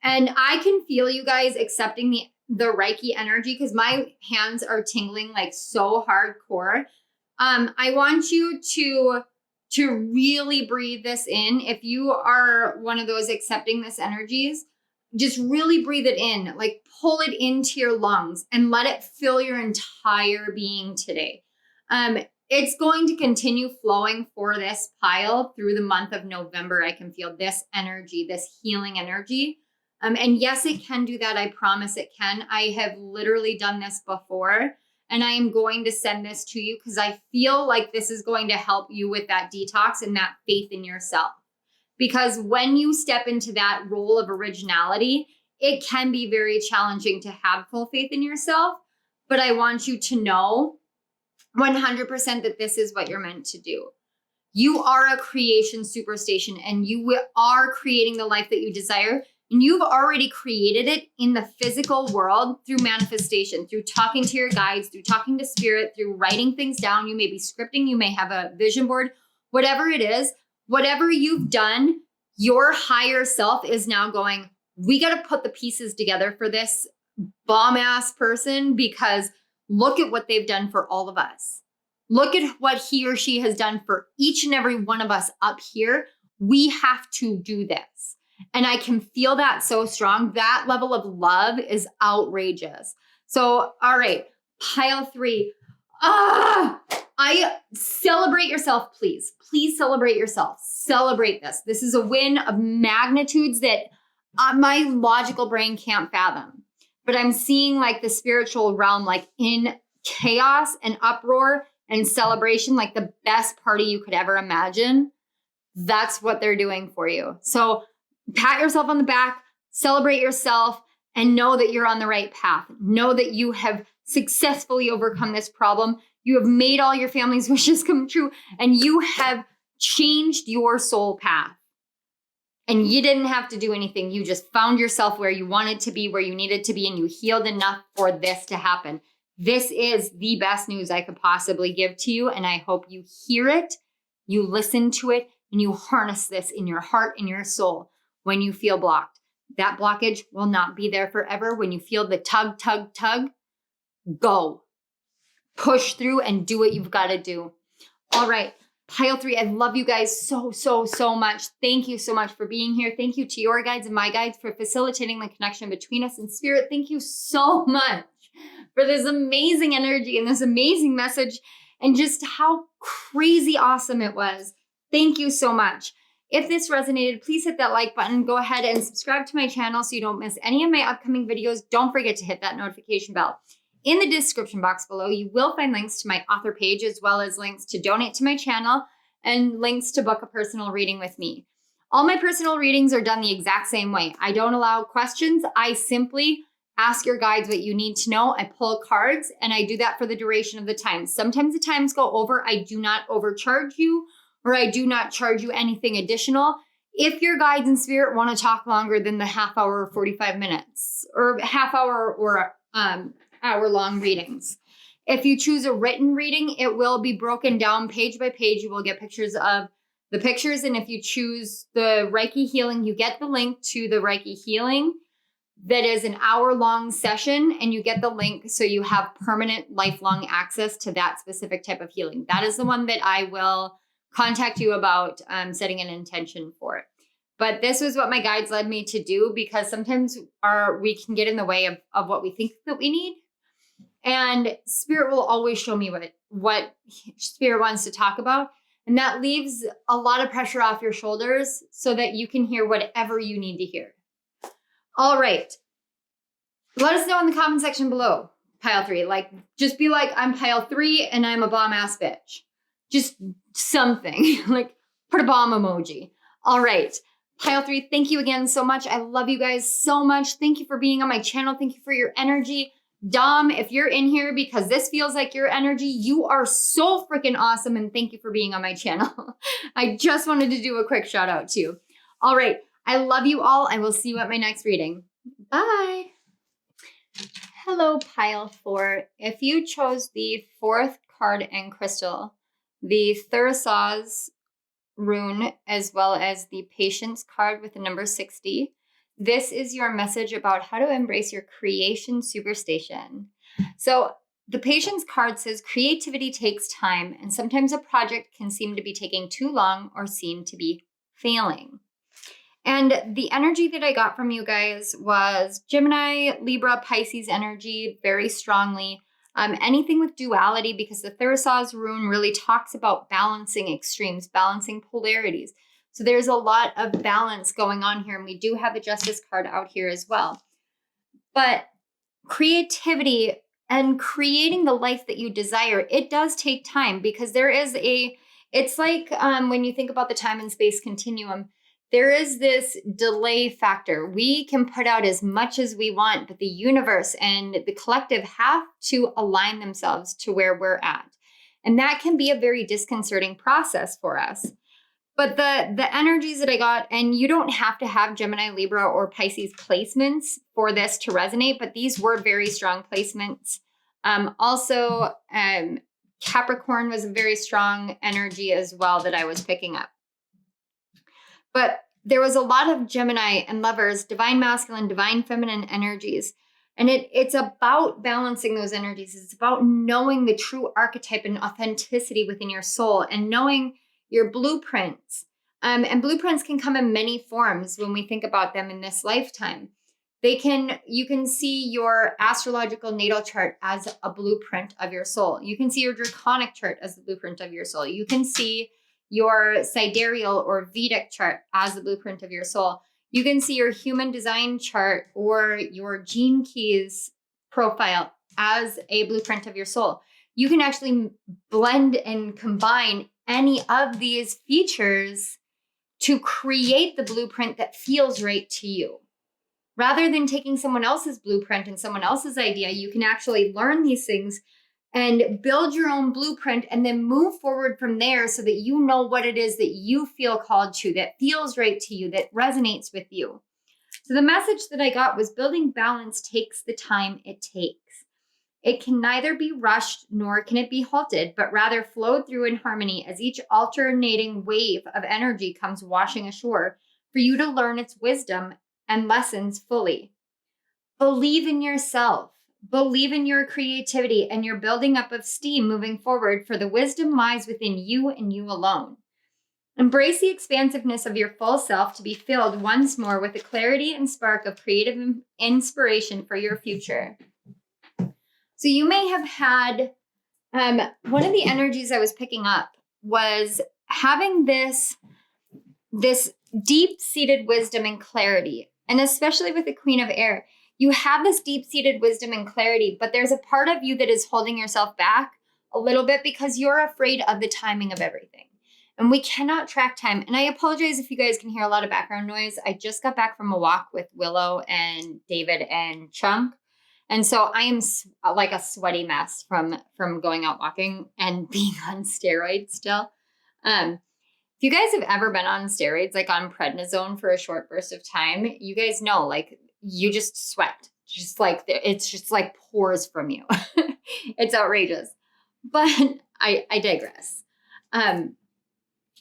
And I can feel you guys accepting the Reiki energy because my hands are tingling like so hardcore. I want you to really breathe this in. If you are one of those accepting this energies, just really breathe it in, like pull it into your lungs and let it fill your entire being today. It's going to continue flowing for this pile through the month of November. I can feel this energy, this healing energy. And yes, it can do that. I promise it can. I have literally done this before, and I am going to send this to you because I feel like this is going to help you with that detox and that faith in yourself. Because when you step into that role of originality, it can be very challenging to have full faith in yourself. But I want you to know 100% that this is what you're meant to do. You are a creation superstation, and you are creating the life that you desire. And you've already created it in the physical world through manifestation, through talking to your guides, through talking to spirit, through writing things down. You may be scripting, you may have a vision board, whatever it is, whatever you've done, your higher self is now going, we got to put the pieces together for this bomb ass person because look at what they've done for all of us. Look at what he or she has done for each and every one of us up here. We have to do this. And I can feel that so strong. That level of love is outrageous. So, all right, pile 3. I celebrate yourself, please. Please celebrate yourself. Celebrate this. This is a win of magnitudes that my logical brain can't fathom. But I'm seeing like the spiritual realm, like in chaos and uproar and celebration, like the best party you could ever imagine. That's what they're doing for you. So pat yourself on the back, celebrate yourself, and know that you're on the right path. Know that you have successfully overcome this problem. You have made all your family's wishes come true, and you have changed your soul path. And you didn't have to do anything. You just found yourself where you wanted to be, where you needed to be, and you healed enough for this to happen. This is the best news I could possibly give to you. And I hope you hear it, you listen to it, and you harness this in your heart and your soul when you feel blocked. That blockage will not be there forever. When you feel the tug, tug, tug, go. Push through and do what you've got to do. All right. Pile 3, I love you guys so, so, so much. Thank you so much for being here. Thank you to your guides and my guides for facilitating the connection between us and spirit. Thank you so much for this amazing energy and this amazing message and just how crazy awesome it was. Thank you so much. If this resonated, please hit that like button. Go ahead and subscribe to my channel so you don't miss any of my upcoming videos. Don't forget to hit that notification bell. In the description box below, you will find links to my author page, as well as links to donate to my channel and links to book a personal reading with me. All my personal readings are done the exact same way. I don't allow questions. I simply ask your guides what you need to know. I pull cards and I do that for the duration of the time. Sometimes the times go over. I do not overcharge you, or I do not charge you anything additional. If your guides and spirit want to talk longer than the half hour or 45 minutes or half hour or hour-long readings. If you choose a written reading, it will be broken down page by page. You will get pictures of the pictures. And if you choose the Reiki healing, you get the link to the Reiki healing. That is an hour-long session, and you get the link so you have permanent, lifelong access to that specific type of healing. That is the one that I will contact you about setting an intention for it. But this was what my guides led me to do, because sometimes we can get in the way of what we think that we need. And spirit will always show me what spirit wants to talk about. And that leaves a lot of pressure off your shoulders so that you can hear whatever you need to hear. All right. Let us know in the comment section below, Pile 3. Just be like, I'm Pile 3 and I'm a bomb ass bitch. Just something. Put a bomb emoji. All right. Pile 3, thank you again so much. I love you guys so much. Thank you for being on my channel. Thank you for your energy. Dom, if you're in here because this feels like your energy, you are so freaking awesome, and thank you for being on my channel. I just wanted to do a quick shout out to you. All right. I love you all. I will see you at my next reading. Bye. Hello, Pile 4. If you chose the 4th card and crystal, the Thurisaz rune, as well as the Patience card with the number 60, this is your message about how to embrace your creation superstation. So the Patience card says creativity takes time, and sometimes a project can seem to be taking too long or seem to be failing. And the energy that I got from you guys was Gemini, Libra, Pisces energy very strongly. Anything with duality, because the Thurisaz rune really talks about balancing extremes, balancing polarities. So there's a lot of balance going on here, and we do have a Justice card out here as well. But creativity and creating the life that you desire, it does take time, because it's like when you think about the time and space continuum, there is this delay factor. We can put out as much as we want, but the universe and the collective have to align themselves to where we're at. And that can be a very disconcerting process for us. But the energies that I got, and you don't have to have Gemini, Libra, or Pisces placements for this to resonate, but these were very strong placements. Also, Capricorn was a very strong energy as well that I was picking up. But there was a lot of Gemini and Lovers, divine masculine, divine feminine energies. And it's about balancing those energies. It's about knowing the true archetype and authenticity within your soul, and knowing your blueprints. And blueprints can come in many forms when we think about them in this lifetime. You can see your astrological natal chart as a blueprint of your soul. You can see your draconic chart as the blueprint of your soul. You can see your sidereal or Vedic chart as the blueprint of your soul. You can see your human design chart or your gene keys profile as a blueprint of your soul. You can actually blend and combine any of these features to create the blueprint that feels right to you. Rather than taking someone else's blueprint and someone else's idea, you can actually learn these things and build your own blueprint and then move forward from there so that you know what it is that you feel called to, that feels right to you, that resonates with you. So the message that I got was building balance takes the time it takes. It can neither be rushed nor can it be halted, but rather flowed through in harmony as each alternating wave of energy comes washing ashore for you to learn its wisdom and lessons fully. Believe in yourself. Believe in your creativity and your building up of steam moving forward, for the wisdom lies within you and you alone. Embrace the expansiveness of your full self to be filled once more with the clarity and spark of creative inspiration for your future. So you may have had, one of the energies I was picking up was having this deep-seated wisdom and clarity. And especially with the Queen of Air, you have this deep-seated wisdom and clarity, but there's a part of you that is holding yourself back a little bit because you're afraid of the timing of everything. And we cannot track time. And I apologize if you guys can hear a lot of background noise. I just got back from a walk with Willow and David and Chunk. And so I am like a sweaty mess from going out walking and being on steroids still. If you guys have ever been on steroids, like on prednisone for a short burst of time, you guys know, like, you just sweat. Just like, it's just like pours from you. It's outrageous. But I digress.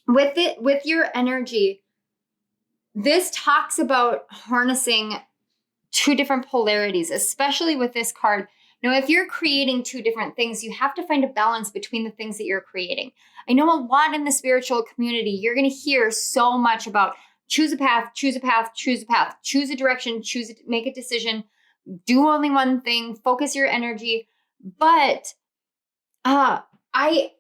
With your energy, this talks about harnessing two different polarities, especially with this card. Now, if you're creating two different things, you have to find a balance between the things that you're creating. I know a lot in the spiritual community, you're going to hear so much about choose a path, choose a path, choose a path, choose a direction, make a decision, do only one thing, focus your energy. But I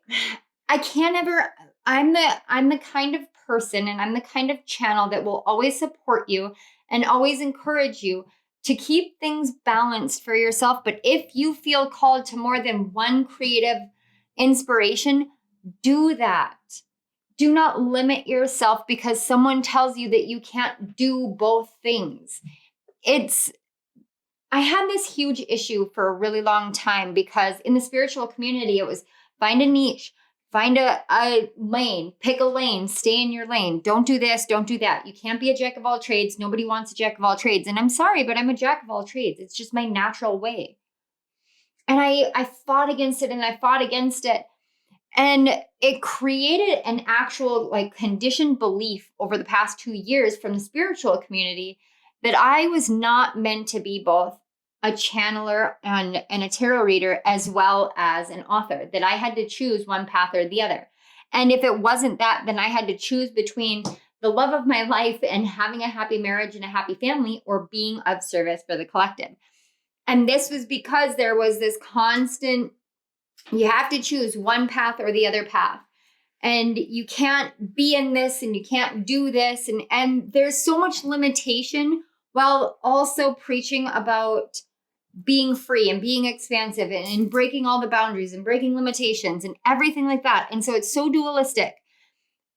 can't ever, I'm the kind of person and I'm the kind of channel that will always support you and always encourage you to keep things balanced for yourself. But if you feel called to more than one creative inspiration, do that. Do not limit yourself because someone tells you that you can't do both things. I had this huge issue for a really long time because in the spiritual community, it was find a niche, find a lane, pick a lane, stay in your lane. Don't do this, don't do that. You can't be a jack of all trades. Nobody wants a jack of all trades. And I'm sorry, but I'm a jack of all trades. It's just my natural way. And I fought against it and I fought against it. And it created an actual like conditioned belief over the past 2 years from the spiritual community that I was not meant to be both a channeler and a tarot reader as well as an author, that I had to choose one path or the other. And if it wasn't that, then I had to choose between the love of my life and having a happy marriage and a happy family or being of service for the collective. And this was because there was this constant, you have to choose one path or the other path. And you can't be in this and you can't do this. And there's so much limitation while also preaching about being free and being expansive and breaking all the boundaries and breaking limitations and everything like that. And so it's so dualistic.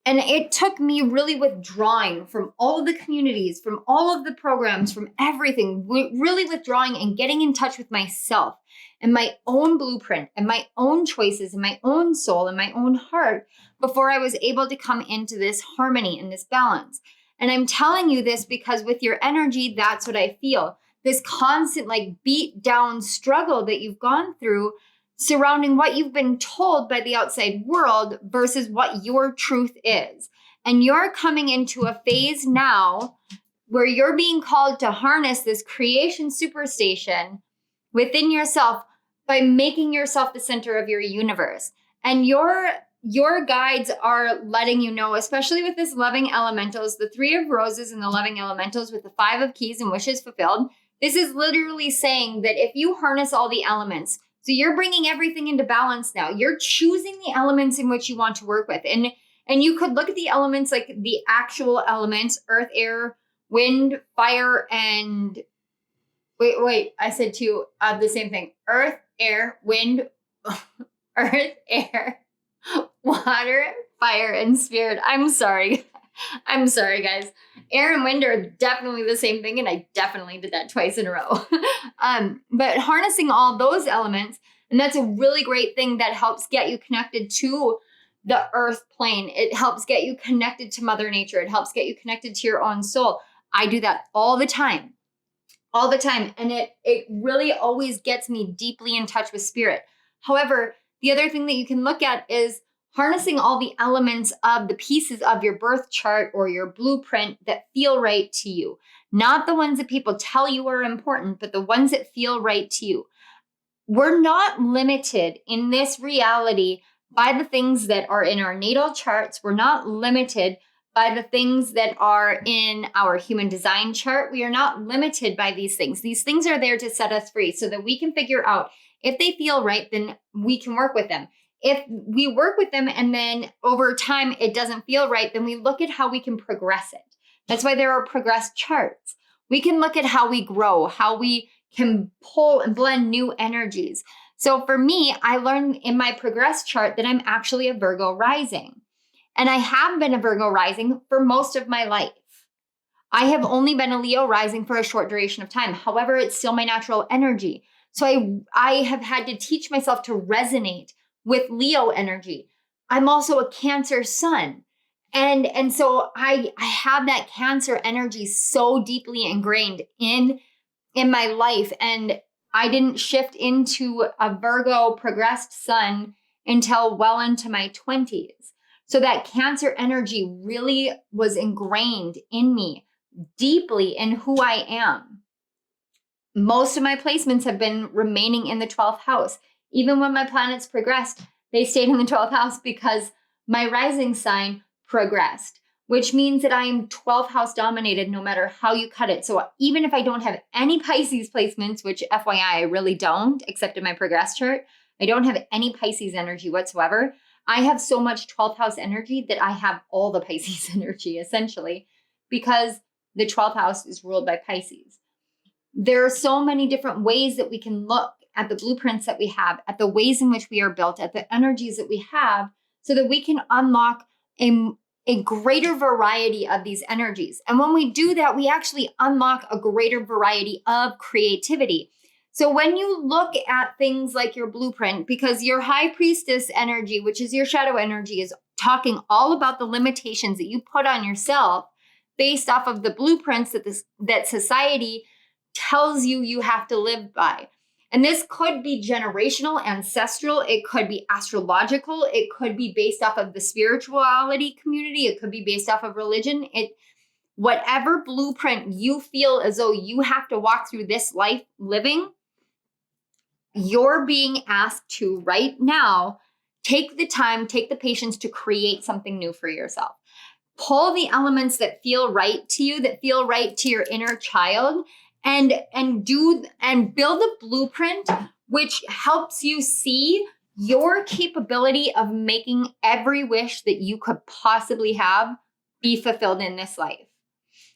And it took me really withdrawing from all of the communities, from all of the programs, from everything, really withdrawing and getting in touch with myself and my own blueprint and my own choices and my own soul and my own heart before I was able to come into this harmony and this balance. And I'm telling you this because with your energy, that's what I feel. This constant like beat down struggle that you've gone through surrounding what you've been told by the outside world versus what your truth is. And you're coming into a phase now where you're being called to harness this creation superstation within yourself by making yourself the center of your universe. And your guides are letting you know, especially with this loving elementals, the 3 of roses and the loving elementals with the 5 of keys and wishes fulfilled. This is literally saying that if you harness all the elements, so you're bringing everything into balance now. You're choosing the elements in which you want to work with. And you could look at the elements like the actual elements, earth, air, wind, fire, and wait, I said two of the same thing. Earth, air, wind, earth, air, water, fire, and spirit. I'm sorry. I'm sorry, guys. Air and wind are definitely the same thing, and I definitely did that twice in a row. But harnessing all those elements And that's a really great thing that helps get you connected to the earth plane. It helps get you connected to Mother Nature. It helps get you connected to your own soul. I do that all the time. All the time. And it really always gets me deeply in touch with spirit. However, the other thing that you can look at is harnessing all the elements of the pieces of your birth chart or your blueprint that feel right to you. Not the ones that people tell you are important, but the ones that feel right to you. We're not limited in this reality by the things that are in our natal charts. We're not limited by the things that are in our human design chart. We are not limited by these things. These things are there to set us free so that we can figure out if they feel right, then we can work with them. If we work with them and then over time it doesn't feel right, then we look at how we can progress it. That's why there are progress charts. We can look at how we grow, how we can pull and blend new energies. So for me, I learned in my progress chart that I'm actually a Virgo rising. And I have been a Virgo rising for most of my life. I have only been a Leo rising for a short duration of time. However, it's still my natural energy. So I have had to teach myself to resonate with Leo energy. I'm also a Cancer sun. And so I have that Cancer energy so deeply ingrained in my life. And I didn't shift into a Virgo progressed sun until well into my 20s. So that Cancer energy really was ingrained in me deeply in who I am. Most of my placements have been remaining in the 12th house. Even when my planets progressed, they stayed in the 12th house because my rising sign progressed, which means that I am 12th house dominated no matter how you cut it. So even if I don't have any Pisces placements, which FYI, I really don't, except in my progress chart, I don't have any Pisces energy whatsoever. I have so much 12th house energy that I have all the Pisces energy essentially because the 12th house is ruled by Pisces. There are so many different ways that we can look at the blueprints that we have, at the ways in which we are built, at the energies that we have, so that we can unlock a greater variety of these energies. And when we do that, we actually unlock a greater variety of creativity. So when you look at things like your blueprint, because your high priestess energy, which is your shadow energy, is talking all about the limitations that you put on yourself based off of the blueprints that society tells you have to live by. And this could be generational, ancestral. It could be astrological. It could be based off of the spirituality community. It could be based off of religion. Whatever blueprint you feel as though you have to walk through this life living, you're being asked to right now take the time, take the patience to create something new for yourself. Pull the elements that feel right to you, that feel right to your inner child, and build a blueprint which helps you see your capability of making every wish that you could possibly have be fulfilled in this life.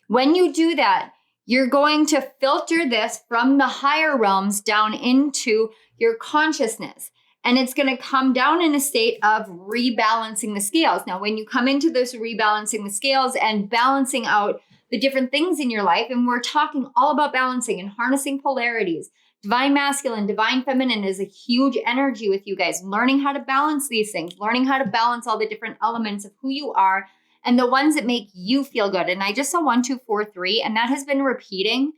When you do that, you're going to filter this from the higher realms down into your consciousness. And it's going to come down in a state of rebalancing the scales. Now, when you come into this rebalancing the scales and balancing out the different things in your life, and we're talking all about balancing and harnessing polarities, divine masculine, divine feminine is a huge energy with you guys, learning how to balance these things, learning how to balance all the different elements of who you are and the ones that make you feel good. And I just saw 1, 2, 4, 3, and that has been repeating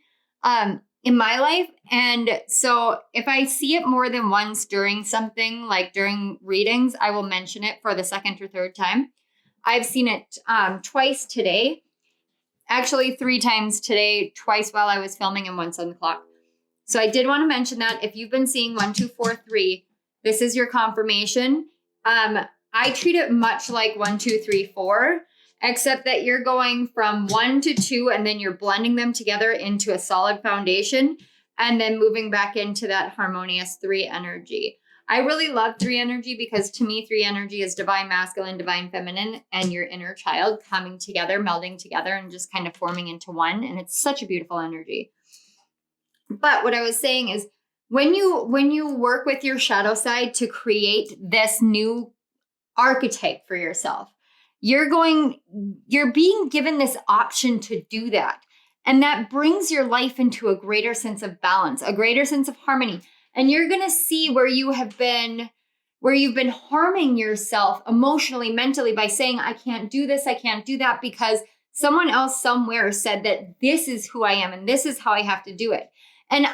in my life. And so if I see it more than once during something, like during readings, I will mention it for the second or third time. I've seen it twice today. Actually, 3 times today, twice while I was filming and once on the clock. So I did want to mention that if you've been seeing 1, 2, 4, 3, this is your confirmation. I treat it much like 1, 2, 3, 4, except that you're going from 1 to 2 and then you're blending them together into a solid foundation and then moving back into that harmonious 3 energy. I really love 3 energy because to me, 3 energy is divine masculine, divine feminine, and your inner child coming together, melding together, and just kind of forming into one. And it's such a beautiful energy. But what I was saying is when you work with your shadow side to create this new archetype for yourself, you're being given this option to do that. And that brings your life into a greater sense of balance, a greater sense of harmony. And you're going to see where you've been harming yourself emotionally, mentally by saying, I can't do this, I can't do that, because someone else somewhere said that this is who I am and this is how I have to do it. And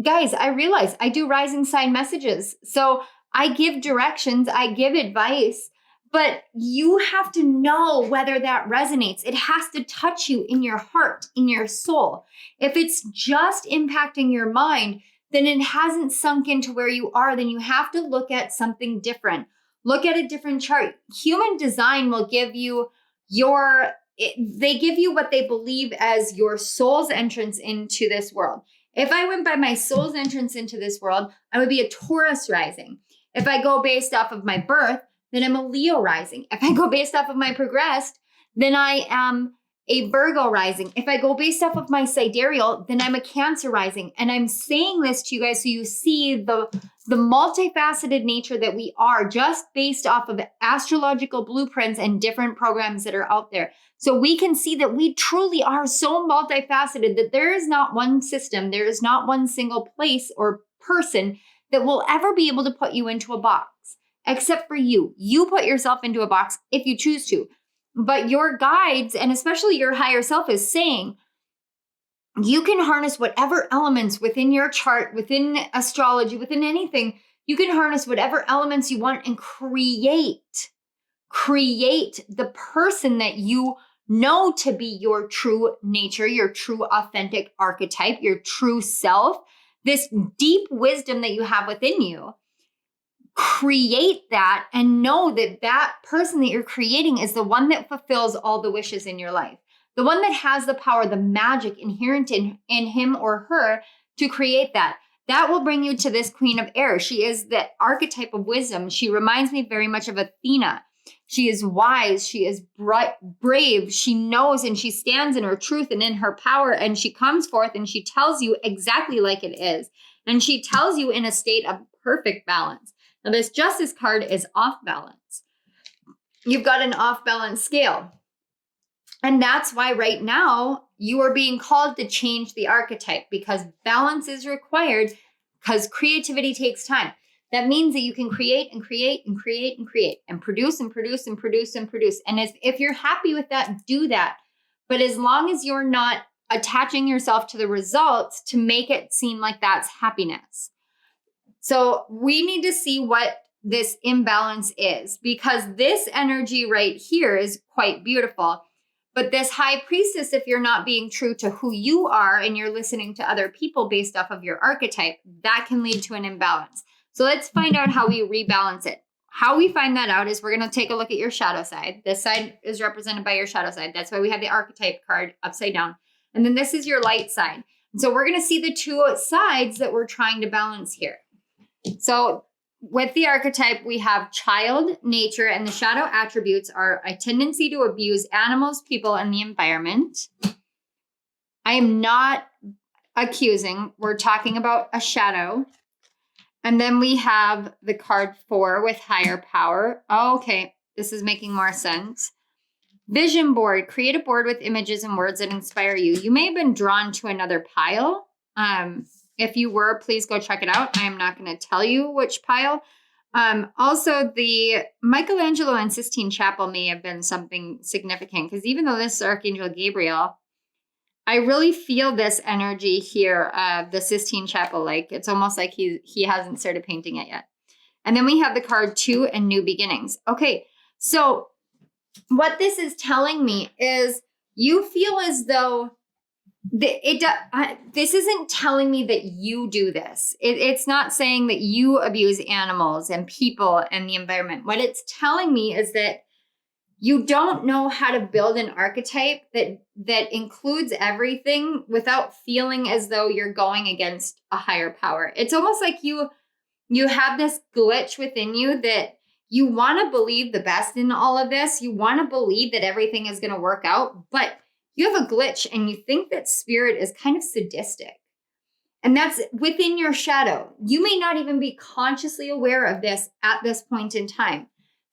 guys, I realize I do rising sign messages. So I give directions, I give advice, but you have to know whether that resonates. It has to touch you in your heart, in your soul. If it's just impacting your mind, then it hasn't sunk into where you are. Then you have to look at something different. Look at a different chart. Human design will give you they give you what they believe as your soul's entrance into this world. If I went by my soul's entrance into this world, I would be a Taurus rising. If I go based off of my birth, then I'm a Leo rising. If I go based off of my progressed, then I am a Virgo rising. If I go based off of my sidereal, then I'm a Cancer rising. And I'm saying this to you guys so you see the multifaceted nature that we are, just based off of astrological blueprints and different programs that are out there. So we can see that we truly are so multifaceted that there is not one system, there is not one single place or person that will ever be able to put you into a box, except for you. You put yourself into a box if you choose to. But your guides, and especially your higher self, is saying you can harness whatever elements within your chart, within astrology, within anything. You can harness whatever elements you want and create the person that you know to be your true nature, your true authentic archetype, your true self, this deep wisdom that you have within you. Create that and know that that person that you're creating is the one that fulfills all the wishes in your life. The one that has the power, the magic inherent in him or her to create that. That will bring you to this Queen of Air. She is the archetype of wisdom. She reminds me very much of Athena. She is wise. She is brave. She knows and she stands in her truth and in her power. And she comes forth and she tells you exactly like it is. And she tells you in a state of perfect balance. Now, this Justice card is off balance. You've got an off balance scale. And that's why right now you are being called to change the archetype, because balance is required, because creativity takes time. That means that you can create and create and create and create and produce and produce and produce and produce. And if you're happy with that, do that. But as long as you're not attaching yourself to the results to make it seem like that's happiness. So we need to see what this imbalance is, because this energy right here is quite beautiful. But this High Priestess, if you're not being true to who you are and you're listening to other people based off of your archetype, that can lead to an imbalance. So let's find out how we rebalance it. How we find that out is we're going to take a look at your shadow side. This side is represented by your shadow side. That's why we have the archetype card upside down. And then this is your light side. And so we're going to see the two sides that we're trying to balance here. So with the archetype, we have child, nature, and the shadow attributes are a tendency to abuse animals, people, and the environment. I am not accusing. We're talking about a shadow. And then we have the card 4 with higher power. Oh, okay, this is making more sense. Vision board. Create a board with images and words that inspire you. You may have been drawn to another pile. If you were, please go check it out. I am not going to tell you which pile. Also, the Michelangelo and Sistine Chapel may have been something significant, because even though this is Archangel Gabriel, I really feel this energy here of the Sistine Chapel. Like it's almost like he hasn't started painting it yet. And then we have the card 2 and new beginnings. Okay, so what this is telling me is you feel as though this isn't telling me that you do this. It's not saying that you abuse animals and people and the environment. What it's telling me is that you don't know how to build an archetype that includes everything without feeling as though you're going against a higher power. It's almost like you have this glitch within you that you want to believe the best in all of this. You want to believe that everything is going to work out, but you have a glitch and you think that spirit is kind of sadistic. And that's within your shadow. You may not even be consciously aware of this at this point in time.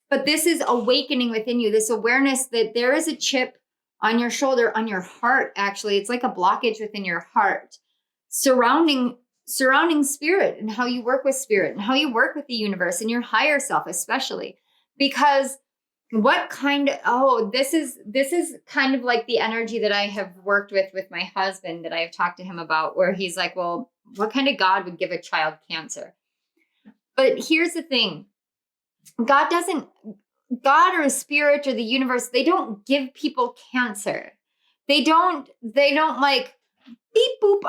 But this is awakening within you, this awareness that there is a chip on your shoulder, on your heart, actually. It's like a blockage within your heart surrounding surrounding spirit and how you work with spirit and how you work with the universe and your higher self, especially. Because this is kind of like the energy that I have worked with my husband, that I've talked to him about, where he's like, well, what kind of God would give a child cancer? But here's the thing. God or a spirit or the universe, they don't give people cancer. They don't like, beep boop,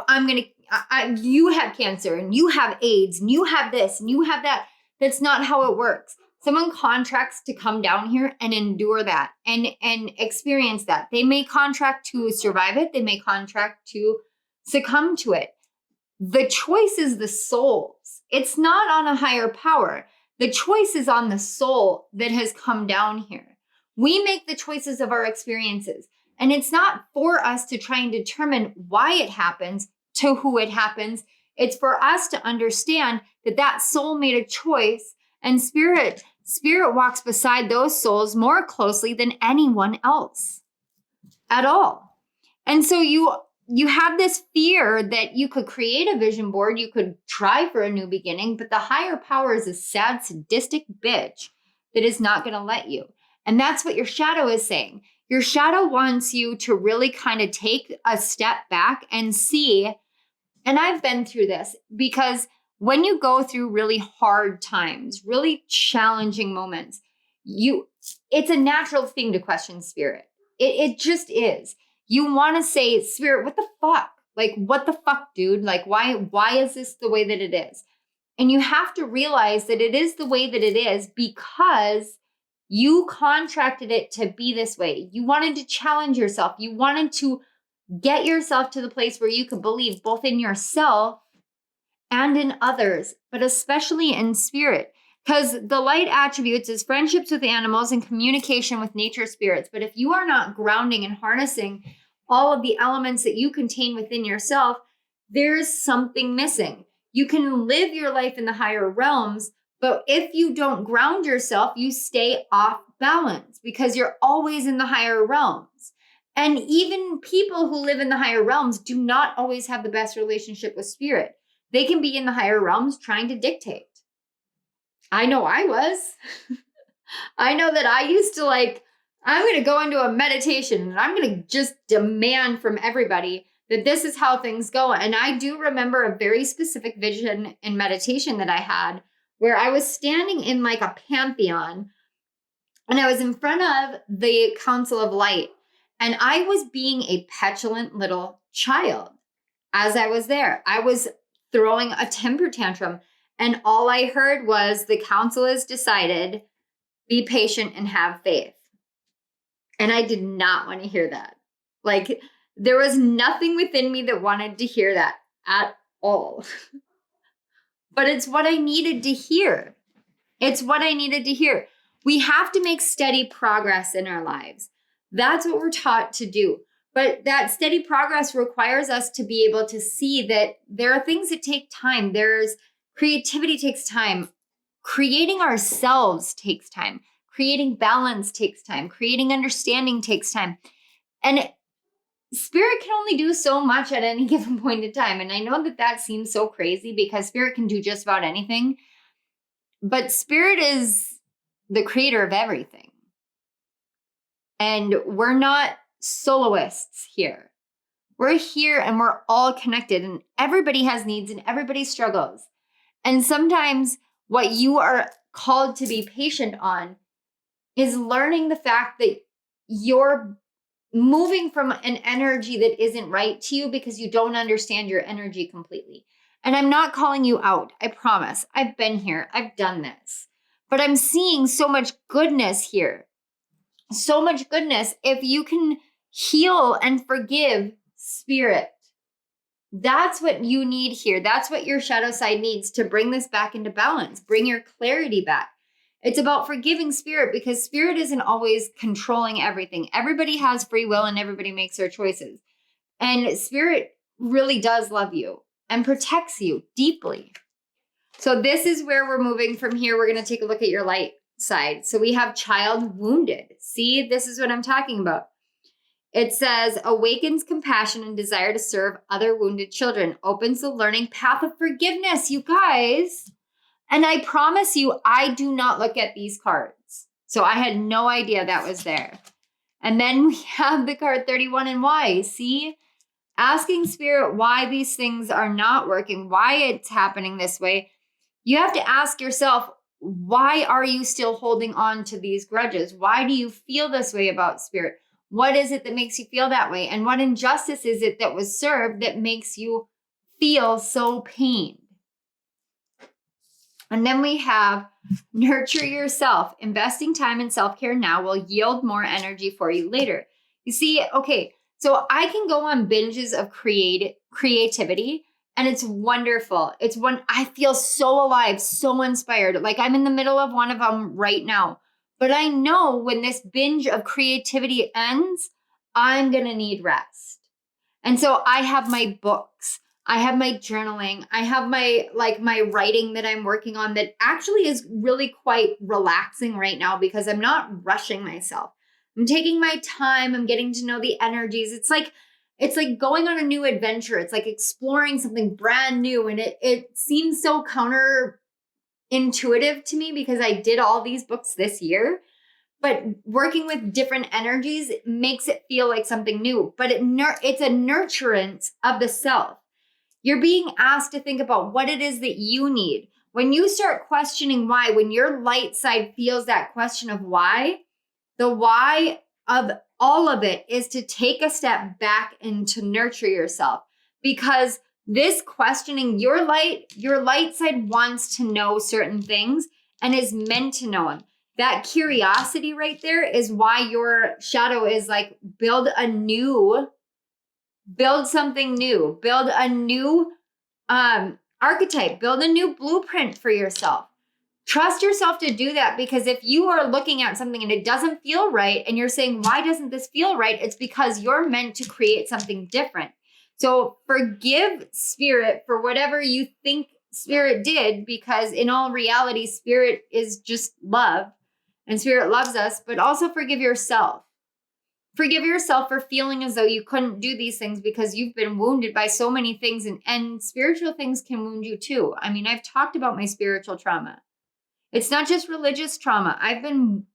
you have cancer and you have AIDS and you have this and you have that. That's not how it works. Someone contracts to come down here and endure that and experience that. They may contract to survive it. They may contract to succumb to it. The choice is the soul's. It's not on a higher power. The choice is on the soul that has come down here. We make the choices of our experiences. And it's not for us to try and determine why it happens, to who it happens. It's for us to understand that soul made a choice, and spirit walks beside those souls more closely than anyone else at all. And so you have this fear that you could create a vision board, you could try for a new beginning, but the higher power is a sad, sadistic bitch that is not going to let you. And that's what your shadow is saying. Your shadow wants you to really kind of take a step back and see. And I've been through this, because when you go through really hard times, really challenging moments, it's a natural thing to question spirit. It just is. You want to say, spirit, what the fuck? Like, what the fuck, dude? Like, why is this the way that it is? And you have to realize that it is the way that it is because you contracted it to be this way. You wanted to challenge yourself. You wanted to get yourself to the place where you could believe both in yourself and in others, but especially in spirit. Because the light attributes is friendships with animals and communication with nature spirits. But if you are not grounding and harnessing all of the elements that you contain within yourself, there's something missing. You can live your life in the higher realms, but if you don't ground yourself, you stay off balance because you're always in the higher realms. And even people who live in the higher realms do not always have the best relationship with spirit. They can be in the higher realms trying to dictate. I know I was. I know that I used to I'm going to go into a meditation and I'm going to just demand from everybody that this is how things go. And I do remember a very specific vision in meditation that I had where I was standing in like a pantheon and I was in front of the Council of Light and I was being a petulant little child as I was there. I was throwing a temper tantrum. And all I heard was the council has decided, be patient and have faith. And I did not want to hear that. Like, there was nothing within me that wanted to hear that at all. But it's what I needed to hear. It's what I needed to hear. We have to make steady progress in our lives. That's what we're taught to do. But that steady progress requires us to be able to see that there are things that take time. Creativity takes time. Creating ourselves takes time. Creating balance takes time. Creating understanding takes time. And spirit can only do so much at any given point in time. And I know that seems so crazy because spirit can do just about anything. But spirit is the creator of everything. And we're not soloists here. We're here and we're all connected and everybody has needs and everybody struggles. And sometimes what you are called to be patient on is learning the fact that you're moving from an energy that isn't right to you because you don't understand your energy completely. And I'm not calling you out. I promise. I've been here. I've done this. But I'm seeing so much goodness here. So much goodness. If you can heal and forgive spirit, that's what you need here. That's what your shadow side needs to bring this back into balance, bring your clarity back. It's about forgiving spirit because spirit isn't always controlling everything. Everybody has free will and everybody makes their choices. And spirit really does love you and protects you deeply. So this is where we're moving from here. We're going to take a look at your light side. So we have child wounded. See, this is what I'm talking about. It says, awakens compassion and desire to serve other wounded children, opens the learning path of forgiveness, you guys. And I promise you, I do not look at these cards. So I had no idea that was there. And then we have the card 31 and why. See? Asking Spirit why these things are not working, why it's happening this way. You have to ask yourself, why are you still holding on to these grudges? Why do you feel this way about Spirit? What is it that makes you feel that way? And what injustice is it that was served that makes you feel so pained? And then we have nurture yourself. Investing time in self-care now will yield more energy for you later. You see, okay, so I can go on binges of creativity, and it's wonderful. I feel so alive, so inspired. Like I'm in the middle of one of them right now. But I know when this binge of creativity ends, I'm going to need rest. And so I have my books. I have my journaling. I have my writing that I'm working on that actually is really quite relaxing right now because I'm not rushing myself. I'm taking my time. I'm getting to know the energies. It's like going on a new adventure. It's like exploring something brand new. And it seems so counterintuitive to me because I did all these books this year. But working with different energies makes it feel like something new. But it's a nurturance of the self. You're being asked to think about what it is that you need. When you start questioning why, when your light side feels that question of why, the why of all of it is to take a step back and to nurture yourself. Because this questioning, your light side wants to know certain things and is meant to know them. That curiosity right there is why your shadow is like, build something new, build a new archetype, build a new blueprint for yourself. Trust yourself to do that, because if you are looking at something and it doesn't feel right and you're saying, why doesn't this feel right? It's because you're meant to create something different. So forgive Spirit for whatever you think Spirit did, because in all reality, Spirit is just love and Spirit loves us, but also forgive yourself. Forgive yourself for feeling as though you couldn't do these things because you've been wounded by so many things, and spiritual things can wound you too. I mean, I've talked about my spiritual trauma. It's not just religious trauma. I've been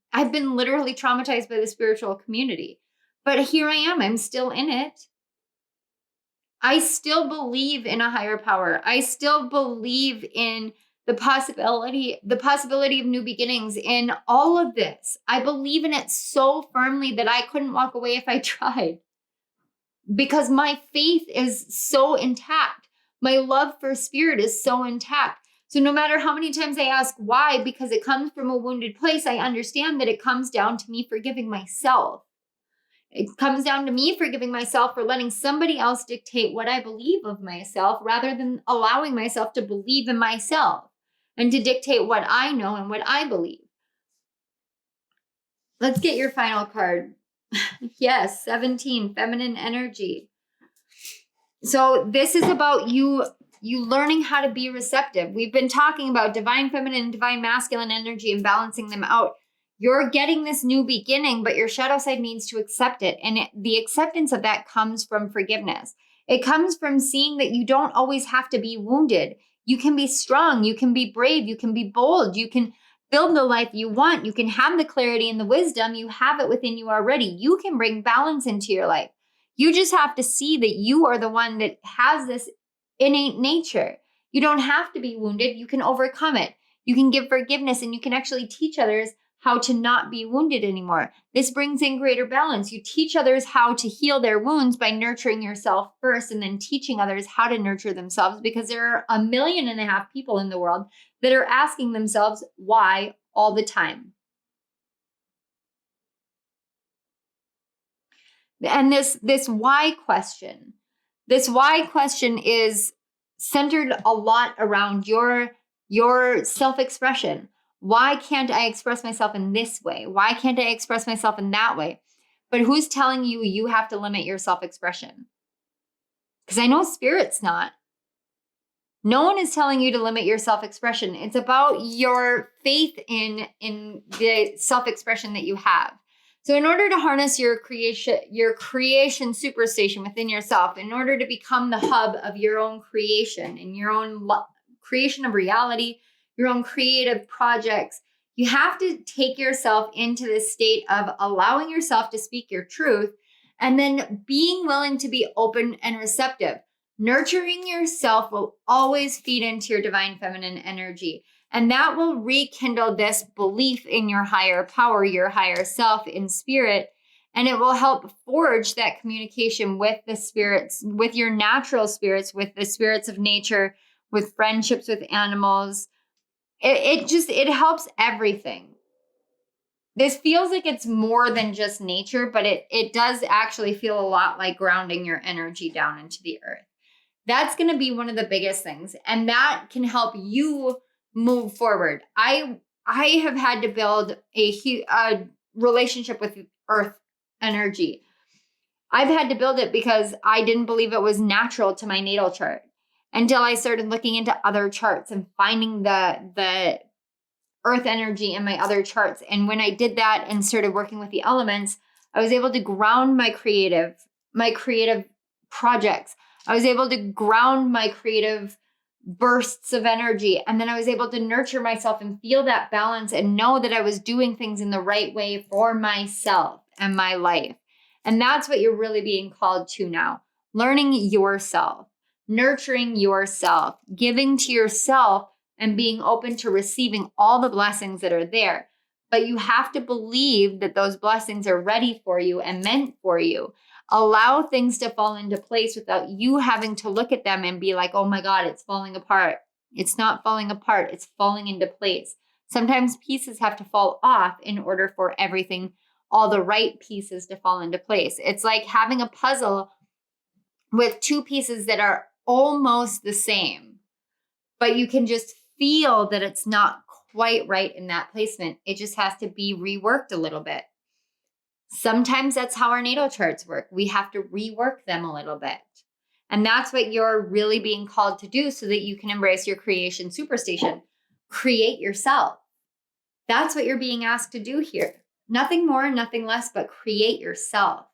literally traumatized by the spiritual community. But here I am. I'm still in it. I still believe in a higher power. I still believe in the possibility of new beginnings in all of this. I believe in it so firmly that I couldn't walk away if I tried, because my faith is so intact. My love for Spirit is so intact. So no matter how many times I ask why, because it comes from a wounded place, I understand that it comes down to me forgiving myself. It comes down to me forgiving myself for letting somebody else dictate what I believe of myself rather than allowing myself to believe in myself and to dictate what I know and what I believe. Let's get your final card. Yes, 17, feminine energy. So this is about you learning how to be receptive. We've been talking about divine feminine and divine masculine energy and balancing them out. You're getting this new beginning, but your shadow side needs to accept it. And the acceptance of that comes from forgiveness. It comes from seeing that you don't always have to be wounded. You can be strong. You can be brave. You can be bold. You can build the life you want. You can have the clarity and the wisdom. You have it within you already. You can bring balance into your life. You just have to see that you are the one that has this innate nature. You don't have to be wounded. You can overcome it. You can give forgiveness, and you can actually teach others how to not be wounded anymore. This brings in greater balance. You teach others how to heal their wounds by nurturing yourself first, and then teaching others how to nurture themselves, because there are 1.5 million people in the world that are asking themselves why all the time. And this why question is centered a lot around your self-expression. Why can't I express myself in this way? Why can't I express myself in that way? But who's telling you you have to limit your self-expression? Because I know Spirit's not. No one is telling you to limit your self-expression. It's about your faith in the self-expression that you have. So in order to harness your creation superstation within yourself, in order to become the hub of your own creation and your own creation of reality, your own creative projects, you have to take yourself into this state of allowing yourself to speak your truth and then being willing to be open and receptive. Nurturing yourself will always feed into your divine feminine energy. And that will rekindle this belief in your higher power, your higher self in spirit. And it will help forge that communication with the spirits, with your natural spirits, with the spirits of nature, with friendships with animals. It helps everything. This feels like it's more than just nature, but it does actually feel a lot like grounding your energy down into the earth. That's going to be one of the biggest things. And that can help you move forward. I have had to build a relationship with earth energy. I've had to build it because I didn't believe it was natural to my natal chart until I started looking into other charts and finding the earth energy in my other charts. And when I did that and started working with the elements, I was able to ground my creative projects. I was able to ground my creative bursts of energy. And then I was able to nurture myself and feel that balance and know that I was doing things in the right way for myself and my life. And that's what you're really being called to now. Learning yourself, nurturing yourself, giving to yourself, and being open to receiving all the blessings that are there. But you have to believe that those blessings are ready for you and meant for you. Allow things to fall into place without you having to look at them and be like, oh my God, it's falling apart. It's not falling apart. It's falling into place. Sometimes pieces have to fall off in order for everything, all the right pieces to fall into place. It's like having a puzzle with two pieces that are almost the same, but you can just feel that it's not quite right in that placement. It just has to be reworked a little bit. Sometimes that's how our natal charts work. We have to rework them a little bit. And that's what you're really being called to do so that you can embrace your creation superstation. Create yourself. That's what you're being asked to do here. Nothing more, nothing less, but create yourself.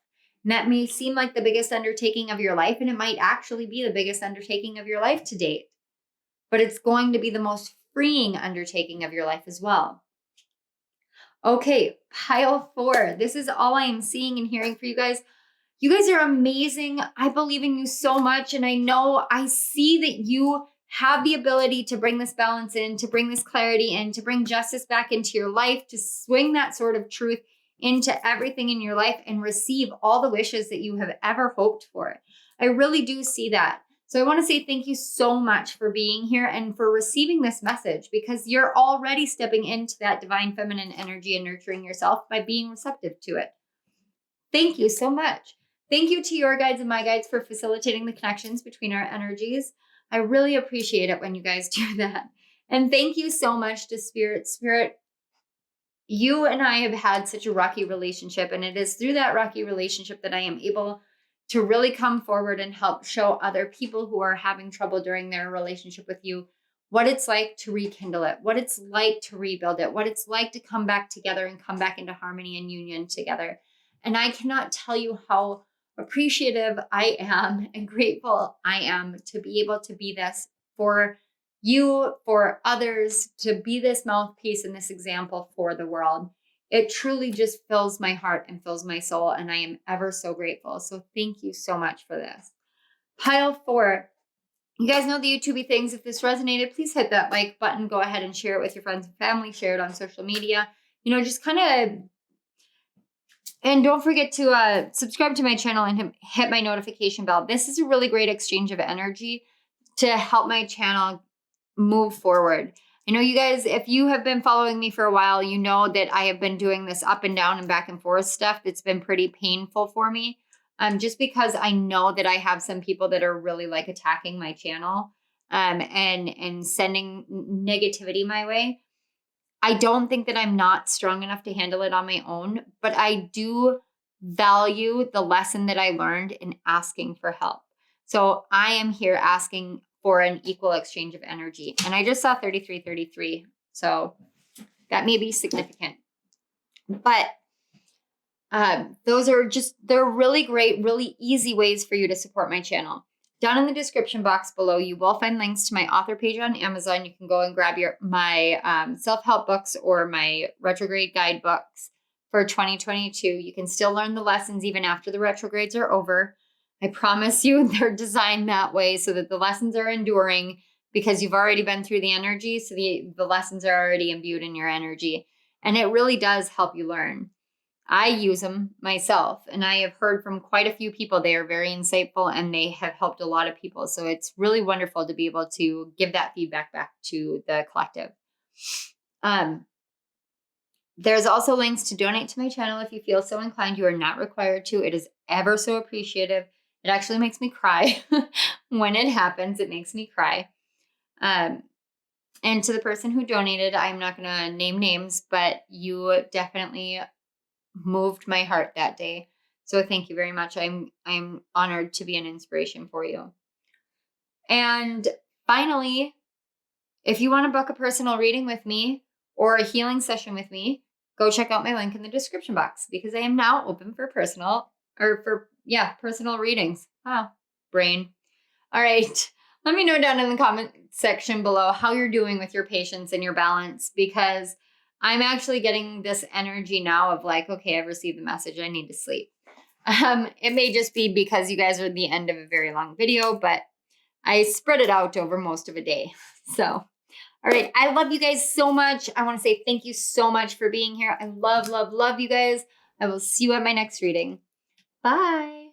And that may seem like the biggest undertaking of your life, and it might actually be the biggest undertaking of your life to date. But it's going to be the most freeing undertaking of your life as well. Okay, pile 4. This is all I am seeing and hearing for you guys. You guys are amazing. I believe in you so much. And I see that you have the ability to bring this balance in, to bring this clarity in, to bring justice back into your life, to swing that sword of truth into everything in your life and receive all the wishes that you have ever hoped for. I really do see that. So I want to say thank you so much for being here and for receiving this message, because you're already stepping into that divine feminine energy and nurturing yourself by being receptive to it. Thank you so much. Thank you to your guides and my guides for facilitating the connections between our energies. I really appreciate it when you guys do that. And thank you so much to Spirit. Spirit, you and I have had such a rocky relationship, and it is through that rocky relationship that I am able to really come forward and help show other people who are having trouble during their relationship with you what it's like to rekindle it, what it's like to rebuild it, what it's like to come back together and come back into harmony and union together. And I cannot tell you how appreciative I am and grateful I am to be able to be this for you, for others, to be this mouthpiece and this example for the world. It truly just fills my heart and fills my soul, and I am ever so grateful. So thank you so much for this. Pile 4. You guys know the YouTubey things. If this resonated, please hit that like button. Go ahead and share it with your friends and family. Share it on social media. Just kind of, and don't forget to subscribe to my channel and hit my notification bell. This is a really great exchange of energy to help my channel move forward. I know you guys, if you have been following me for a while, you know that I have been doing this up and down and back and forth stuff that's been pretty painful for me. Just because I know that I have some people that are really like attacking my channel and sending negativity my way. I don't think that I'm not strong enough to handle it on my own, but I do value the lesson that I learned in asking for help. So I am here asking for an equal exchange of energy. And I just saw 3333. So that may be significant. But Those are they're really great, really easy ways for you to support my channel. Down in the description box below, you will find links to my author page on Amazon. You can go and grab my self-help books or my retrograde guide books for 2022. You can still learn the lessons even after the retrogrades are over. I promise you they're designed that way so that the lessons are enduring because you've already been through the energy. So the lessons are already imbued in your energy. And it really does help you learn. I use them myself, and I have heard from quite a few people. They are very insightful and they have helped a lot of people. So it's really wonderful to be able to give that feedback back to the collective. There's also links to donate to my channel if you feel so inclined. You are not required to. It is ever so appreciative. It actually makes me cry when it happens. It makes me cry. And to the person who donated, I'm not going to name names, but you definitely moved my heart that day. So thank you very much. I'm honored to be an inspiration for you. And finally, if you want to book a personal reading with me or a healing session with me, go check out my link in the description box because I am now open for personal readings. Wow, brain. All right. Let me know down in the comment section below how you're doing with your patience and your balance, because I'm actually getting this energy now of like, okay, I've received the message. I need to sleep. It may just be because you guys are at the end of a very long video, but I spread it out over most of a day. So, all right. I love you guys so much. I want to say thank you so much for being here. I love, love, love you guys. I will see you at my next reading. Bye.